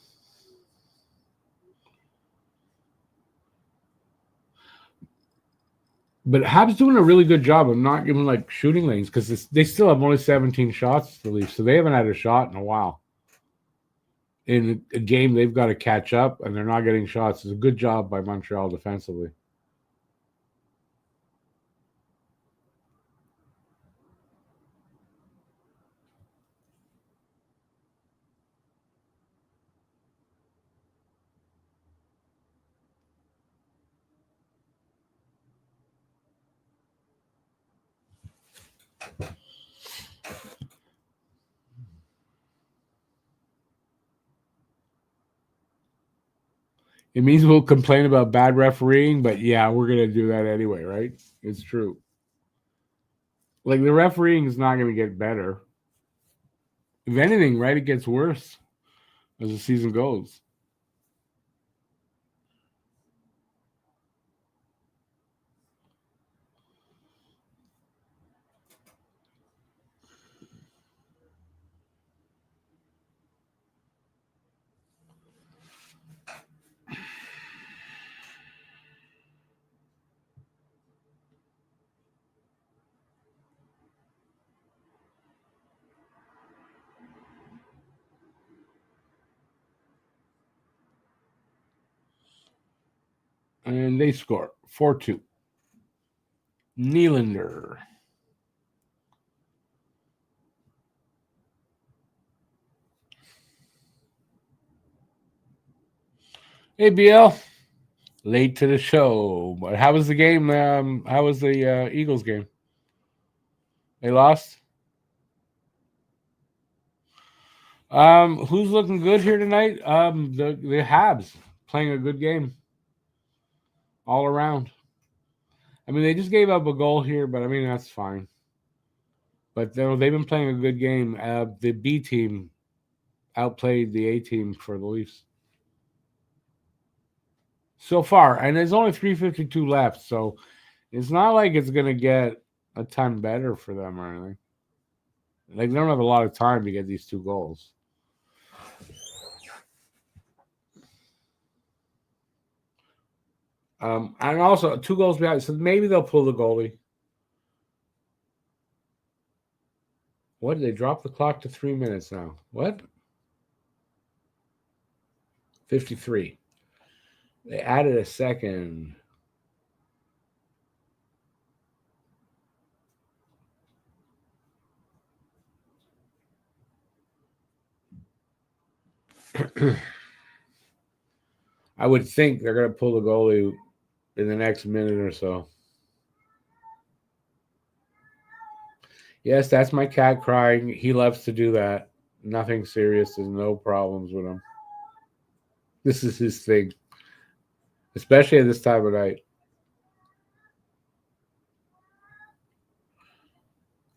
But Habs doing a really good job of not giving like shooting lanes because they still have only 17 shots to leave, so they haven't had a shot in a while. In a game, they've got to catch up, and they're not getting shots. It's a good job by Montreal defensively. It means we'll complain about bad refereeing, but yeah, we're gonna do that anyway, right? It's true. Like the refereeing is not gonna get better. If anything, right, it gets worse as the season goes. And they score 4-2. Nylander. Hey, BL. Late to the show. But how was the game? How was the Eagles game? They lost? Who's looking good here tonight? The Habs playing a good game all around. I mean, they just gave up a goal here, but I mean that's fine. But they've been playing a good game. The B team outplayed the A team for the Leafs so far, and there's only 3:52 left, so it's not like it's gonna get a ton better for them or anything. Like they don't have a lot of time to get these 2 goals. And also 2 goals behind, so maybe they'll pull the goalie. What? They dropped the clock to 3 minutes now. What? 53. They added a second. I would think they're going to pull the goalie in the next minute or so. Yes, that's my cat crying. He loves to do that. Nothing serious. There's no problems with him. This is his thing, especially at this time of night.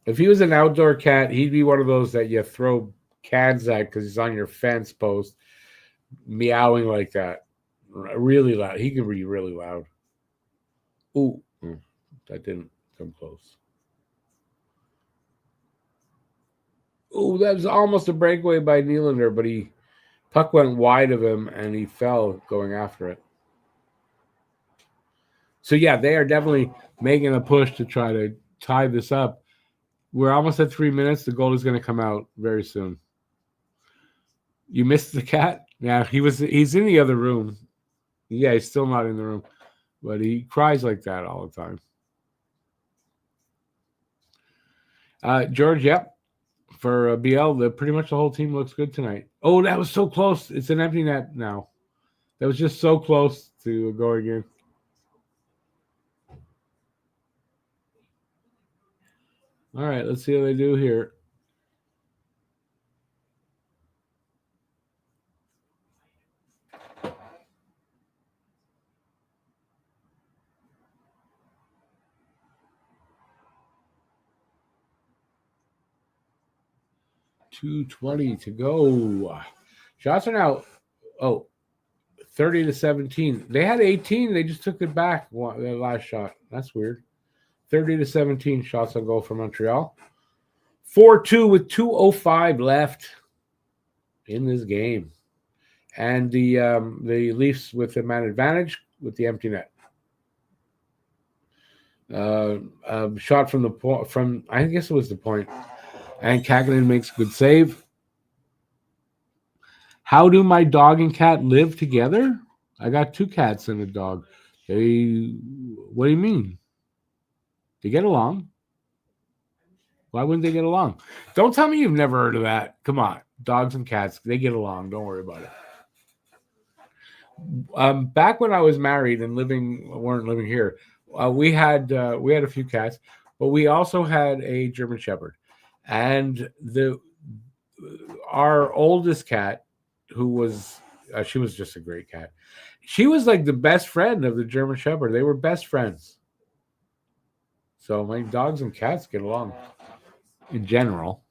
If he was an outdoor cat, he'd be one of those that you throw cans at because he's on your fence post, meowing like that. Really loud. He can be really loud. Ooh, that didn't come close. Ooh, that was almost a breakaway by Nylander, but puck went wide of him and he fell going after it. So yeah, they are definitely making a push to try to tie this up. We're almost at 3 minutes. The goal is going to come out very soon. You missed the cat? Yeah, he's in the other room. Yeah, he's still not in the room, but he cries like that all the time. George, yep. For BL, pretty much the whole team looks good tonight. Oh, that was so close. It's an empty net now. That was just so close to going in. All right, let's see how they do here. .220 to go. Shots are now 30-17. They had 18. They just took it back. Their last shot. That's weird. 30-17 shots on goal for Montreal. 4-2 with 2:05 left in this game. And the Leafs with the man advantage with the empty net. Shot from the point, from I guess it was the point. And Kakinen makes a good save. How do my dog and cat live together? I got 2 cats and a dog. What do you mean? They get along. Why wouldn't they get along? Don't tell me you've never heard of that. Come on. Dogs and cats, they get along. Don't worry about it. Back when I was married and weren't living here, we had a few cats, but we also had a German Shepherd. And our oldest cat, who was She was just a great cat. She was like the best friend of the German Shepherd. They were best friends. So my dogs and cats get along in general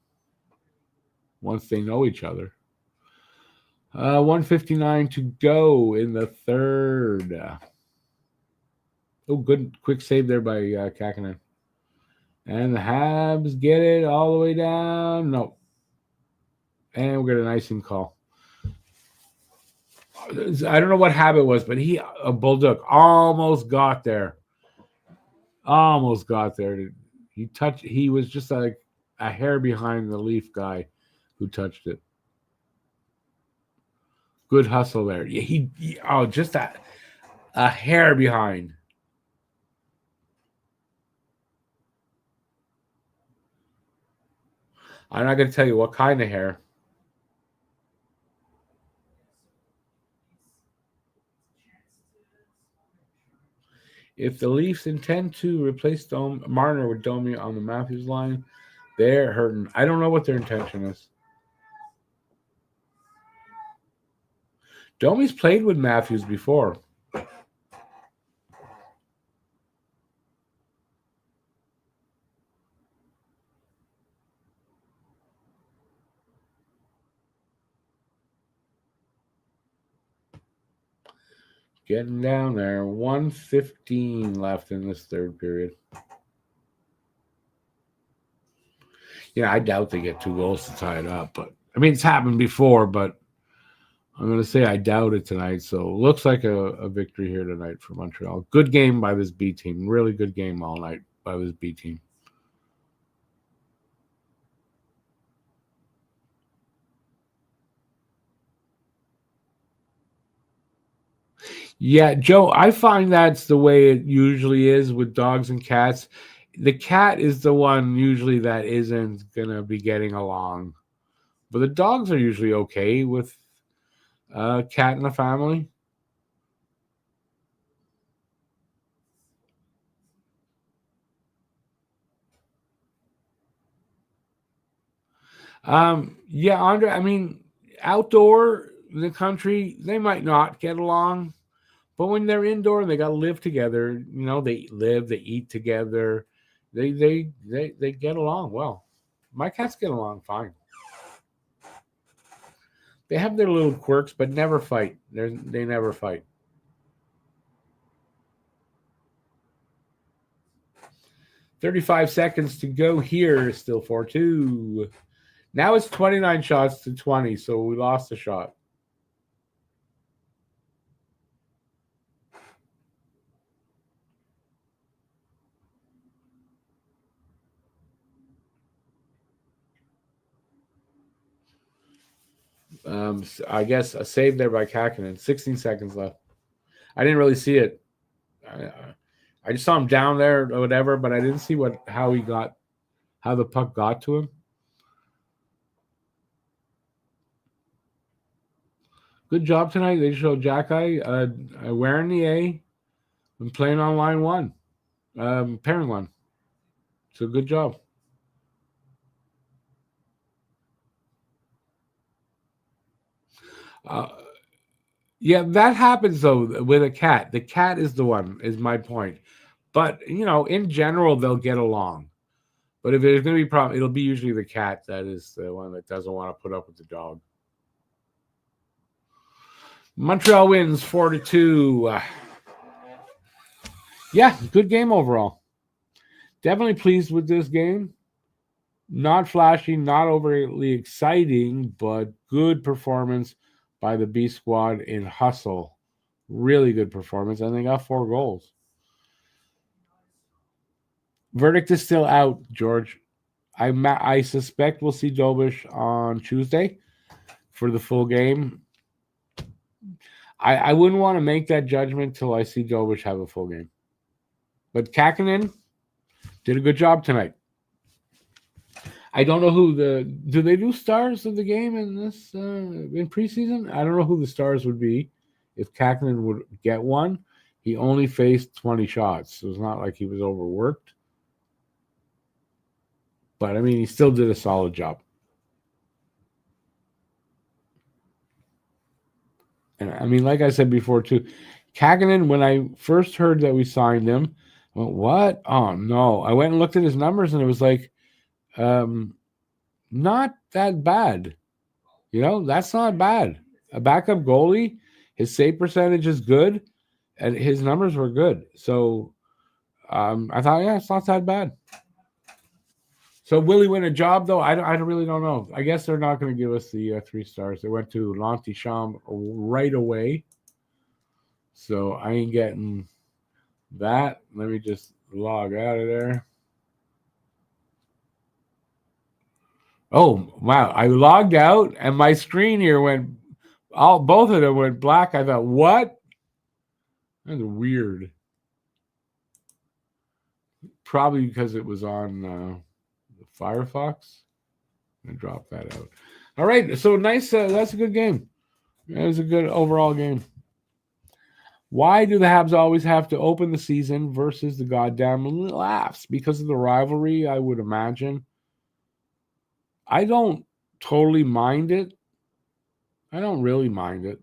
once they know each other. 159 to go in the third. Oh, good quick save there by Kakinen. And the Habs get it all the way down. No. And we get an icing call. I don't know what habit was, but a Bulldog almost got there. Almost got there. He was just like a hair behind the Leaf guy who touched it. Good hustle there. Yeah, just a hair behind. I'm not going to tell you what kind of hair. If the Leafs intend to replace Marner with Domi on the Matthews line, they're hurting. I don't know what their intention is. Domi's played with Matthews before. Getting down there. 1:15 left in this third period. Yeah, I doubt they get 2 goals to tie it up. But I mean, it's happened before, but I'm going to say I doubt it tonight. So looks like a victory here tonight for Montreal. Good game by this B team. Really good game all night by this B team. Yeah, Joe, I find that's the way it usually is with dogs and cats. The cat is the one usually that isn't going to be getting along. But the dogs are usually okay with a cat in the family. Yeah, Andre, I mean, outdoor in the country, they might not get along. But when they're indoor and they got to live together, they eat together, they get along well. My cats get along fine. They have their little quirks, but never fight. They never fight. 35 seconds to go here. Still 4-2. Now it's 29 shots to 20, so we lost a shot. I guess a save there by Kakinen. 16 seconds left. I didn't really see it. I just saw him down there or whatever, but I didn't see how the puck got to him. Good job tonight. They showed Jacky wearing the A and playing on line one, pairing one. So good job. Yeah, that happens though with a cat. The cat is the one, is my point. But in general, they'll get along. But if there's going to be a problem, it'll be usually the cat that is the one that doesn't want to put up with the dog. Montreal wins 4-2. Yeah, good game overall. Definitely pleased with this game. Not flashy, not overly exciting, but good performance by the B squad in hustle. Really good performance, and they got 4 goals. Verdict is still out, George. I suspect we'll see Dobish on Tuesday for the full game. I wouldn't want to make that judgment till I see Dobish have a full game. But Kakinen did a good job tonight. I don't know who do they do stars of the game in this in preseason? I don't know who the stars would be. If Kakinen would get one, he only faced 20 shots, so it's not like he was overworked. But I mean, he still did a solid job. And I mean, like I said before, too, Kaganen, when I first heard that we signed him, I went, what? Oh, no. I went and looked at his numbers, and it was like, um, not that bad. That's not bad. A backup goalie, his save percentage is good, and his numbers were good. So I thought, yeah, it's not that bad. So will he win a job, though? I really don't know. I guess they're not going to give us the 3 stars. They went to L'Antichambre right away. So I ain't getting that. Let me just log out of there. Oh, wow. I logged out, and my screen here both of them went black. I thought, what? That's weird. Probably because it was on Firefox. I dropped that out. All right, so nice. That's a good game. It was a good overall game. Why do the Habs always have to open the season versus the goddamn Laughs? Because of the rivalry, I would imagine. I don't totally mind it. I don't really mind it.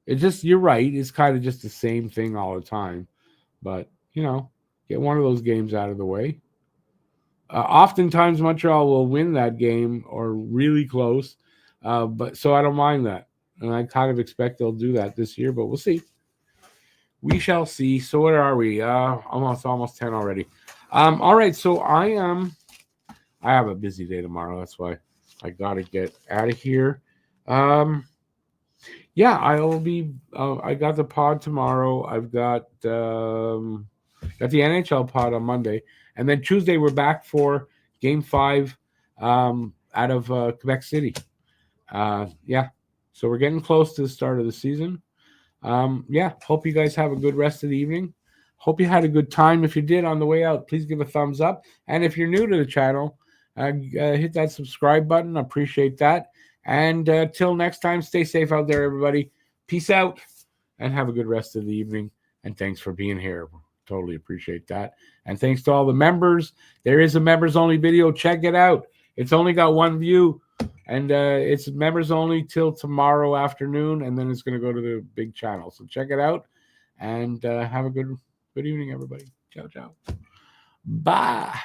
It's just, you're right. It's kind of just the same thing all the time. But, get one of those games out of the way. Oftentimes, Montreal will win that game or really close. But so I don't mind that. And I kind of expect they'll do that this year, but we'll see. We shall see. So where are we? Almost 10 already. All right. So I have a busy day tomorrow. That's why I got to get out of here. Yeah, I will be. I got the pod tomorrow. I've got the NHL pod on Monday, and then Tuesday we're back for Game 5 out of Quebec City. Yeah, so we're getting close to the start of the season. Yeah, hope you guys have a good rest of the evening. Hope you had a good time. If you did on the way out, please give a thumbs up. And if you're new to the channel, hit that subscribe button. I appreciate that. And till next time, stay safe out there, everybody. Peace out and have a good rest of the evening. And thanks for being here. Totally appreciate that. And thanks to all the members. There is a members only video. Check it out. It's only got 1 view. And it's members only till tomorrow afternoon. And then it's going to go to the big channel. So check it out. And have a good evening, everybody. Ciao, ciao. Bye.